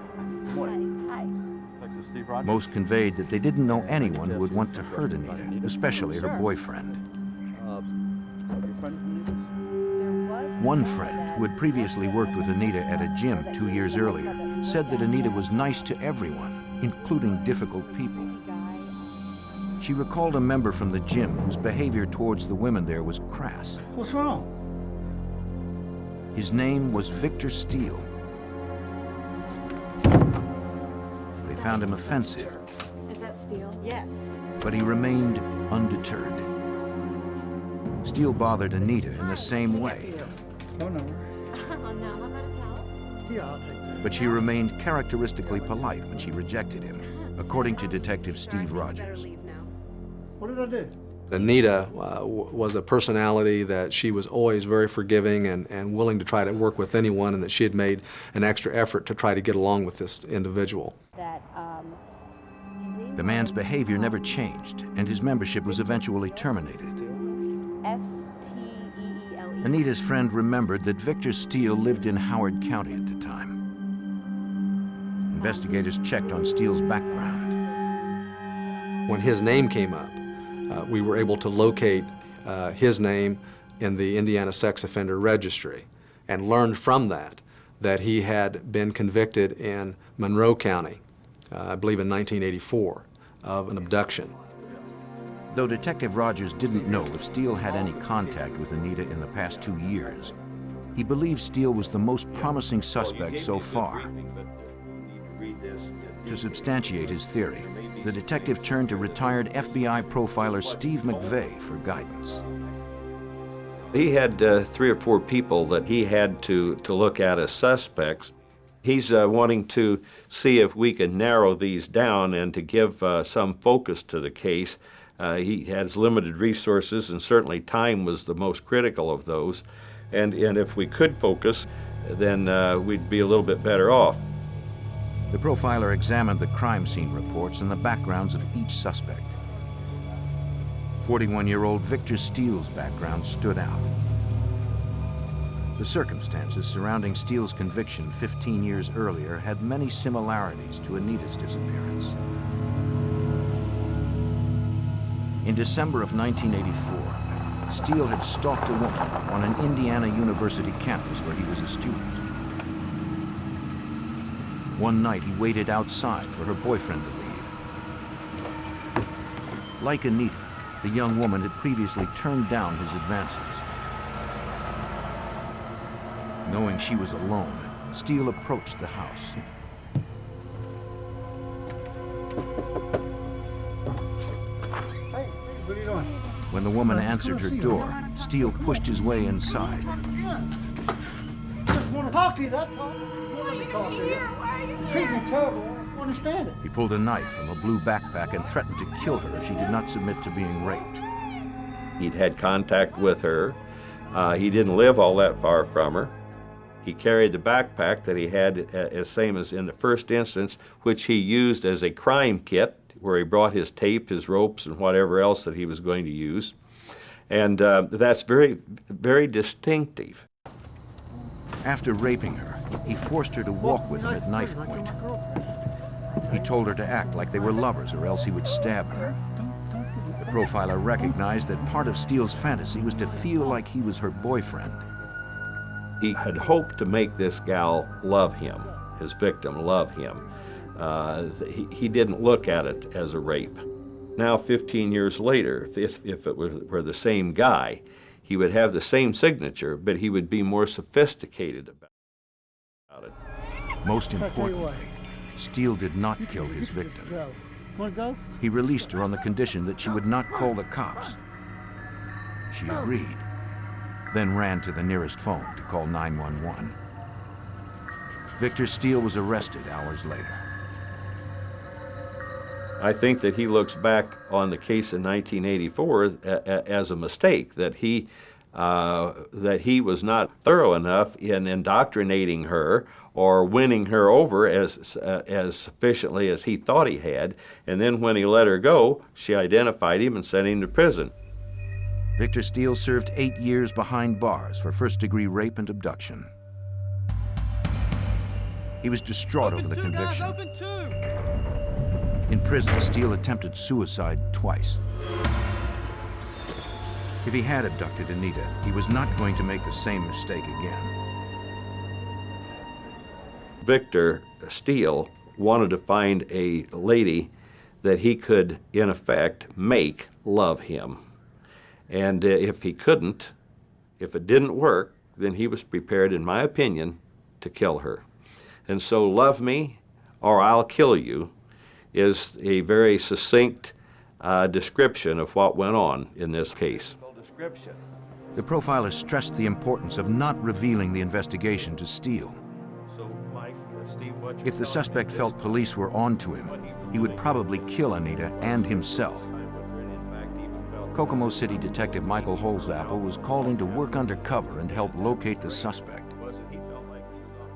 Detective Steve Rogers. Most conveyed that they didn't know anyone who would want to hurt Anita, especially her boyfriend. Are you friends with Anita's? One friend, who had previously worked with Anita at a gym 2 years earlier, said that Anita was nice to everyone, including difficult people. She recalled a member from the gym whose behavior towards the women there was crass. What's wrong? His name was Victor Steele. They found him offensive. Is that Steele? Yes. But he remained undeterred. Steele bothered Anita in the same way, Oh, no. Oh no, how about a towel? Yeah, I'll take that. but she remained characteristically polite when she rejected him, according to Detective Steve Rogers. What did I do? Anita was a personality that she was always very forgiving and willing to try to work with anyone, and that she had made an extra effort to try to get along with this individual. The man's behavior never changed, and his membership was eventually terminated. Anita's friend remembered that Victor Steele lived in Howard County at the time. Investigators checked on Steele's background. When his name came up, we were able to locate his name in the Indiana Sex Offender Registry and learned from that he had been convicted in Monroe County, I believe in 1984, of an abduction. Though Detective Rogers didn't know if Steele had any contact with Anita in the past 2 years, he believed Steele was the most promising suspect so far. To substantiate his theory, the detective turned to retired FBI profiler Steve McVeigh for guidance. He had 3 or 4 people that he had to look at as suspects. He's wanting to see if we can narrow these down and to give some focus to the case. He has limited resources, and certainly time was the most critical of those. And if we could focus, then we'd be a little bit better off. The profiler examined the crime scene reports and the backgrounds of each suspect. 41-year-old Victor Steele's background stood out. The circumstances surrounding Steele's conviction 15 years earlier had many similarities to Anita's disappearance. In December of 1984, Steele had stalked a woman on an Indiana University campus where he was a student. One night, he waited outside for her boyfriend to leave. Like Anita, the young woman had previously turned down his advances. Knowing she was alone, Steele approached the house. Hey, what are you doing? When the woman answered her door, Steele pushed his way inside. Just want to talk to you, that's all. Let me talk to you. You treat me terrible. I don't understand it. He pulled a knife from a blue backpack and threatened to kill her if she did not submit to being raped. He'd had contact with her. He didn't live all that far from her. He carried the backpack that he had, same as in the first instance, which he used as a crime kit, where he brought his tape, his ropes, and whatever else that he was going to use. And that's very, very distinctive. After raping her, he forced her to walk with him at knife point. He told her to act like they were lovers or else he would stab her. The profiler recognized that part of Steele's fantasy was to feel like he was her boyfriend. He had hoped to make this gal love him, his victim love him. He didn't look at it as a rape. Now, 15 years later, if it were the same guy, he would have the same signature, but he would be more sophisticated about it. Most importantly, Steele did not kill his victim. Want to go? He released her on the condition that she would not call the cops. She agreed, then ran to the nearest phone to call 911. Victor Steele was arrested hours later. I think that he looks back on the case in 1984 as a mistake, that he was not thorough enough in indoctrinating her or winning her over as sufficiently as he thought he had. And then when he let her go, she identified him and sent him to prison. Victor Steele served 8 years behind bars for first-degree rape and abduction. He was distraught over the conviction. In prison, Steele attempted suicide twice. If he had abducted Anita, he was not going to make the same mistake again. Victor Steele wanted to find a lady that he could, in effect, make love him. And if he couldn't, if it didn't work, then he was prepared, in my opinion, to kill her. And so, love me or I'll kill you is a very succinct description of what went on in this case. The profiler stressed the importance of not revealing the investigation to Steele. If the suspect felt police were onto him, he would probably kill Anita and himself. Kokomo City Detective Michael Holzapfel was called in to work undercover and help locate the suspect.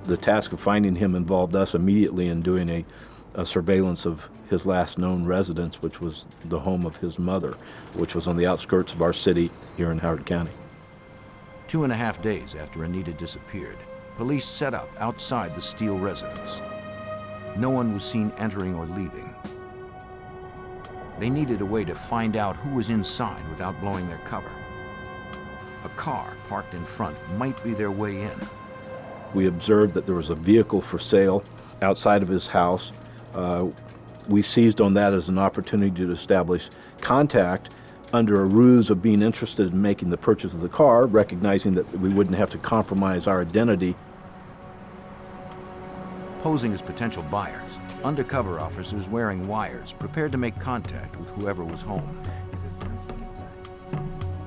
The task of finding him involved us immediately in doing a surveillance of his last known residence, which was the home of his mother, which was on the outskirts of our city here in Howard County. 2.5 days after Anita disappeared, police set up outside the Steele residence. No one was seen entering or leaving. They needed a way to find out who was inside without blowing their cover. A car parked in front might be their way in. We observed that there was a vehicle for sale outside of his house. We seized on that as an opportunity to establish contact under a ruse of being interested in making the purchase of the car, recognizing that we wouldn't have to compromise our identity. Posing as potential buyers, undercover officers wearing wires prepared to make contact with whoever was home.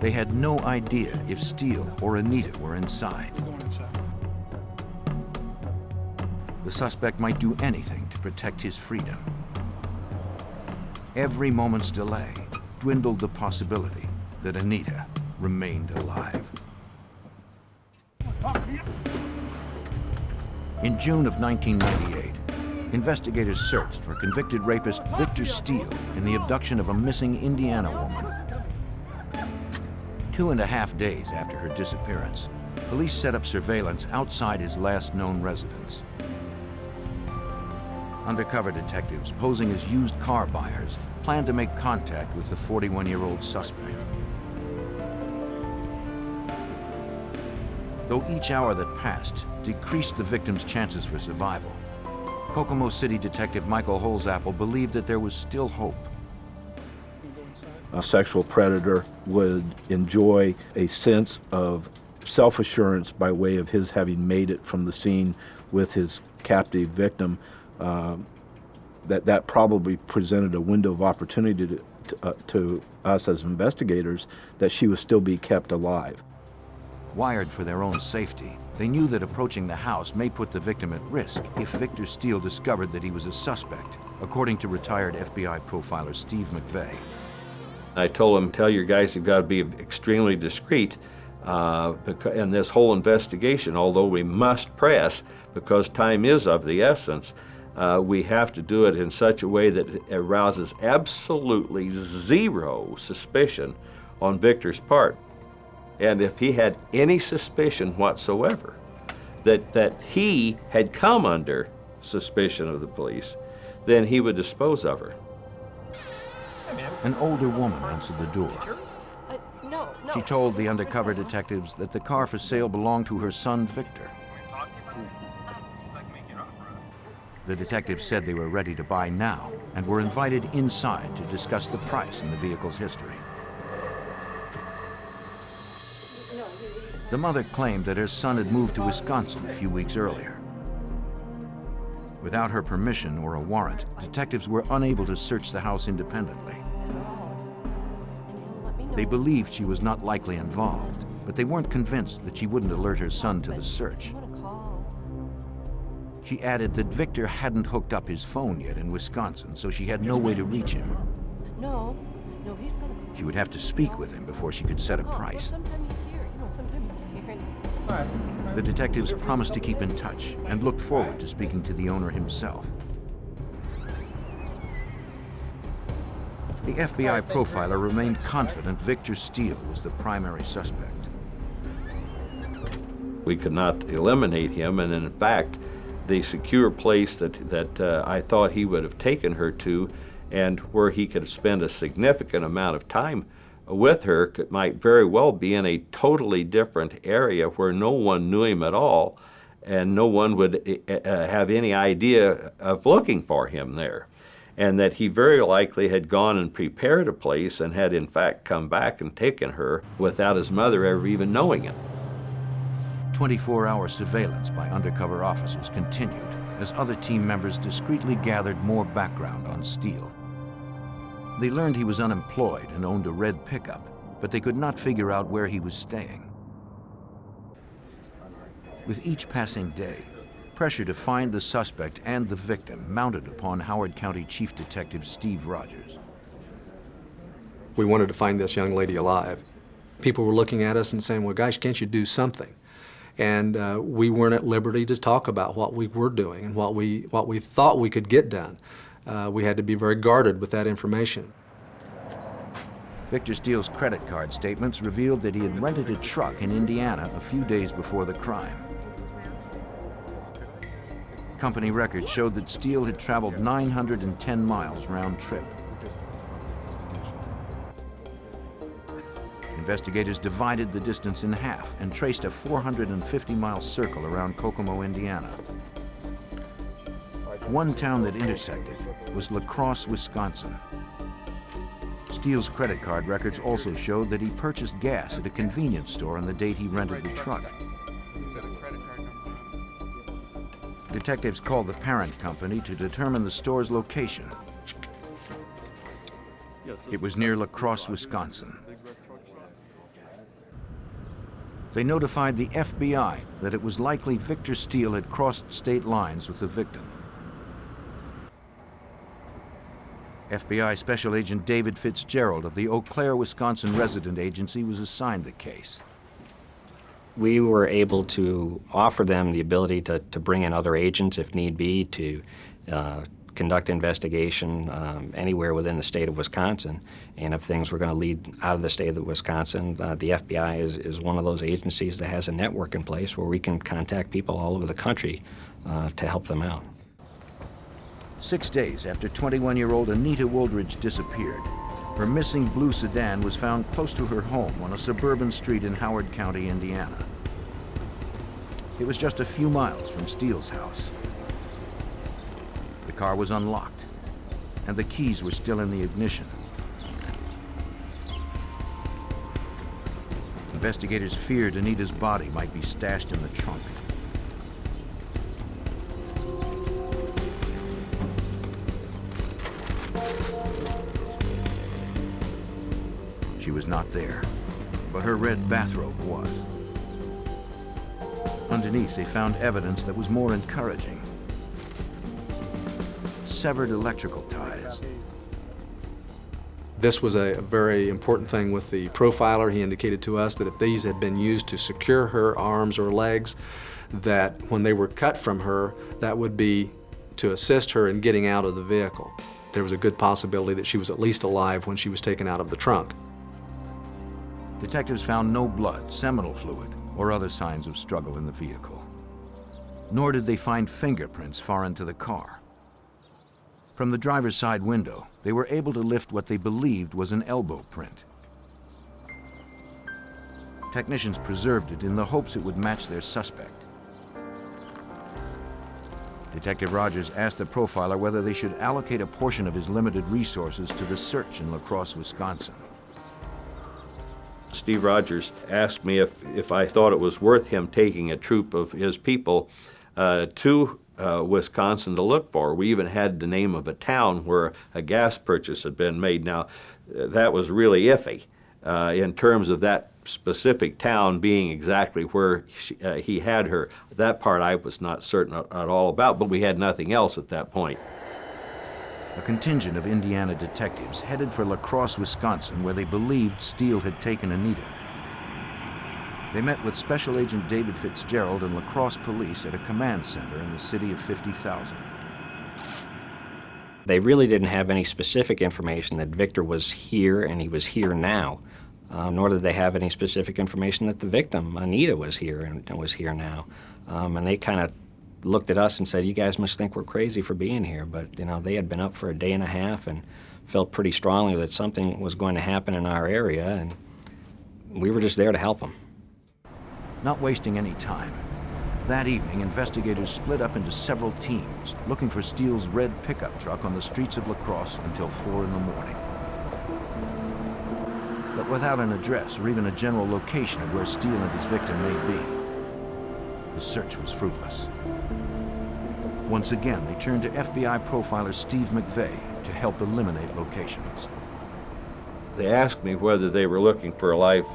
They had no idea if Steele or Anita were inside. The suspect might do anything to protect his freedom. Every moment's delay dwindled the possibility that Anita remained alive. In June of 1998, investigators searched for convicted rapist Victor Steele in the abduction of a missing Indiana woman. 2.5 days after her disappearance, police set up surveillance outside his last known residence. Undercover detectives posing as used car buyers planned to make contact with the 41-year-old suspect. Though each hour that passed decreased the victim's chances for survival, Kokomo City Detective Michael Holzapfel believed that there was still hope. A sexual predator would enjoy a sense of self-assurance by way of his having made it from the scene with his captive victim. That probably presented a window of opportunity to us as investigators that she would still be kept alive. Wired for their own safety, they knew that approaching the house may put the victim at risk if Victor Steele discovered that he was a suspect, according to retired FBI profiler Steve McVeigh. I told him, tell your guys you've got to be extremely discreet in this whole investigation, although we must press because time is of the essence. We have to do it in such a way that it arouses absolutely zero suspicion on Victor's part. And if he had any suspicion whatsoever that he had come under suspicion of the police, then he would dispose of her. An older woman answered the door. No. She told the undercover detectives that the car for sale belonged to her son, Victor. The detectives said they were ready to buy now and were invited inside to discuss the price and the vehicle's history. The mother claimed that her son had moved to Wisconsin a few weeks earlier. Without her permission or a warrant, detectives were unable to search the house independently. They believed she was not likely involved, but they weren't convinced that she wouldn't alert her son to the search. She added that Victor hadn't hooked up his phone yet in Wisconsin, so she had no way to reach him. No, he's gonna call. She would have to speak with him before she could set a price. Sometime he's here. Sometime he's here. The detectives promised to keep in touch and looked forward to speaking to the owner himself. The FBI profiler remained confident Victor Steele was the primary suspect. We could not eliminate him, and in fact, the secure place that I thought he would have taken her to, and where he could spend a significant amount of time with her, might very well be in a totally different area where no one knew him at all, and no one would have any idea of looking for him there. And that he very likely had gone and prepared a place and had in fact come back and taken her without his mother ever even knowing it. 24-hour surveillance by undercover officers continued as other team members discreetly gathered more background on Steele. They learned he was unemployed and owned a red pickup, but they could not figure out where he was staying. With each passing day, pressure to find the suspect and the victim mounted upon Howard County Chief Detective Steve Rogers. We wanted to find this young lady alive. People were looking at us and saying, well, gosh, can't you do something? And we weren't at liberty to talk about what we were doing and what we thought we could get done. We had to be very guarded with that information. Victor Steele's credit card statements revealed that he had rented a truck in Indiana a few days before the crime. Company records showed that Steele had traveled 910 miles round trip. Investigators divided the distance in half and traced a 450-mile circle around Kokomo, Indiana. One town that intersected was La Crosse, Wisconsin. Steele's credit card records also showed that he purchased gas at a convenience store on the date he rented the truck. Detectives called the parent company to determine the store's location. It was near La Crosse, Wisconsin. They notified the FBI that it was likely Victor Steele had crossed state lines with the victim. FBI Special Agent David Fitzgerald of the Eau Claire, Wisconsin resident agency was assigned the case. We were able to offer them the ability to bring in other agents if need be, to conduct investigation anywhere within the state of Wisconsin. And if things were going to lead out of the state of Wisconsin, the FBI is one of those agencies that has a network in place where we can contact people all over the country to help them out. 6 days after 21-year-old Anita Woldridge disappeared, her missing blue sedan was found close to her home on a suburban street in Howard County, Indiana. It was just a few miles from Steele's house. The car was unlocked, and the keys were still in the ignition. Investigators feared Anita's body might be stashed in the trunk. She was not there, but her red bathrobe was. Underneath, they found evidence that was more encouraging. Severed electrical ties. This was a very important thing with the profiler. He indicated to us that if these had been used to secure her arms or legs, that when they were cut from her, that would be to assist her in getting out of the vehicle. There was a good possibility that she was at least alive when she was taken out of the trunk. Detectives found no blood, seminal fluid, or other signs of struggle in the vehicle. Nor did they find fingerprints far into the car. From the driver's side window, they were able to lift what they believed was an elbow print. Technicians preserved it in the hopes it would match their suspect. Detective Rogers asked the profiler whether they should allocate a portion of his limited resources to the search in La Crosse, Wisconsin. Steve Rogers asked me if I thought it was worth him taking a troop of his people to Wisconsin to look for. We even had the name of a town where a gas purchase had been made. Now, that was really iffy in terms of that specific town being exactly where he had her. That part I was not certain at all about, but we had nothing else at that point. A contingent of Indiana detectives headed for La Crosse, Wisconsin, where they believed Steele had taken Anita. They met with Special Agent David Fitzgerald and La Crosse police at a command center in the city of 50,000. They really didn't have any specific information that Victor was here and he was here now, nor did they have any specific information that the victim, Anita, was here and was here now. And they kind of looked at us and said, "You guys must think we're crazy for being here." But, you know, they had been up for a day and a half and felt pretty strongly that something was going to happen in our area, and we were just there to help them. Not wasting any time, that evening investigators split up into several teams, looking for Steele's red pickup truck on the streets of La Crosse until 4 in the morning. But without an address or even a general location of where Steele and his victim may be, the search was fruitless. Once again, they turned to FBI profiler Steve McVeigh to help eliminate locations. They asked me whether they were looking for a live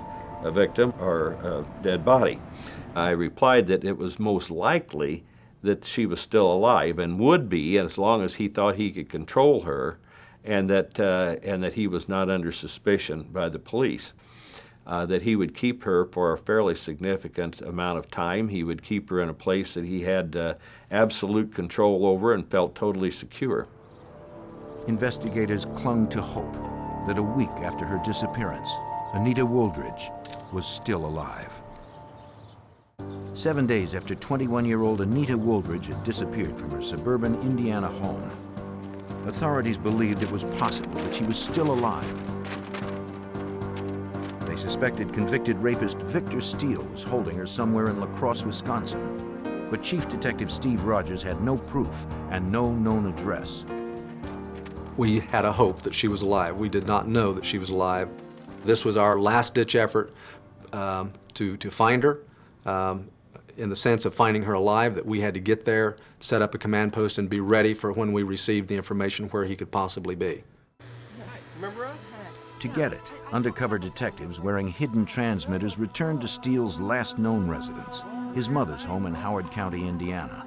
victim or a dead body. I replied that it was most likely that she was still alive and would be, as long as he thought he could control her, and that he was not under suspicion by the police. That he would keep her for a fairly significant amount of time. He would keep her in a place that he had absolute control over and felt totally secure. Investigators clung to hope that a week after her disappearance, Anita Wooldridge was still alive. 7 days after 21-year-old Anita Wooldridge had disappeared from her suburban Indiana home, authorities believed it was possible that she was still alive. They suspected convicted rapist Victor Steele was holding her somewhere in La Crosse, Wisconsin. But Chief Detective Steve Rogers had no proof and no known address. We had a hope that she was alive. We did not know that she was alive. This was our last-ditch effort to find her, in the sense of finding her alive, that we had to get there, set up a command post, and be ready for when we received the information where he could possibly be. Remember us? To get it, undercover detectives wearing hidden transmitters returned to Steele's last known residence, his mother's home in Howard County, Indiana.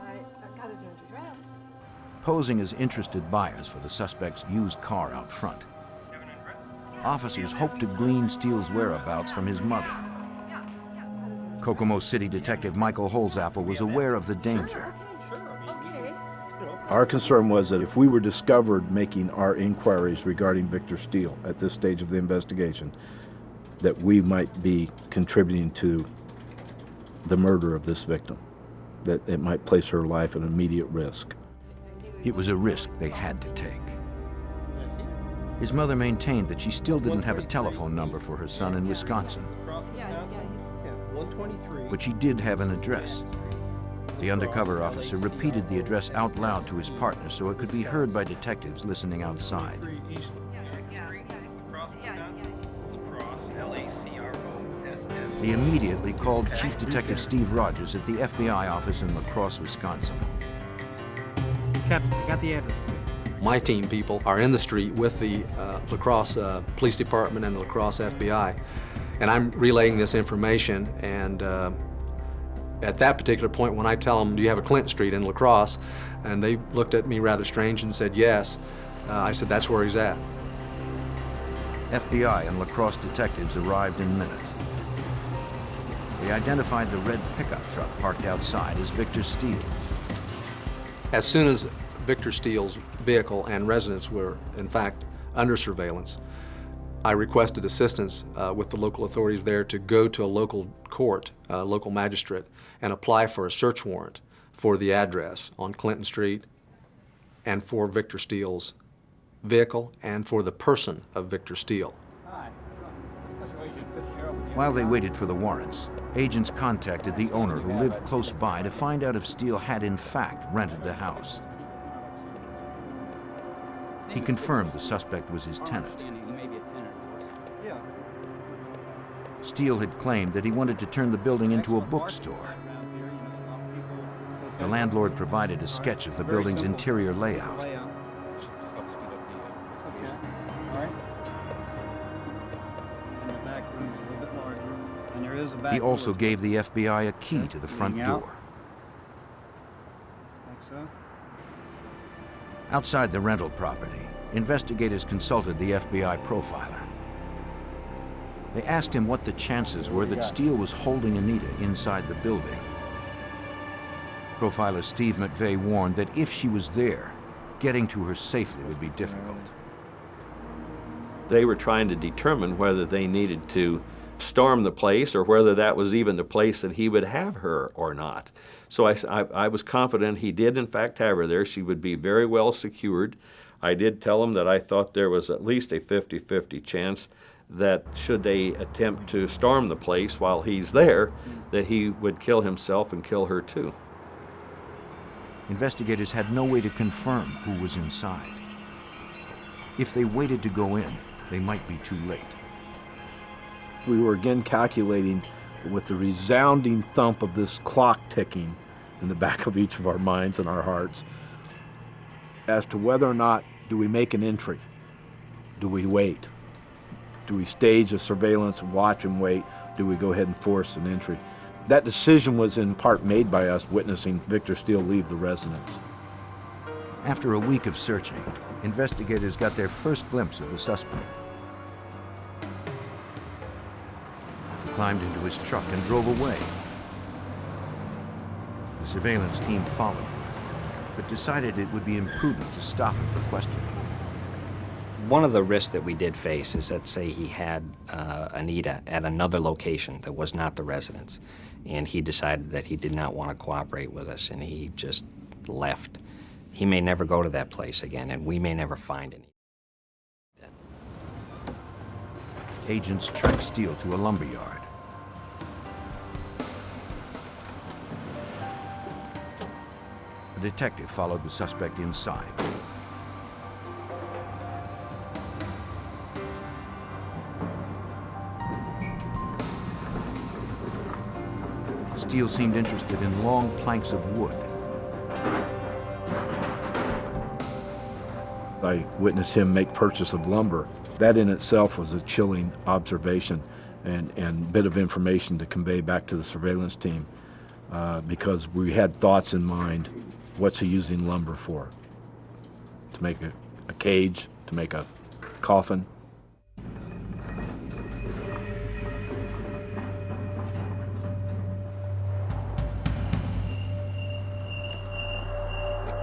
Posing as interested buyers for the suspect's used car out front, officers hoped to glean Steele's whereabouts from his mother. Kokomo City Detective Michael Holzapfel was aware of the danger. Our concern was that if we were discovered making our inquiries regarding Victor Steele at this stage of the investigation, that we might be contributing to the murder of this victim, that it might place her life at immediate risk. It was a risk they had to take. His mother maintained that she still didn't have a telephone number for her son in Wisconsin. But she did have an address. The undercover officer repeated the address out loud to his partner so it could be heard by detectives listening outside. He immediately called Chief Detective Steve Rogers at the FBI office in La Crosse, Wisconsin. Captain, I got the address. My team people are in the street with the La Crosse Police Department and the La Crosse FBI, and I'm relaying this information, and at that particular point when I tell them, do you have a Clinton Street in La Crosse? And they looked at me rather strange and said yes. I said, that's where he's at. FBI and La Crosse detectives arrived in minutes. They identified the red pickup truck parked outside as Victor Steele's. As soon as Victor Steele's vehicle and residence were, in fact, under surveillance, I requested assistance with the local authorities there to go to a local court, local magistrate, and apply for a search warrant for the address on Clinton Street and for Victor Steele's vehicle and for the person of Victor Steele. While they waited for the warrants, agents contacted the owner who lived close by to find out if Steele had in fact rented the house. He confirmed the suspect was his tenant. Steele had claimed that he wanted to turn the building into a bookstore. The landlord provided a sketch of the building's interior layout. He also gave the FBI a key to the front door. Outside the rental property, investigators consulted the FBI profiler. They asked him what the chances were that Steele was holding Anita inside the building. Profiler Steve McVeigh warned that if she was there, getting to her safely would be difficult. They were trying to determine whether they needed to storm the place, or whether that was even the place that he would have her or not. So I was confident he did in fact have her there. She would be very well secured. I did tell him that I thought there was at least a 50-50 chance that should they attempt to storm the place while he's there, that he would kill himself and kill her too. Investigators had no way to confirm who was inside. If they waited to go in, they might be too late. We were again calculating with the resounding thump of this clock ticking in the back of each of our minds and our hearts as to whether or not do we make an entry? Do we wait? Do we stage a surveillance, watch and wait? Do we go ahead and force an entry? That decision was in part made by us witnessing Victor Steele leave the residence. After a week of searching, investigators got their first glimpse of the suspect. He climbed into his truck and drove away. The surveillance team followed, but decided it would be imprudent to stop him for questioning. One of the risks that we did face is that, say, he had Anita at another location that was not the residence, and he decided that he did not want to cooperate with us, and he just left. He may never go to that place again, and we may never find any. Agents tracked Steele to a lumber yard. A detective followed the suspect inside. Steele seemed interested in long planks of wood. I witnessed him make purchase of lumber. That in itself was a chilling observation and bit of information to convey back to the surveillance team because we had thoughts in mind. What's he using lumber for? To make a cage, to make a coffin?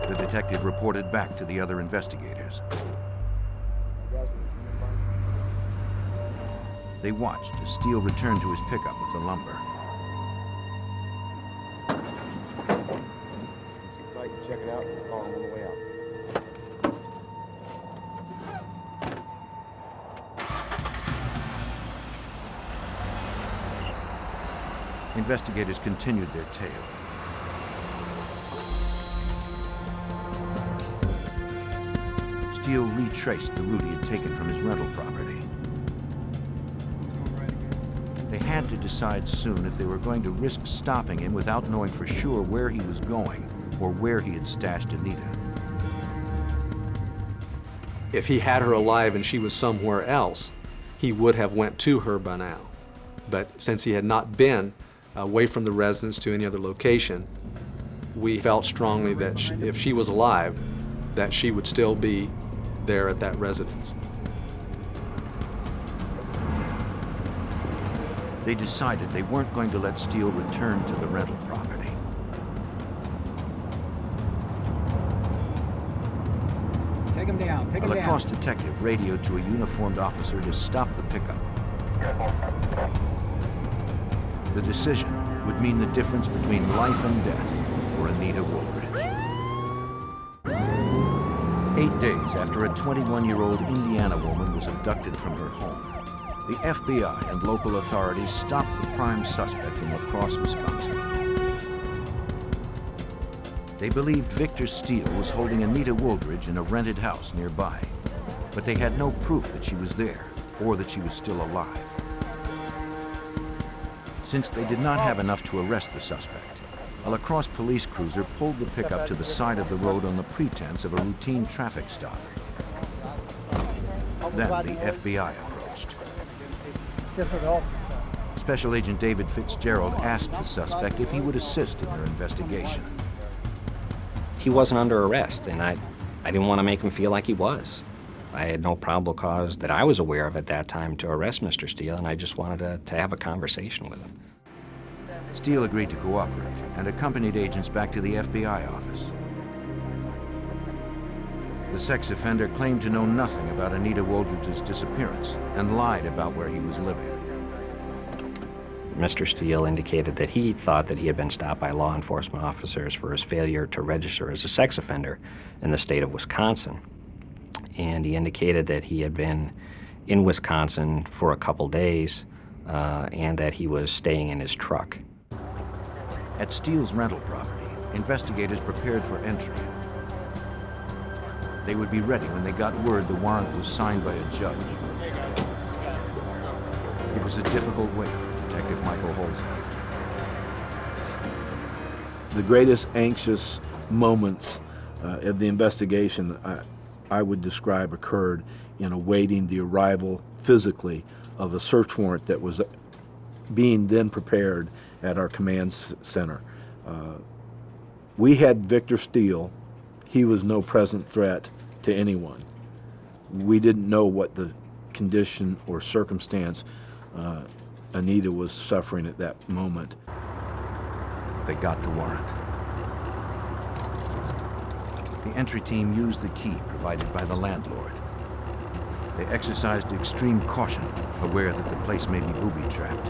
The detective reported back to the other investigators. They watched as Steele returned to his pickup with the lumber. Check it out and call him on the way out. Investigators continued their tale. Steele retraced the route he had taken from his rental property. They had to decide soon if they were going to risk stopping him without knowing for sure where he was going or where he had stashed Anita. If he had her alive and she was somewhere else, he would have went to her by now. But since he had not been away from the residence to any other location, we felt strongly that if she was alive, that she would still be there at that residence. They decided they weren't going to let Steele return to the rental property. Take him down, take A him down. lacrosse detective radioed to a uniformed officer to stop the pickup. The decision would mean the difference between life and death for Anita Woolridge. 8 days after a 21-year-old Indiana woman was abducted from her home, the FBI and local authorities stopped the prime suspect in La Crosse, Wisconsin. They believed Victor Steele was holding Anita Woolridge in a rented house nearby, but they had no proof that she was there or that she was still alive. Since they did not have enough to arrest the suspect, a La Crosse police cruiser pulled the pickup to the side of the road on the pretense of a routine traffic stop. Then the FBI approached. Special Agent David Fitzgerald asked the suspect if he would assist in their investigation. He wasn't under arrest, and I didn't want to make him feel like he was. I had no probable cause that I was aware of at that time to arrest Mr. Steele, and I just wanted to have a conversation with him. Steele agreed to cooperate and accompanied agents back to the FBI office. The sex offender claimed to know nothing about Anita Woolridge's disappearance and lied about where he was living. Mr. Steele indicated that he thought that he had been stopped by law enforcement officers for his failure to register as a sex offender in the state of Wisconsin. And he indicated that he had been in Wisconsin for a couple days and that he was staying in his truck. At Steele's rental property, investigators prepared for entry. They would be ready when they got word the warrant was signed by a judge. It was a difficult wait for Detective Michael Holzap. The greatest anxious moments of the investigation I would describe occurred in awaiting the arrival physically of a search warrant that was being then prepared at our command center. We had Victor Steele. He was no present threat to anyone. We didn't know what the condition or circumstance Anita was suffering at that moment. They got the warrant. The entry team used the key provided by the landlord. They exercised extreme caution, aware that the place may be booby-trapped.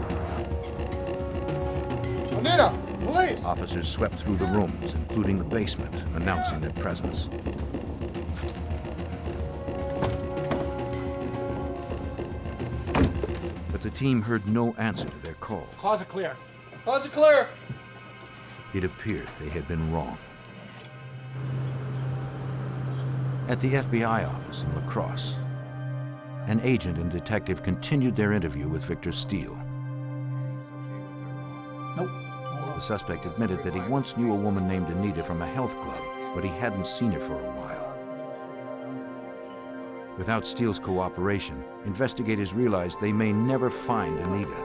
Anita, police! Officers swept through the rooms, including the basement, announcing their presence. But the team heard no answer to their calls. Closet clear. Closet clear! It appeared they had been wrong. At the FBI office in La Crosse, an agent and detective continued their interview with Victor Steele. Nope. The suspect admitted that he once knew a woman named Anita from a health club, but he hadn't seen her for a while. Without Steele's cooperation, investigators realized they may never find Anita,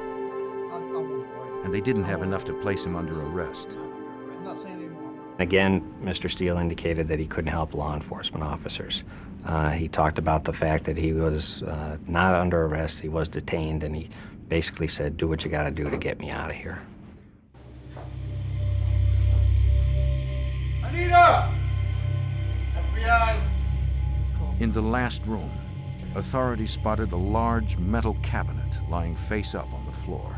and they didn't have enough to place him under arrest. Again, Mr. Steele indicated that he couldn't help law enforcement officers. He talked about the fact that he was not under arrest, he was detained, and he basically said, do what you gotta do to get me out of here. Anita! FBI! In the last room, authorities spotted a large metal cabinet lying face up on the floor.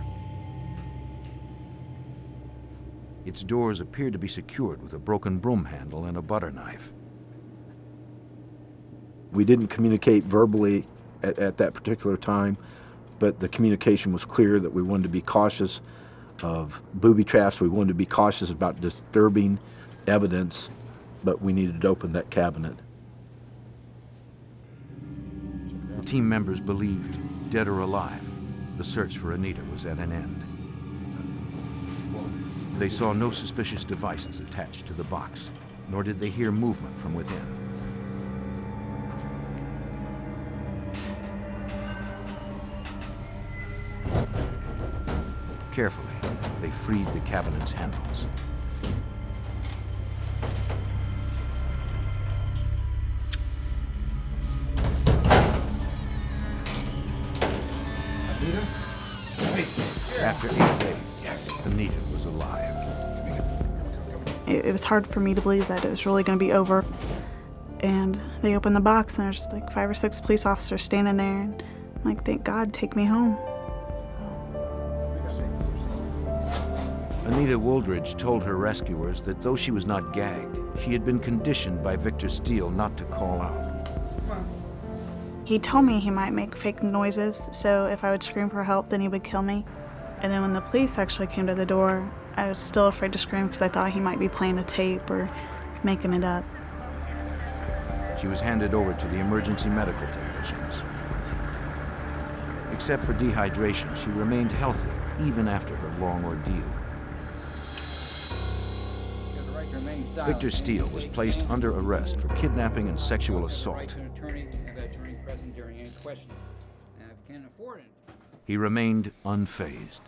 Its doors appeared to be secured with a broken broom handle and a butter knife. We didn't communicate verbally at that particular time, but the communication was clear that we wanted to be cautious of booby traps. We wanted to be cautious about disturbing evidence, but we needed to open that cabinet. The team members believed, dead or alive, the search for Anita was at an end. They saw no suspicious devices attached to the box, nor did they hear movement from within. Carefully, they freed the cabinet's handles. Anita? Wait. After 8 days, Anita was alive. It was hard for me to believe that it was really going to be over. And they opened the box and there's like 5 or 6 police officers standing there. And I'm like, thank God, take me home. Anita Wooldridge told her rescuers that though she was not gagged, she had been conditioned by Victor Steele not to call out. He told me he might make fake noises, so if I would scream for help, then he would kill me. And then when the police actually came to the door, I was still afraid to scream because I thought he might be playing a tape or making it up. She was handed over to the emergency medical technicians. Except for dehydration, she remained healthy even after her long ordeal. Victor Steele was placed under arrest for kidnapping and sexual assault. He remained unfazed.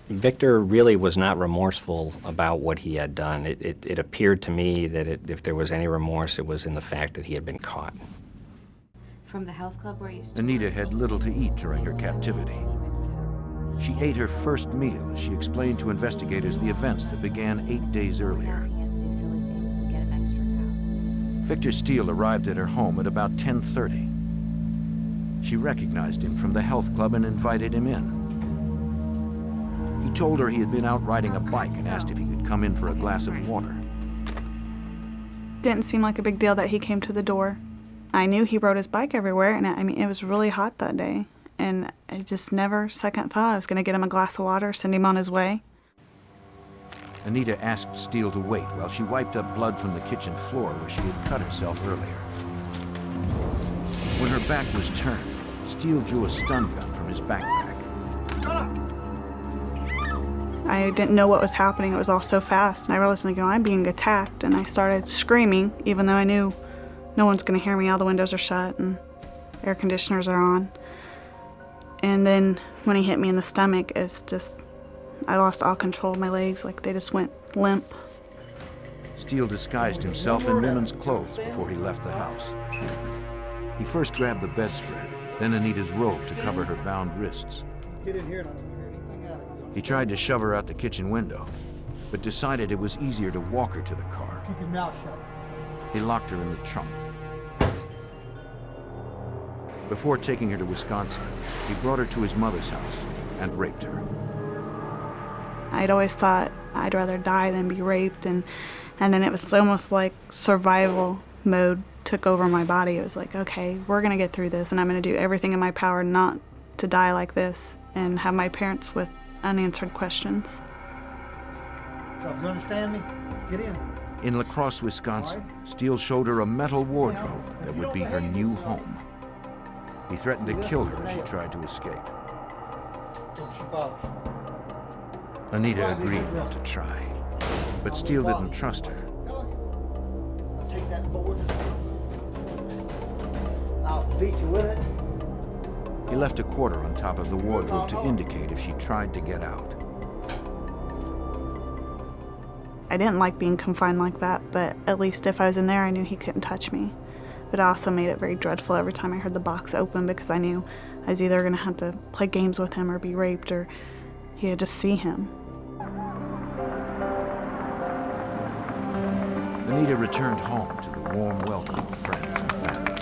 Victor really was not remorseful about what he had done. It appeared to me that if there was any remorse, it was in the fact that he had been caught. From the health club where you used to Anita had little to eat during her captivity. She ate her first meal as she explained to investigators the events that began 8 days earlier. Victor Steele arrived at her home at about 10:30. She recognized him from the health club and invited him in. He told her he had been out riding a bike and asked if he could come in for a glass of water. Didn't seem like a big deal that he came to the door. I knew he rode his bike everywhere, and I mean, it was really hot that day. And I just never second thought I was going to get him a glass of water, send him on his way. Anita asked Steele to wait while she wiped up blood from the kitchen floor where she had cut herself earlier. When her back was turned, Steele drew a stun gun from his backpack. I didn't know what was happening. It was all so fast, and I realized, like, I'm being attacked, and I started screaming, even though I knew no one's going to hear me. All the windows are shut and air conditioners are on. And then when he hit me in the stomach, it's just, I lost all control of my legs, like they just went limp. Steele disguised himself in women's clothes before he left the house. He first grabbed the bedspread, then Anita's robe to cover her bound wrists. Get in here and I don't hear anything out of you. He tried to shove her out the kitchen window, but decided it was easier to walk her to the car. Keep your mouth shut. He locked her in the trunk. Before taking her to Wisconsin, he brought her to his mother's house and raped her. I'd always thought I'd rather die than be raped, and then it was almost like survival mode took over my body. It was like, okay, we're gonna get through this, and I'm gonna do everything in my power not to die like this and have my parents with unanswered questions. So, you understand me? Get in. In La Crosse, Wisconsin, Steele showed her a metal wardrobe that would be her new home. He threatened to kill her if she tried to escape. Don't you bother. Anita agreed not to try, but Steele didn't trust her. I'll take that forward. I'll beat you with it. He left a quarter on top of the wardrobe to indicate if she tried to get out. I didn't like being confined like that, but at least if I was in there, I knew he couldn't touch me. But it also made it very dreadful every time I heard the box open, because I knew I was either going to have to play games with him or be raped, or he would just see him. Anita returned home to the warm welcome of friends and family.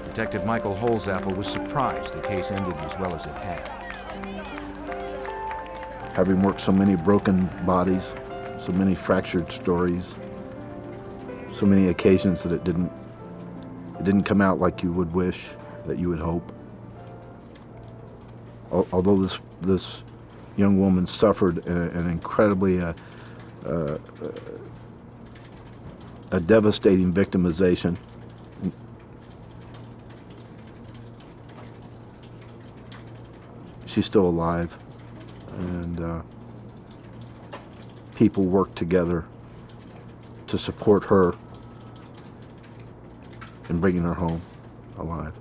Detective Michael Holzapfel was surprised the case ended as well as it had. Having worked so many broken bodies, so many fractured stories, so many occasions that it didn't come out like you would wish, that you would hope. Although this young woman suffered an incredibly a devastating victimization, she's still alive, and people work together to support her in bringing her home alive.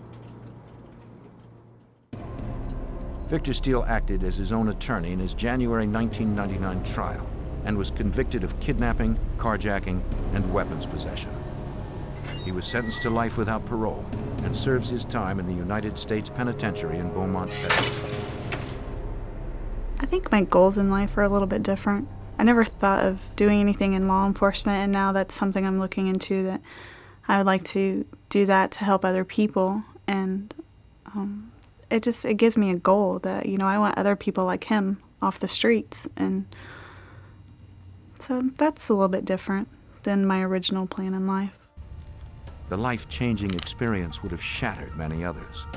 Victor Steele acted as his own attorney in his January 1999 trial and was convicted of kidnapping, carjacking, and weapons possession. He was sentenced to life without parole and serves his time in the United States Penitentiary in Beaumont, Texas. I think my goals in life are a little bit different. I never thought of doing anything in law enforcement, and now that's something I'm looking into, that I would like to do that to help other people. And it gives me a goal that, I want other people like him off the streets. And so that's a little bit different than my original plan in life. The life-changing experience would have shattered many others.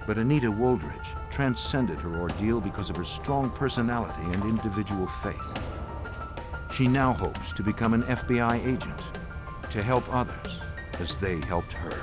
But Anita Woldridge transcended her ordeal because of her strong personality and individual faith. She now hopes to become an FBI agent to help others as they helped her.